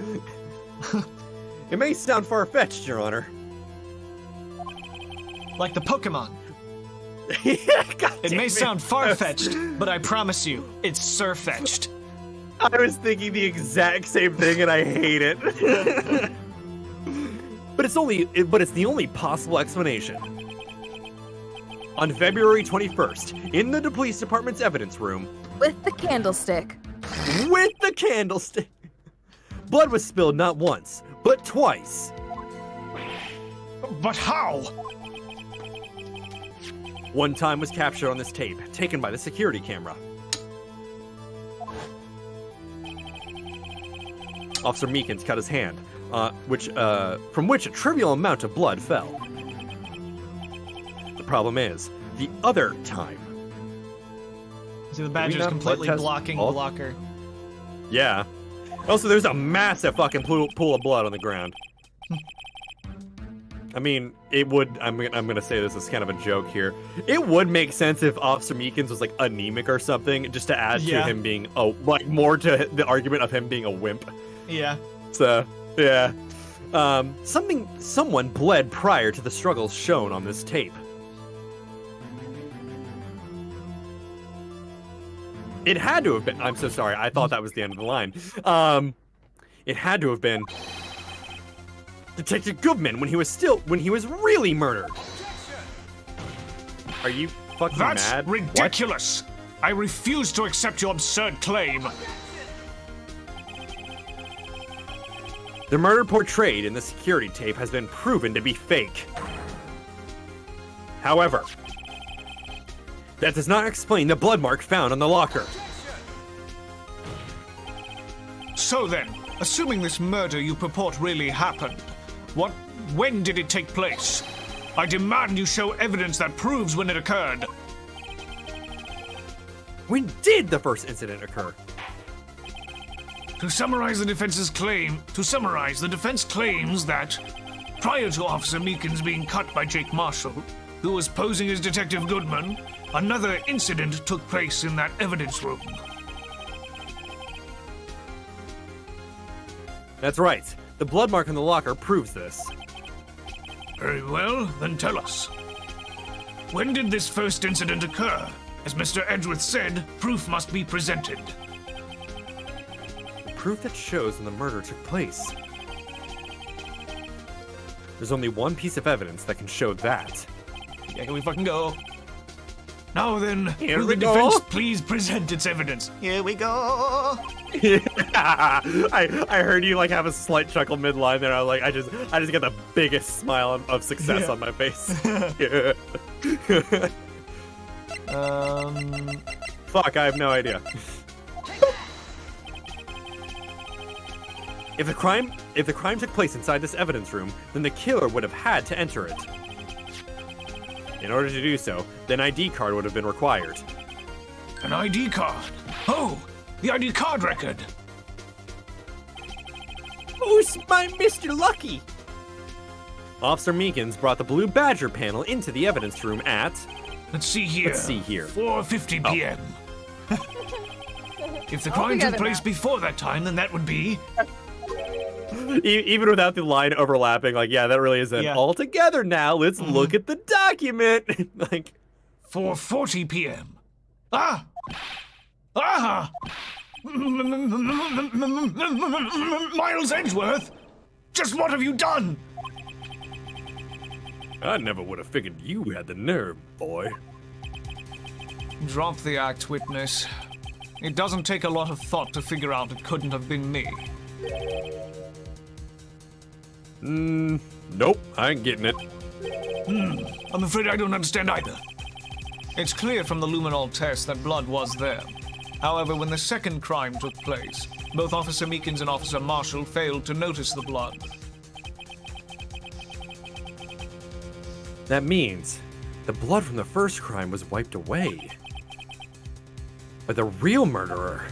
It may sound far-fetched, Your Honor. like the Pokemon. God It damn may sound far-fetched, but I promise you, it's sir-fetched. I was thinking the exact same thing, and I hate it. But it's the only possible explanation. On February 21st, in the police department's evidence room, With the candlestick. blood was spilled not once, but twice. But how? One time was captured on this tape, taken by the security camera. Officer Meekins cut his hand, from which a trivial amount of blood fell. The problem is, the other time. See, the Badger's completely blocking the locker. Yeah. Also, there's a massive fucking pool of blood on the ground. I mean, it would. I'm gonna say this as kind of a joke here. It would make sense if Officer Meekins was like anemic or something, just to add to him being more to the argument of him being a wimp. Yeah. So yeah. Someone bled prior to the struggles shown on this tape. It had to have been. I'm so sorry. I thought that was the end of the line. It had to have been Detective Goodman when he was really murdered. Are you fucking mad? That's ridiculous. What? I refuse to accept your absurd claim. The murder portrayed in the security tape has been proven to be fake. However, that does not explain the blood mark found on the locker. So then, assuming this murder you purport really happened, when did it take place? I demand you show evidence that proves when it occurred. When did the first incident occur? To summarize, the defense claims that prior to Officer Meekins being cut by Jake Marshall, who was posing as Detective Goodman, another incident took place in that evidence room. That's right. The blood mark on the locker proves this. Very well, then tell us. When did this first incident occur? As Mr. Edgeworth said, proof must be presented. The proof that shows when the murder took place. There's only one piece of evidence that can show that. Yeah, here we fucking go. Now then, Here will we the go. defense please present its evidence? Here we go. I heard you like have a slight chuckle mid-line there. I just get the biggest smile of success on my face. Yeah. Fuck, I have no idea. If the crime took place inside this evidence room, then the killer would have had to enter it. In order to do so, an ID card would have been required. An ID card. Oh, the ID card record. Who's my Mr. Lucky? Officer Meekins brought the Blue Badger panel into the evidence room at... Let's see here. 4:50 p.m. If the crime took together place now. before that time, then that would be... Even without the line overlapping, like, yeah, that really isn't Yeah. all together now. Let's look at the document. Like, 4:40 p.m. Ah! Ah! Miles Edgeworth! Just what have you done? I never would have figured you had the nerve, boy. Drop the act, witness. It doesn't take a lot of thought to figure out it couldn't have been me. Nope, I ain't getting it. I'm afraid I don't understand either. It's clear from the luminol test that blood was there. However, when the second crime took place, both Officer Meekins and Officer Marshall failed to notice the blood. That means the blood from the first crime was wiped away. But the real murderer...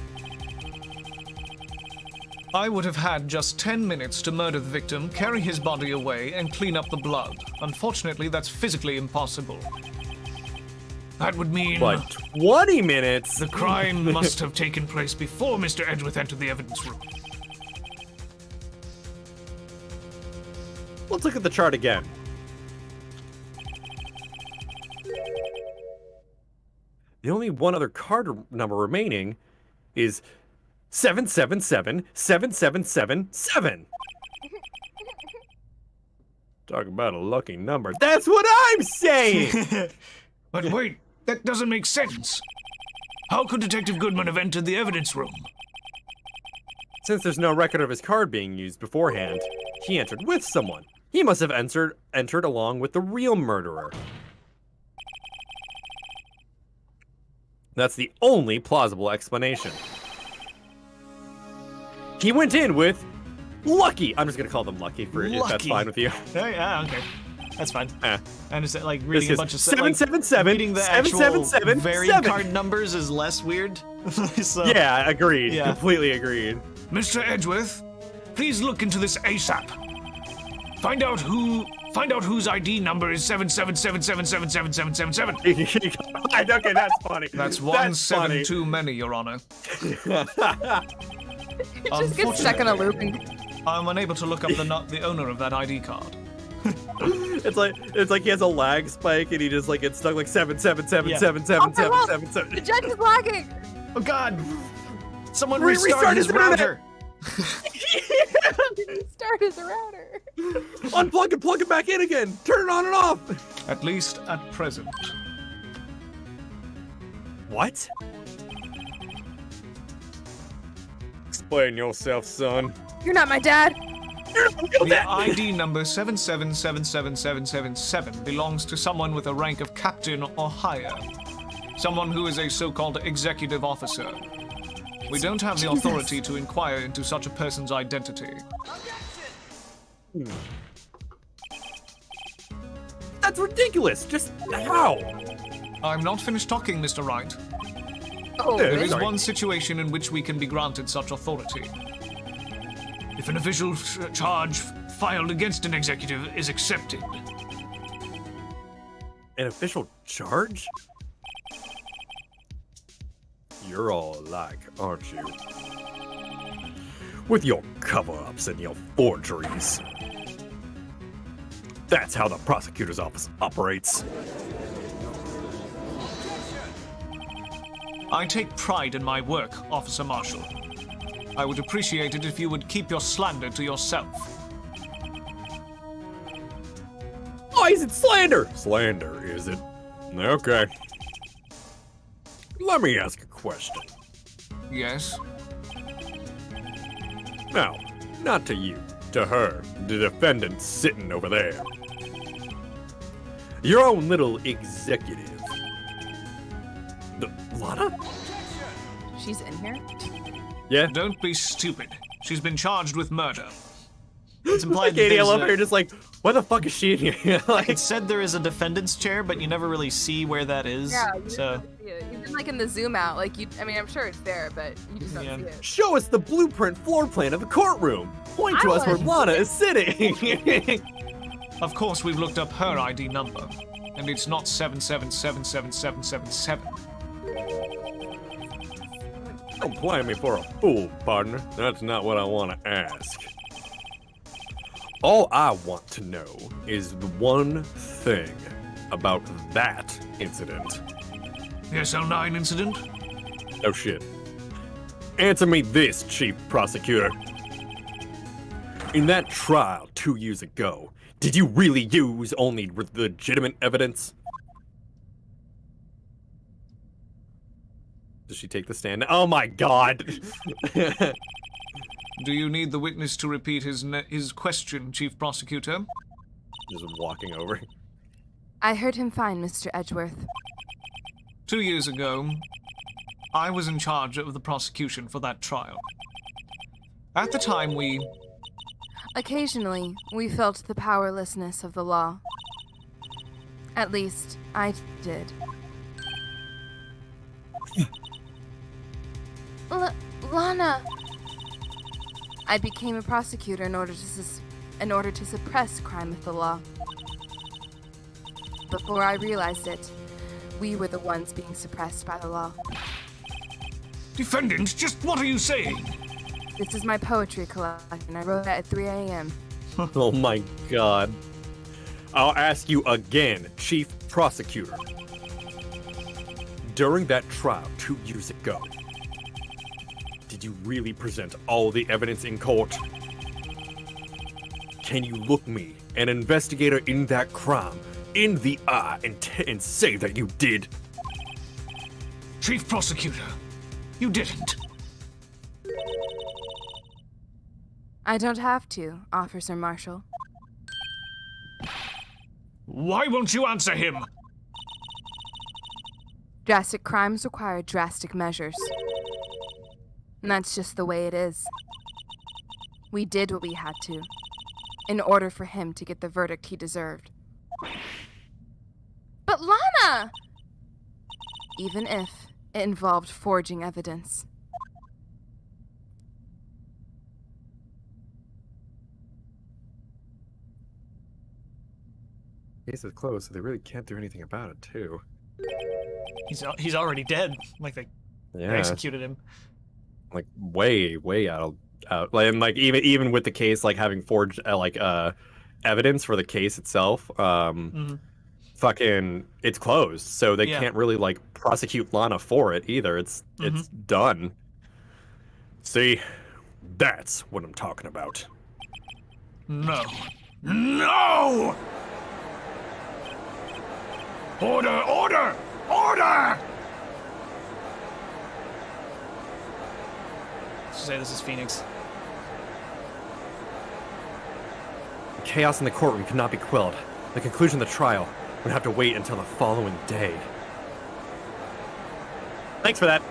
I would have had just 10 minutes to murder the victim, carry his body away, and clean up the blood. Unfortunately, that's physically impossible. That would mean But 20 minutes? the crime must have taken place before Mr. Edgeworth entered the evidence room. Let's look at the chart again. The only one other card number remaining is 7777777. Talk about a lucky number. That's what I'm saying! But wait, that doesn't make sense. How could Detective Goodman have entered the evidence room? Since there's no record of his card being used beforehand, he entered with someone. He must have entered along with the real murderer. That's the only plausible explanation. He went in with Lucky. I'm just gonna call them Lucky for if that's Lucky. fine with you. Yeah, okay. That's fine. Eh. I understand, like, This reading a is bunch of... 777, reading the actual 777, variant 7. card numbers is less weird. So, Yeah, agreed. Yeah. Completely agreed. Mr. Edgeworth, please look into this ASAP. Find out whose ID number is 777777777. Okay, that's funny. That's one seven funny. too many, Your Honor. It just gets stuck in a loop. And I'm unable to look up the owner of that ID card. It's like he has a lag spike and he just like gets stuck like 777777777. the judge is lagging. Oh god! Someone Restart restart his his internet! router! Start his router. Unplug and plug it back in again. Turn it on and off. At least at present. What? Explain yourself, son. You're not my dad. The ID number 7777777 belongs to someone with a rank of captain or higher. Someone who is a so-called executive officer. We don't have the authority to inquire into such a person's identity. That's ridiculous. Just how? I'm not finished talking, Mr. Wright. Oh, There is Sorry. one situation in which we can be granted such authority. If an official charge filed against an executive is accepted. An official charge? You're all alike, aren't you? With your cover-ups and your forgeries. That's how the prosecutor's office operates. I take pride in my work, Officer Marshall. I would appreciate it if you would keep your slander to yourself. Oh, is it slander? Slander, is it? Okay. Let me ask a question. Yes? Now, not to you, to her, the defendant sitting over there. Your own little executive. Lana? She's in here? Yeah. Don't be stupid. She's been charged with murder. It's implied that Katie, I there's love a- her just like, why the fuck is she in here? Like, It said there is a defendant's chair, but you never really see where that is. Yeah, you So didn't see it. Even like in the zoom out, like I mean, I'm sure it's there, but you just don't Yeah. see it. show us the blueprint floor plan of the courtroom. Point to I us where was- Lana is sitting. Of course, we've looked up her ID number, and it's not 7777777. Don't play me for a fool, partner. That's not what I want to ask. All I want to know is the one thing about that incident. The SL9 incident? Oh shit. Answer me this, Chief Prosecutor. In that trial 2 years ago, did you really use only legitimate evidence? Does she take the stand? Oh my god! Do you need the witness to repeat his question, Chief Prosecutor? Just walking over. I heard him fine, Mr. Edgeworth. 2 years ago, I was in charge of the prosecution for that trial. At the time, Occasionally, we felt the powerlessness of the law. At least, I did. Lana! I became a prosecutor in order to suppress crime with the law. Before I realized it, we were the ones being suppressed by the law. Defendant, just what are you saying? This is my poetry collection. I wrote it at 3 a.m. Oh my god. I'll ask you again, Chief Prosecutor. During that trial 2 years ago, did you really present all the evidence in court? Can you look me, an investigator in that crime, in the eye and say that you did? Chief Prosecutor, you didn't. I don't have to, Officer Marshall. Why won't you answer him? Drastic crimes require drastic measures. And that's just the way it is. We did what we had to, in order for him to get the verdict he deserved. But Lana! Even if it involved forging evidence. Case is closed, so they really can't do anything about it, too. he's already dead. Like they Yeah. executed him. Like way out. Like, and like even with the case like having forged evidence for the case itself, fucking it's closed, so they Yeah. can't really like prosecute Lana for it either. It's done. See, that's what I'm talking about. No. No! Order! Order! Order! Let's say this is Phoenix. The chaos in the courtroom cannot be quelled. The conclusion of the trial would have to wait until the following day. Thanks for that.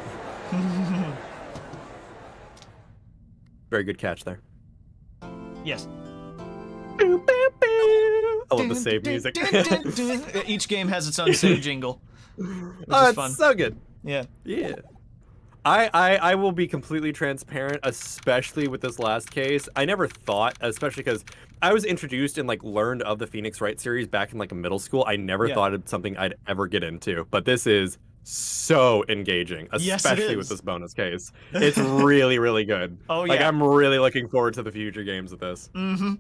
Very good catch there. Yes. I love the save music. Each game has its own save jingle, which Oh, is it's fun. so good. Yeah. Yeah. I will be completely transparent, especially with this last case. I never thought, especially because I was introduced and like learned of the Phoenix Wright series back in like middle school. I never thought it's something I'd ever get into, but this is so engaging, especially with this bonus case. It's really, really good. Oh yeah. Like I'm really looking forward to the future games with this. Mm-hmm.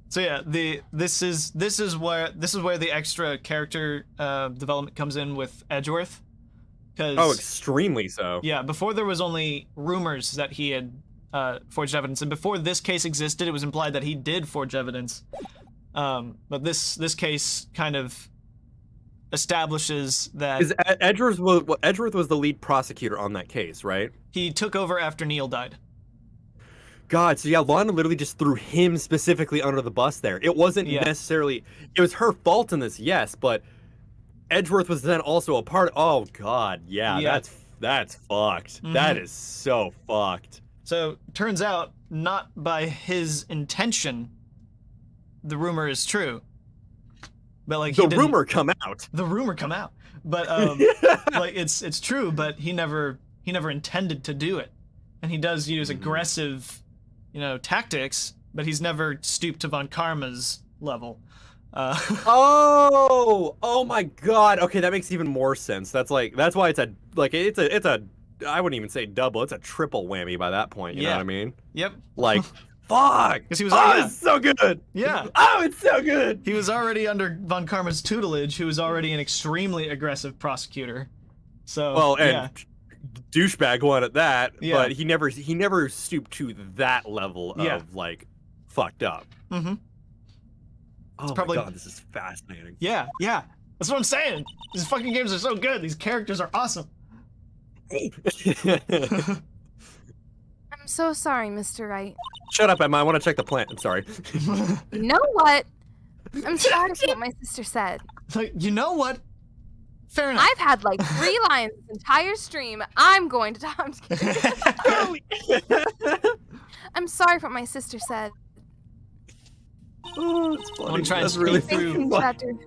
So yeah, this is where the extra character development comes in with Edgeworth. Oh, extremely so. Yeah, before there was only rumors that he had forged evidence, and before this case existed, it was implied that he did forge evidence. But this case kind of establishes that Edgeworth was the lead prosecutor on that case, right? he took over after Neil died. God, so yeah, Lana literally just threw him specifically under the bus there. It wasn't necessarily, it was her fault in this, yes, but Edgeworth was then also a part. Oh God, yeah. That's fucked. Mm-hmm. That is so fucked. So turns out, not by his intention, the rumor is true. But like the rumor come out. The rumor come out. But like it's true, but he never intended to do it. And he does use aggressive, tactics, but he's never stooped to Von Karma's level. Oh my God. Okay, that makes even more sense. That's why it's a I wouldn't even say double. It's a triple whammy by that point. You know what I mean? Yep. Like, fuck. Because he was it's so good. Yeah. Oh, it's so good. He was already under Von Karma's tutelage, who was already an extremely aggressive prosecutor. So douchebag one at that, but he never stooped to that level of like fucked up. Mm-hmm. Oh probably... my God, this is fascinating. Yeah. That's what I'm saying. These fucking games are so good. These characters are awesome. I'm so sorry, Mr. Wright. Shut up, Emma. I want to check the plant. I'm sorry. You know what? I'm sorry for what my sister said. Like, you know what? Fair enough. I've had like 3 lines this entire stream. I'm going to talk. I'm just kidding. I'm sorry for what my sister said. Oh, it's funny. I'm gonna try and That's really through. Drastic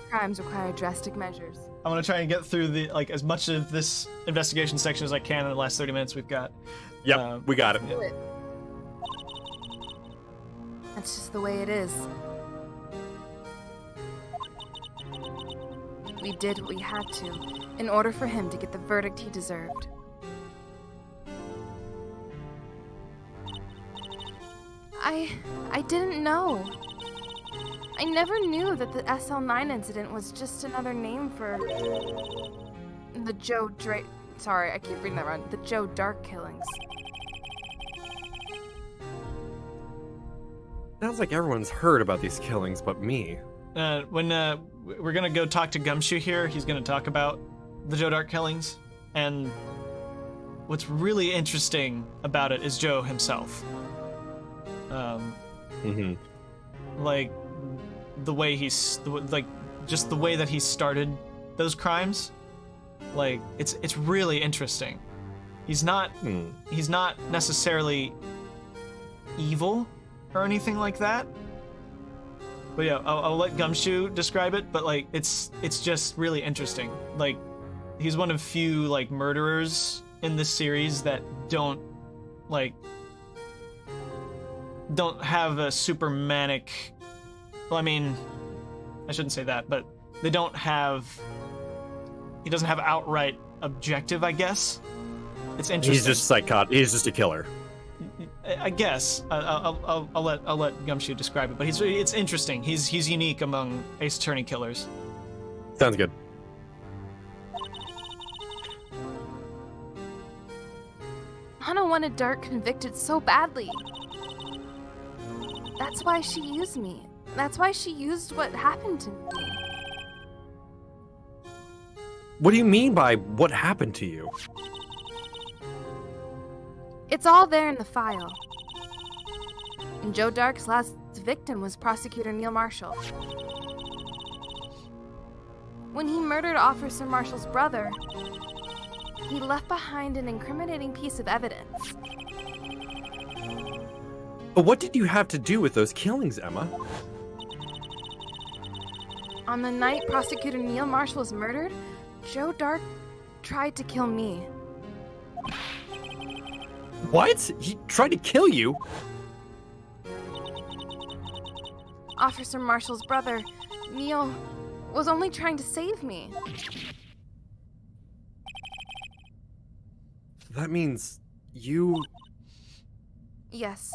crimes require drastic measures. I'm gonna try and get through as much of this investigation section as I can in the last 30 minutes we've got. Yep, we got it. Yeah. That's just the way it is. We did what we had to in order for him to get the verdict he deserved. I didn't know. I never knew that the SL9 incident was just another name for the Joe Sorry, I keep reading that wrong. The Joe Dark killings. Sounds like everyone's heard about these killings but me. When we're gonna go talk to Gumshoe here, he's gonna talk about the Joe Dark killings, and what's really interesting about it is Joe himself. Like the way just the way that he started those crimes, like it's really interesting. He's not necessarily evil or anything like that. But yeah, I'll let Gumshoe describe it, but like it's just really interesting. Like he's one of few like murderers in this series that don't have a super manic. Well, I mean, I shouldn't say that, but he doesn't have outright objective, I guess. It's interesting. He's just psychotic. He's just a killer. I guess I'll let Gumshoe describe it, but it's interesting. He's unique among Ace Attorney killers. Sounds good. Hana wanted Dark convicted so badly. That's why she used me. That's why she used what happened to me. What do you mean by what happened to you? It's all there in the file. And Joe Dark's last victim was prosecutor Neil Marshall. When he murdered Officer Marshall's brother, he left behind an incriminating piece of evidence. But what did you have to do with those killings, Emma? On the night Prosecutor Neil Marshall was murdered, Joe Dark tried to kill me. What? He tried to kill you? Officer Marshall's brother, Neil, was only trying to save me. That means you... Yes.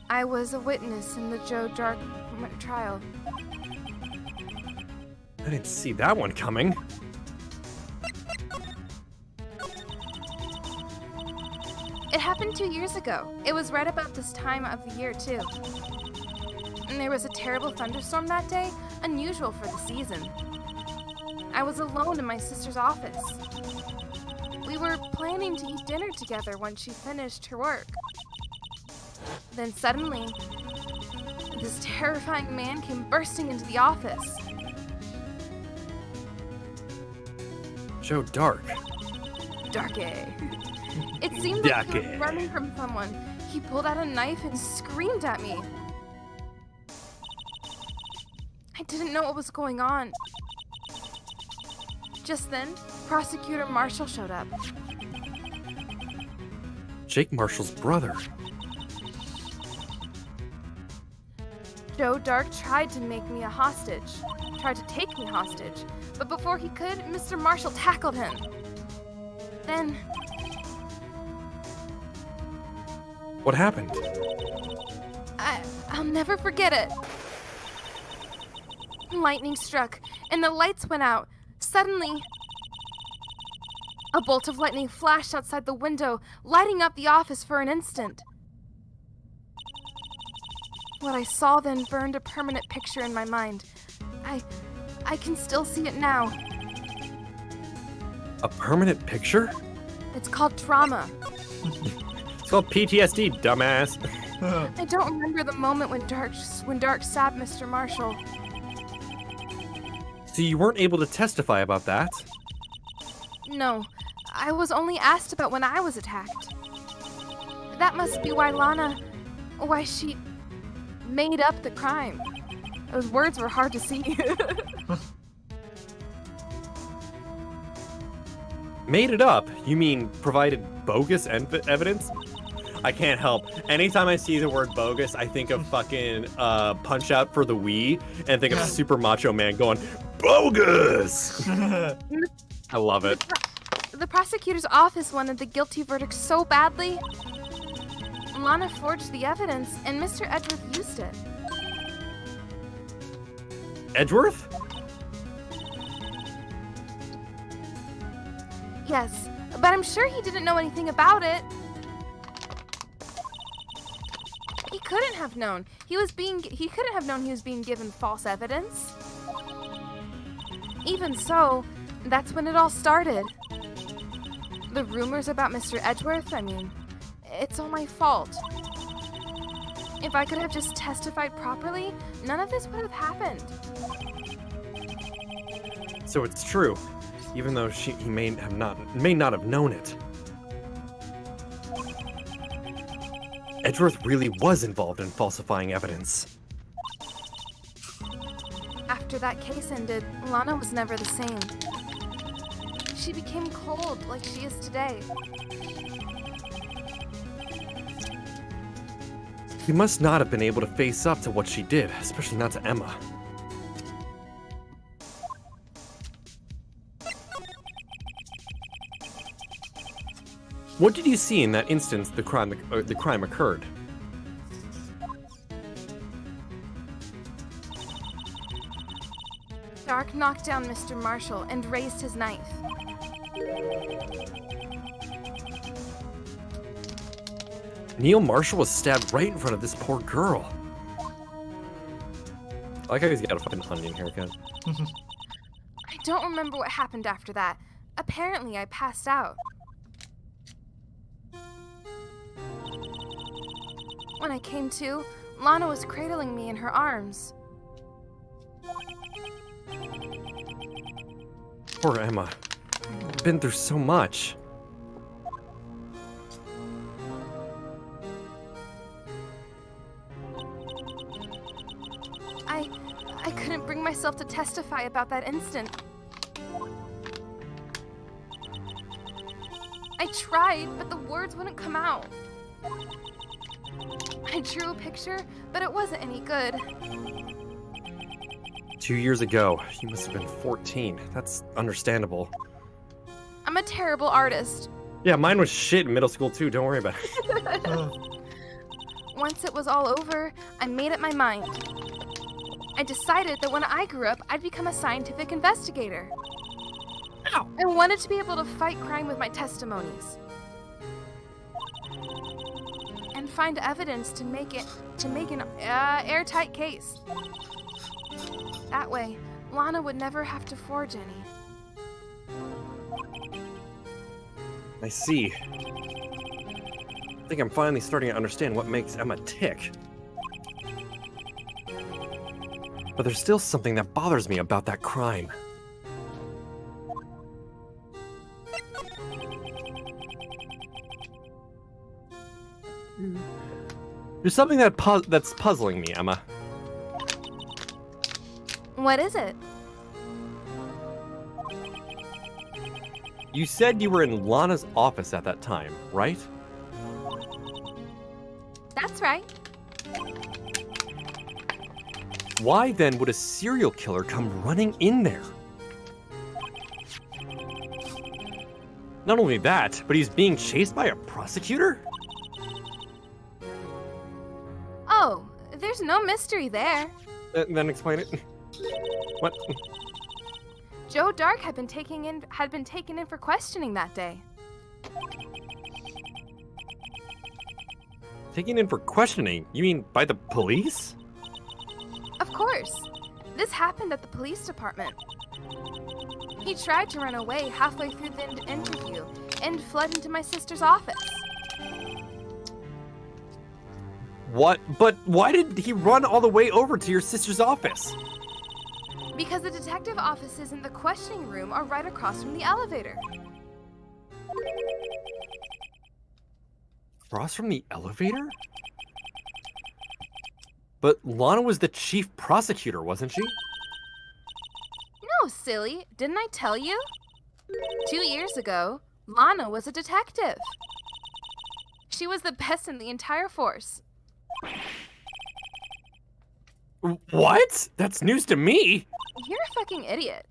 I was a witness in the Joe Dark trial. I didn't see that one coming. It happened 2 years ago. It was right about this time of the year, too. And there was a terrible thunderstorm that day, unusual for the season. I was alone in my sister's office. We were planning to eat dinner together when she finished her work. Then suddenly, this terrifying man came bursting into the office. Joe Dark. Darky. It seemed like he was Darky. running from someone. He pulled out a knife and screamed at me. I didn't know what was going on. Just then, Prosecutor Marshall showed up. Jake Marshall's brother. Joe Dark tried to make me a hostage, tried to take me hostage, but before he could, Mr. Marshall tackled him. Then, What happened? I'll never forget it. Lightning struck, and the lights went out. Suddenly, a bolt of lightning flashed outside the window, lighting up the office for an instant. What I saw then burned a permanent picture in my mind. I can still see it now. A permanent picture? It's called trauma. It's called PTSD, dumbass. I don't remember the moment when Dark stabbed Mr. Marshall. So you weren't able to testify about that? No, I was only asked about when I was attacked. That must be why she made up the crime. Those words were hard to see. Made it up? You mean provided bogus evidence? I can't help. Anytime I see the word bogus, I think of fucking Punch Out for the Wii and think of Super Macho Man going, bogus! I love it. The prosecutor's office wanted the guilty verdict so badly. Lana forged the evidence, and Mr. Edgeworth used it. Edgeworth? Yes, but I'm sure he didn't know anything about it. He couldn't have known. He couldn't have known he was being given false evidence. Even so, that's when it all started. The rumors about Mr. Edgeworth, it's all my fault. If I could have just testified properly, none of this would have happened. So it's true, even though he may not have known it. Edgeworth really was involved in falsifying evidence. After that case ended, Lana was never the same. She became cold like she is today. He must not have been able to face up to what she did, especially not to Emma. What did you see in that instance the crime occurred? Dark knocked down Mr. Marshall and raised his knife. Neil Marshall was stabbed right in front of this poor girl. I like how he's got a fucking onion haircut. I don't remember what happened after that. Apparently, I passed out. When I came to, Lana was cradling me in her arms. Poor Emma. Been through so much. I couldn't bring myself myself to testify about that instant. I tried, but the words wouldn't come out. I drew a picture, but it wasn't any good. 2 years ago, you must have been 14. That's understandable. I'm a terrible artist. Yeah, mine was shit in middle school too, don't worry about it. Once it was all over, I made up my mind. I decided that when I grew up, I'd become a scientific investigator. Ow. I wanted to be able to fight crime with my testimonies. And find evidence to make an airtight case. That way, Lana would never have to forge any. I see. I think I'm finally starting to understand what makes Emma tick. But there's still something that bothers me about that crime. There's something that's puzzling me, Emma. What is it? You said you were in Lana's office at that time, right? That's right. Why then would a serial killer come running in there? Not only that, but he's being chased by a prosecutor? Oh, there's no mystery there. Then explain it. What? Joe Dark had been taken in for questioning that day. Taken in for questioning? You mean by the police? Of course. This happened at the police department. He tried to run away halfway through the interview and fled into my sister's office. What? But why did he run all the way over to your sister's office? Because the detective offices in the questioning room are right across from the elevator. Across from the elevator? But Lana was the chief prosecutor, wasn't she? No, silly. Didn't I tell you? 2 years ago, Lana was a detective. She was the best in the entire force. What? That's news to me. You're a fucking idiot.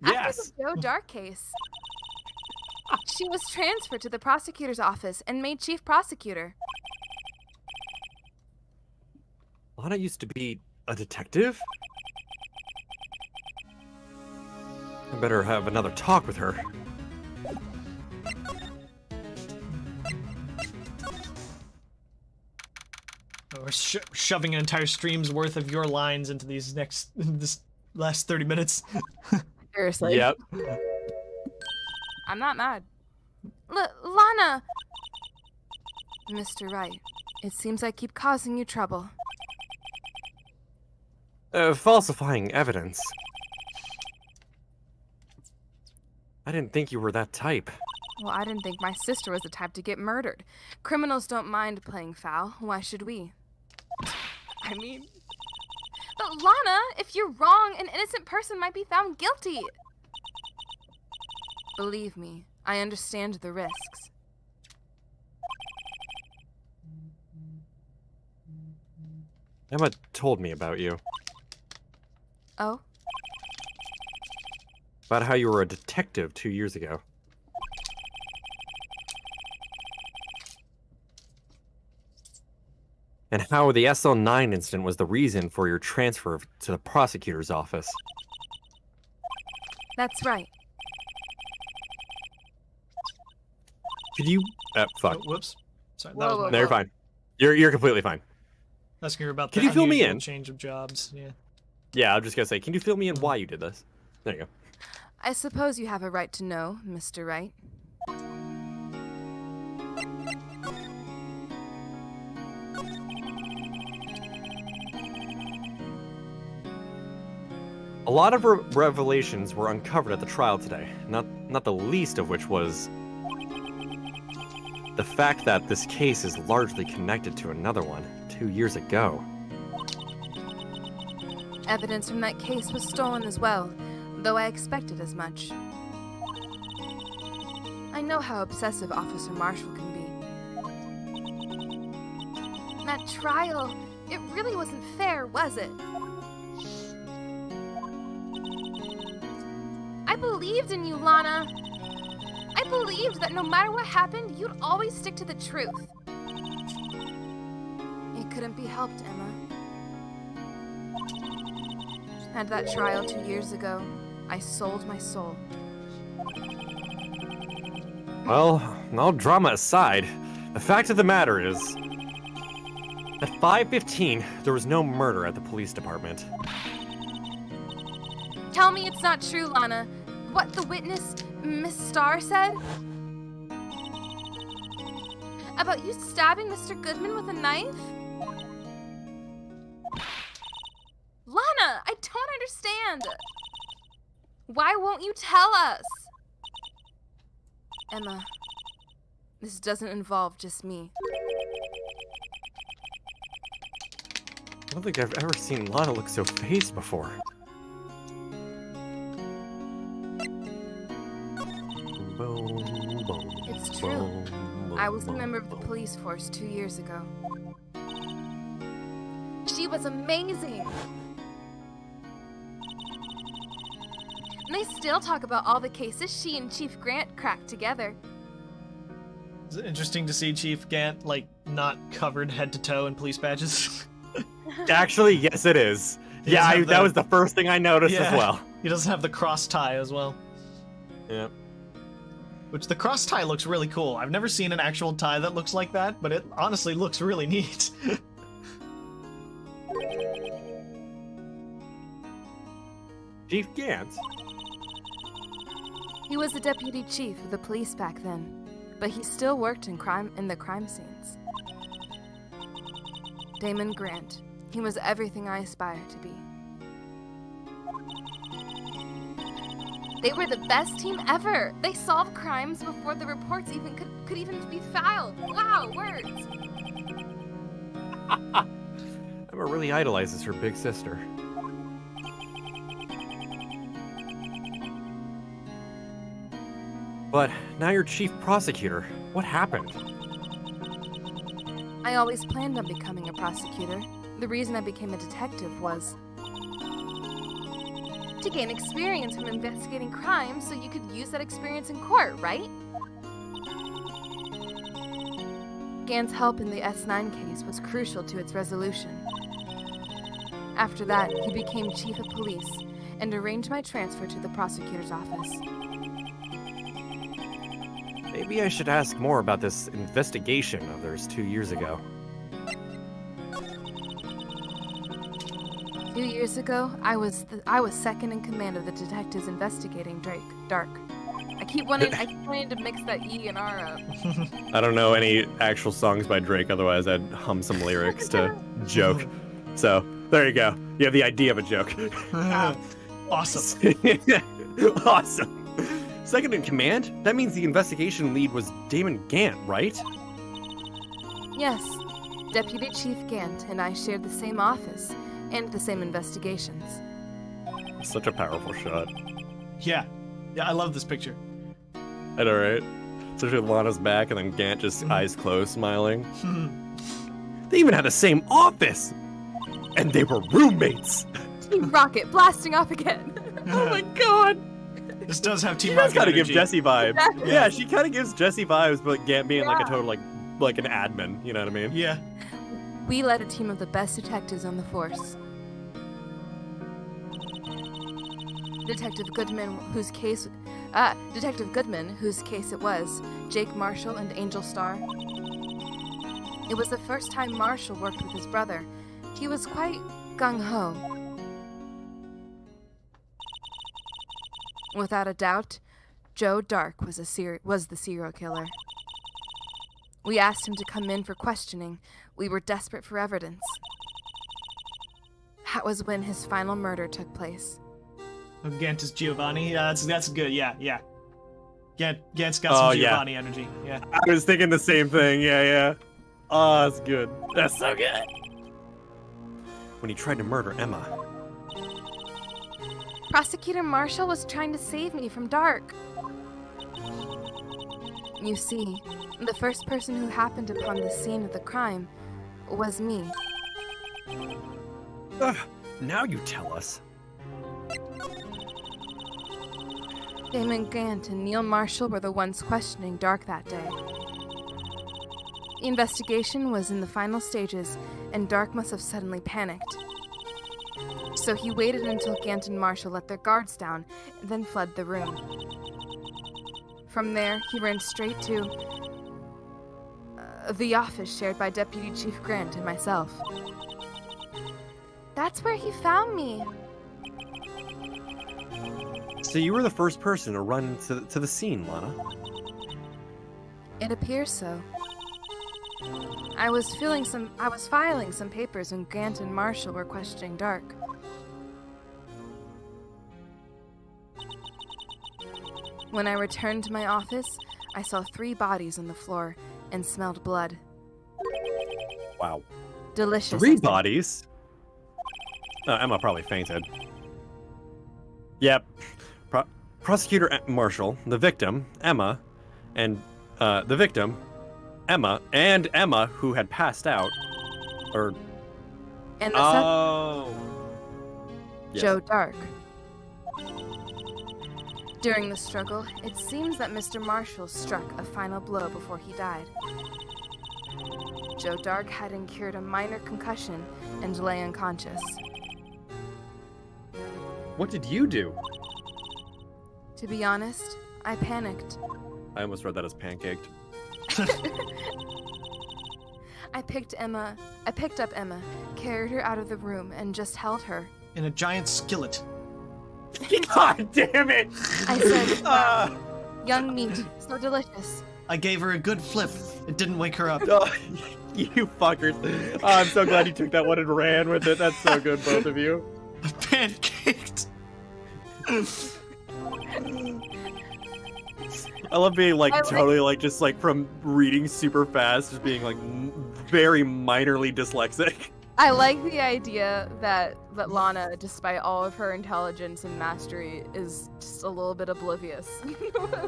Yes. After the Joe Dark case, she was transferred to the prosecutor's office and made chief prosecutor. Lana used to be a detective? I better have another talk with her. We're shoving an entire stream's worth of your lines into this last 30 minutes. Seriously. Yep. I'm not mad. Lana! Mr. Wright, it seems I keep causing you trouble. Falsifying evidence. I didn't think you were that type. Well, I didn't think my sister was the type to get murdered. Criminals don't mind playing foul. Why should we? I mean... But Lana, if you're wrong, an innocent person might be found guilty. Believe me, I understand the risks. Emma told me about you. Oh? About how you were a detective 2 years ago. And how the SL9 incident was the reason for your transfer to the prosecutor's office. That's right. Could you... fuck. Oh, whoops. Sorry, that Whoa, was whoa, my No, you're fine. You're completely fine. asking her about Can the you fill me unusual in? change of jobs. Yeah. Yeah, I'm just gonna say, can you fill me in why you did this? There you go. I suppose you have a right to know, Mr. Wright. A lot of revelations were uncovered at the trial today, not the least of which was the fact that this case is largely connected to another one 2 years ago. Evidence from that case was stolen as well, though I expected as much. I know how obsessive Officer Marshall can be. That trial, it really wasn't fair, was it? I believed in you, Lana. I believed that no matter what happened, you'd always stick to the truth. It couldn't be helped, Emma. At that trial 2 years ago, I sold my soul. Well, all drama aside, the fact of the matter is, at 5:15, there was no murder at the police department. Tell me it's not true, Lana. What the witness, Miss Starr, said? About you stabbing Mr. Goodman with a knife? Lana, I don't understand. Why won't you tell us? Emma, this doesn't involve just me. I don't think I've ever seen Lana look so phased before. It's true. I was a member of the police force 2 years ago. She was amazing. And they still talk about all the cases she and Chief Grant cracked together. It's interesting to see Chief Gant, like, not covered head to toe in police badges. Actually, yes, it is. He Yeah, doesn't have that the- was the first thing I noticed as Yeah. well. He doesn't have the cross tie as well. Yeah. Which the cross tie looks really cool. I've never seen an actual tie that looks like that, but it honestly looks really neat. Chief Gant? He was the deputy chief of the police back then, but he still worked in the crime scenes. Damon Grant. He was everything I aspired to be. They were the best team ever. They solved crimes before the reports even could even be filed. Wow, words. Emma really idolizes her big sister. But now you're chief prosecutor. What happened? I always planned on becoming a prosecutor. The reason I became a detective was to gain experience from investigating crimes so you could use that experience in court, right? Gant's help in the S9 case was crucial to its resolution. After that, he became chief of police and arranged my transfer to the prosecutor's office. Maybe I should ask more about this investigation of theirs 2 years ago. 2 years ago, I was second in command of the detectives investigating Dark. I keep wanting to mix that E and R up. I don't know any actual songs by Drake, otherwise I'd hum some lyrics to joke. So, there you go. You have the idea of a joke. Awesome. Awesome. Second in command? That means the investigation lead was Damon Gant, right? Yes, Deputy Chief Gant and I shared the same office and the same investigations. Such a powerful shot. Yeah. Yeah, I love this picture. I know, right? Especially with Lana's back and then Gant just eyes closed, smiling. They even had the same office! And they were roommates! Team Rocket blasting off again! Oh my god! This does have Team She does Rocket kind of give energy. Jessie vibes. Exactly. Yeah, she kind of gives Jessie vibes, but Gant being like a Yeah. total, like an admin, you know what I mean? Yeah. We led a team of the best detectives on the force. Detective Goodman, whose case it was, Jake Marshall and Angel Starr. It was the first time Marshall worked with his brother. He was quite gung-ho. Without a doubt, Joe Dark was the serial killer. We asked him to come in for questioning. We were desperate for evidence. That was when his final murder took place. Oh, Gant is Giovanni. Yeah, that's good. Yeah. Gant's got some Giovanni energy. Yeah. I was thinking the same thing, yeah. Oh, that's good. That's so good. When he tried to murder Emma, Prosecutor Marshall was trying to save me from Dark. You see, the first person who happened upon the scene of the crime was me. Now you tell us. Damon Grant and Neil Marshall were the ones questioning Dark that day. The investigation was in the final stages, and Dark must have suddenly panicked. So he waited until Gant and Marshall let their guards down, and then fled the room. From there, he ran straight to the office shared by Deputy Chief Grant and myself. That's where he found me. So you were the first person to run to the scene, Lana. It appears so. I was filing some papers when Grant and Marshall were questioning Dark. When I returned to my office, I saw 3 bodies on the floor and smelled blood. Wow. Delicious. 3 bodies? Emma probably fainted. Yep. Prosecutor Marshall, the victim, Emma, and the victim, Emma, and Emma, who had passed out, or... And the Oh! Yes. Joe Dark. During the struggle, it seems that Mr. Marshall struck a final blow before he died. Joe Dark had incurred a minor concussion and lay unconscious. What did you do? To be honest, I panicked. I almost read that as pancaked. I picked up Emma, carried her out of the room, and just held her. In a giant skillet. God damn it! I said, wow, young meat, so delicious. I gave her a good flip. It didn't wake her up. Oh, you fuckers. Oh, I'm so glad you took that one and ran with it. That's so good, both of you. Pancaked. I love being like I totally like just like from reading super fast, just being like very minorly dyslexic. I like the idea that Lana, despite all of her intelligence and mastery, is just a little bit oblivious.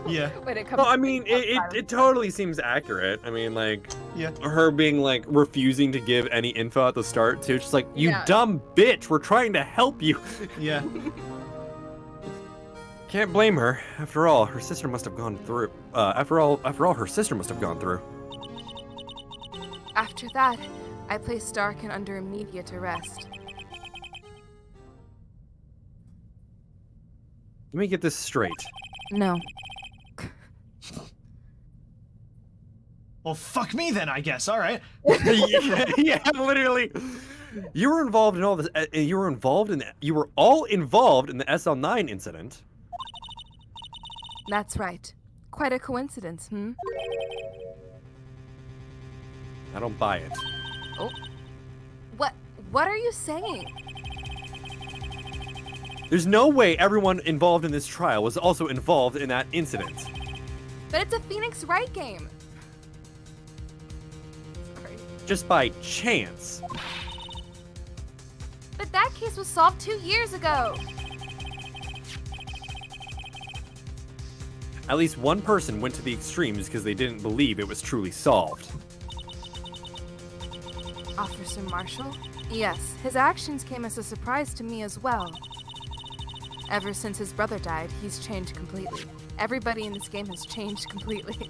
Yeah. When it comes No, to I mean it totally seems accurate. I mean like Yeah. her being like refusing to give any info at the start too. Just like, you Yeah. dumb bitch, we're trying to help you. Yeah. Can't blame her. After all, her sister must have gone through. After all, her sister must have gone through. After that, I placed Darkin under immediate arrest. Let me get this straight. No. Well, fuck me then, I guess. All right. yeah, literally. You were involved in all this. You were all involved in the SL9 incident. That's right. Quite a coincidence, hmm? I don't buy it. Oh. What are you saying? There's no way everyone involved in this trial was also involved in that incident. But it's a Phoenix Wright game. Sorry. Just by chance. But that case was solved 2 years ago. At least one person went to the extremes because they didn't believe it was truly solved. Officer Marshall? Yes, his actions came as a surprise to me as well. Ever since his brother died, he's changed completely. Everybody in this game has changed completely.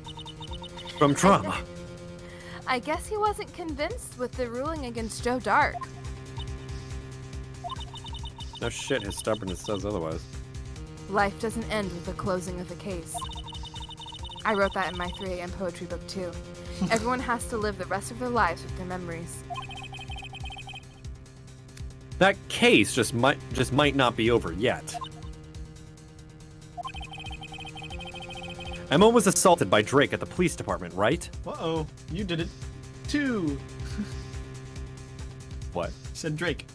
From trauma. I guess he wasn't convinced with the ruling against Joe Dark. No shit, his stubbornness says otherwise. Life doesn't end with the closing of a case. I wrote that in my 3 a.m. poetry book too. Everyone has to live the rest of their lives with their memories. That case just might not be over yet. Emma was assaulted by Drake at the police department, right? Uh-oh. You did it. Too. What? Said Drake.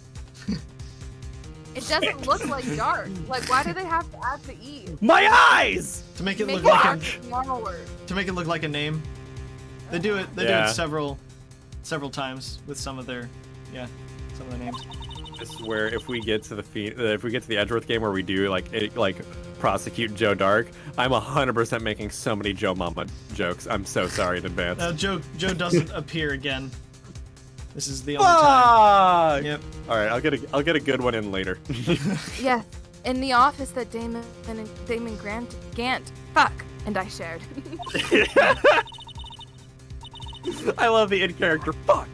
It doesn't look like Dark. Like, why do they have to add the E? My eyes! To make it Make look it like Dark a normal word. to make it look like a name. They do it. They do Yeah. it several times with some of their names. office where if we get to the Edgeworth game where we do like prosecute Joe Dark, I'm 100% making so many Joe Mama jokes. I'm so sorry in advance. Joe doesn't appear again. This is the only time. Yep. All right, I'll get a good one in later. Yeah, in the office that Damon Gant, and I shared. I love the in-character fuck.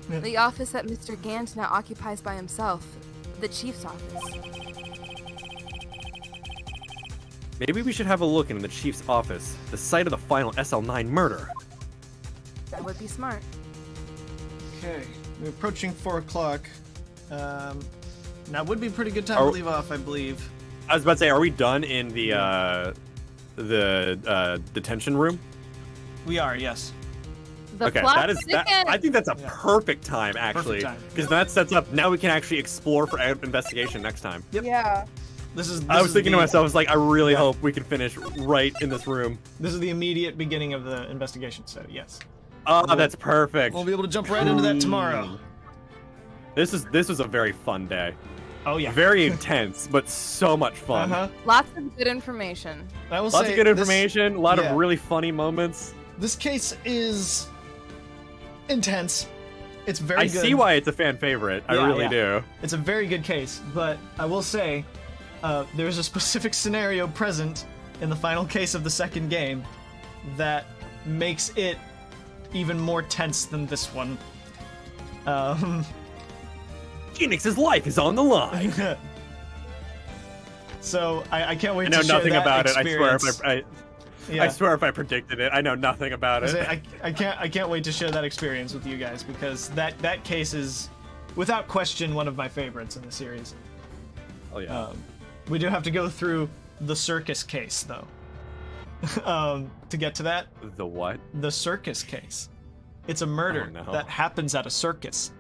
The office that Mr. Gant now occupies by himself, the chief's office. Maybe we should have a look in the chief's office, the site of the final SL9 murder. That would be smart. Okay, we're approaching 4 o'clock. Now would be a pretty good time to leave off, I believe. I was about to say, are we done in the detention room? We are, yes. Okay, that. I think that's a perfect time, actually, because that sets up. Now we can actually explore for investigation next time. Yep. Yeah. I was thinking to myself, I was like, I really hope we can finish right in this room. This is the immediate beginning of the investigation, so yes. Oh, that's perfect. We'll be able to jump right into that tomorrow. This was a very fun day. Oh yeah. Very intense, but so much fun. Lots of good information. Lots of good information, a lot of really funny moments. This case is intense. It's very good. I see why it's a fan favorite. I really do. It's a very good case, but I will say there's a specific scenario present in the final case of the second game that makes it even more tense than this one. Phoenix's life is on the line. So I can't wait to share that nothing about experience. it. I swear if I predicted it, I know nothing about it. I can't wait to share that experience with you guys because that case is without question one of my favorites in the series. Oh yeah. We do have to go through the circus case though. To get to that. The what? The circus case. It's a murder that happens at a circus.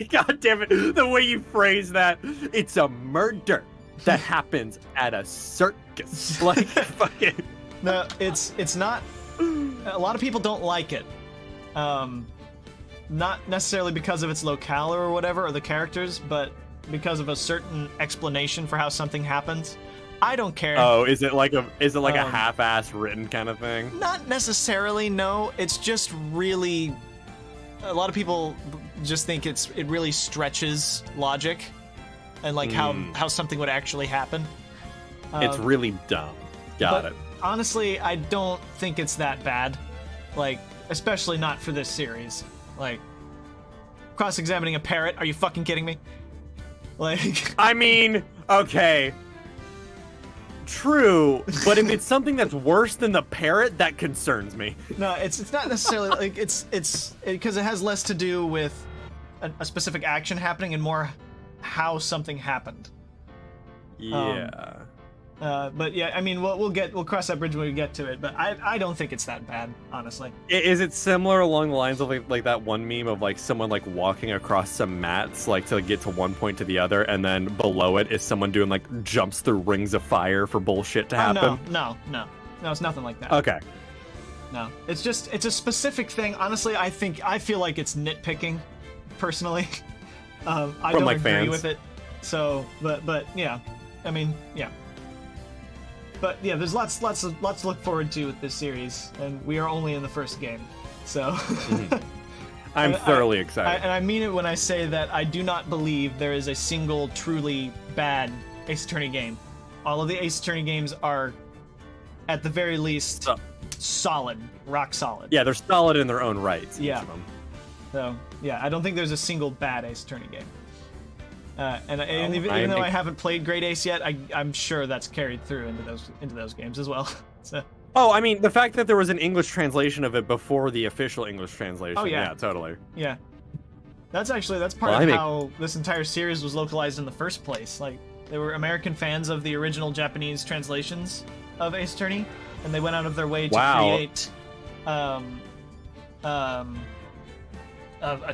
God damn it! The way you phrase that, it's a murder that happens at a circus. Like fucking. No, it's not. A lot of people don't like it. Not necessarily because of its locale or whatever, or the characters, but because of a certain explanation for how something happens. I don't care. Oh, is it like a half-ass written kind of thing? Not necessarily. No, it's just really. A lot of people just think it really stretches logic, and like how something would actually happen. It's really dumb. Got it. Honestly, I don't think it's that bad. Like, especially not for this series. Like, cross-examining a parrot? Are you fucking kidding me? Like, I mean, okay. True, but if it's something that's worse than the parrot, that concerns me. No, it's not necessarily like it's because it has less to do with a specific action happening and more how something happened. Yeah. But yeah, I mean, we'll cross that bridge when we get to it. But I don't think it's that bad, honestly. Is it similar along the lines of like that one meme of like someone like walking across some mats like to get to one point to the other, and then below it is someone doing like jumps through rings of fire for bullshit to happen? No, it's nothing like that. Okay. No, it's a specific thing. Honestly, I feel like it's nitpicking, personally. I don't agree with it. So, but yeah, I mean, yeah. But yeah, there's lots to look forward to with this series, and we are only in the first game, so. I'm thoroughly excited. And I mean it when I say that I do not believe there is a single truly bad Ace Attorney game. All of the Ace Attorney games are, at the very least, solid, rock solid. Yeah, they're solid in their own rights. Yeah. Each of them. So yeah, I don't think there's a single bad Ace Attorney game. Even though I haven't played Great Ace yet, I'm sure that's carried through into those games as well. So. Oh, I mean, the fact that there was an English translation of it before the official English translation. Oh yeah, totally. Yeah, that's part of how this entire series was localized in the first place. Like, there were American fans of the original Japanese translations of Ace Attorney, and they went out of their way to create a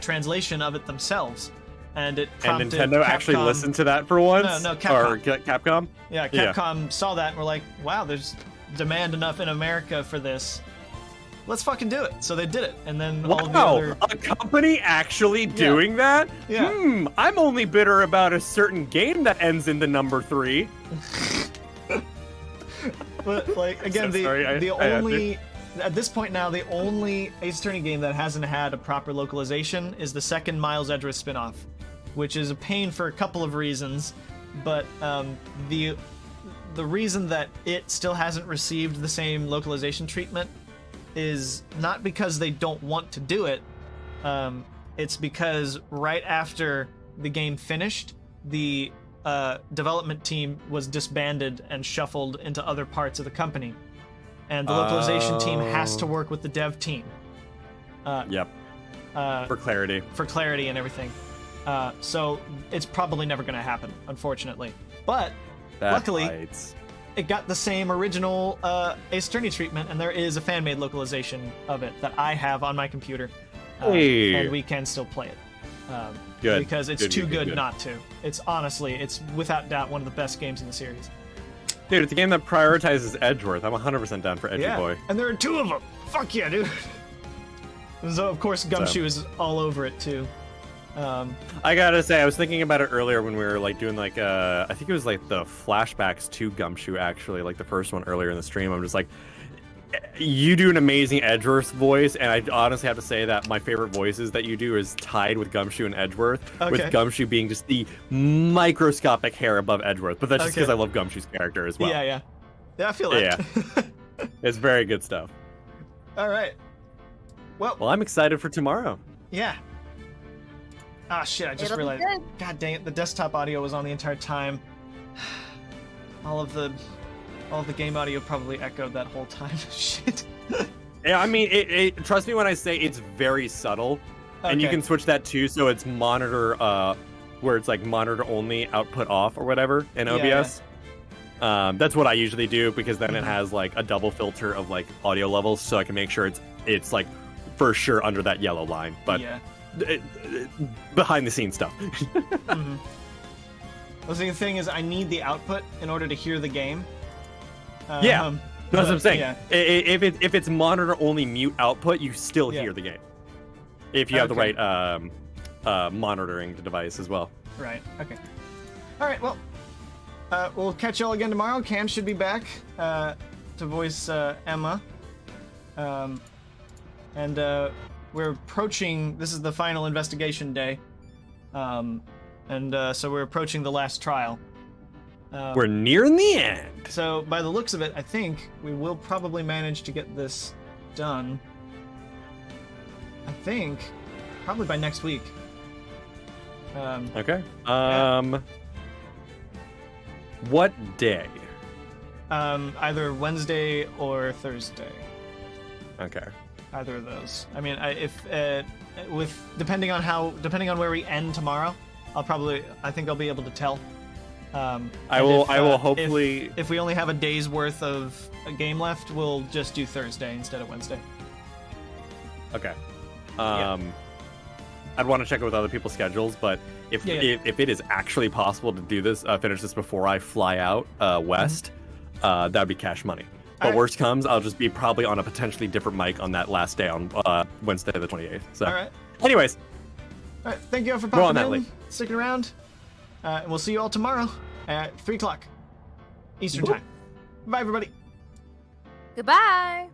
translation of it themselves. And it prompted and Nintendo actually listened to that for once? No, Capcom. Or Capcom? Yeah, Capcom saw that and were like, wow, there's demand enough in America for this. let's fucking do it. So they did it, and then all the Wow, other a company actually doing that? Yeah. I'm only bitter about a certain game that ends in the number 3. But like again, So sorry, the I had only at this point now the only Ace Attorney game that hasn't had a proper localization is the second Miles Edgeworth spin-off, which is a pain for a couple of reasons. But the reason that it still hasn't received the same localization treatment is not because they don't want to do it. It's because right after the game finished, the development team was disbanded and shuffled into other parts of the company, and the localization team has to work with the dev team. Yep. For clarity. For clarity and everything. So it's probably never going to happen, unfortunately. But luckily, it got the same original Ace Attorney treatment, and there is a fan-made localization of it that I have on my computer, and we can still play it. Good. Because it's too good. good not to. It's honestly, it's without doubt one of the best games in the series. Dude, it's a game that prioritizes Edgeworth. I'm 100% down for Edgy Boy. And there are 2 of them. Fuck yeah, dude. So of course Gumshoe is all over it too. I gotta say, I was thinking about it earlier when we were like doing like I think it was like the flashbacks to Gumshoe, actually, like the first one earlier in the stream. I'm just like, you do an amazing Edgeworth voice, and I honestly have to say that my favorite voices that you do is tied with Gumshoe and Edgeworth, with Gumshoe being just the microscopic hair above Edgeworth, but that's just because I love Gumshoe's character as well. Yeah, I feel that. Yeah. It's very good stuff. All right. Well, I'm excited for tomorrow. Yeah. Ah, shit, I just It'll be realized. good. God dang it, the desktop audio was on the entire time. All of the game audio probably echoed that whole time. Shit. Yeah, I mean, it trust me when I say it's very subtle, and you can switch that too, so it's monitor, where it's like monitor only, output off, or whatever in OBS. That's what I usually do, because then it has like a double filter of like audio levels, so I can make sure it's like for sure under that yellow line. But behind the scenes stuff. Well, the thing is, I need the output in order to hear the game. That's what I'm saying. Yeah. If it's monitor only mute output, you still hear the game. If you have the right monitoring device as well. Right. Okay. All right. Well, we'll catch y'all again tomorrow. Cam should be back to voice Emma. And we're approaching. This is the final investigation day. So we're approaching the last trial. We're nearing the end. So by the looks of it, I think we will probably manage to get this done. I think probably by next week. Okay. What day? Either Wednesday or Thursday. Okay. Either of those. I mean, depending on where we end tomorrow, I think I'll be able to tell. I will hopefully. If we only have a day's worth of a game left, we'll just do Thursday instead of Wednesday. Okay. I'd want to check it with other people's schedules, but if it is actually possible to do this, finish this before I fly out west, that'd be cash money. But worst comes, I'll just be probably on a potentially different mic on that last day on Wednesday the 28th. So. All right. Anyways. All right. Thank you all for popping in, sticking around. And we'll see you all tomorrow at 3 o'clock Eastern Time. Bye, everybody. Goodbye.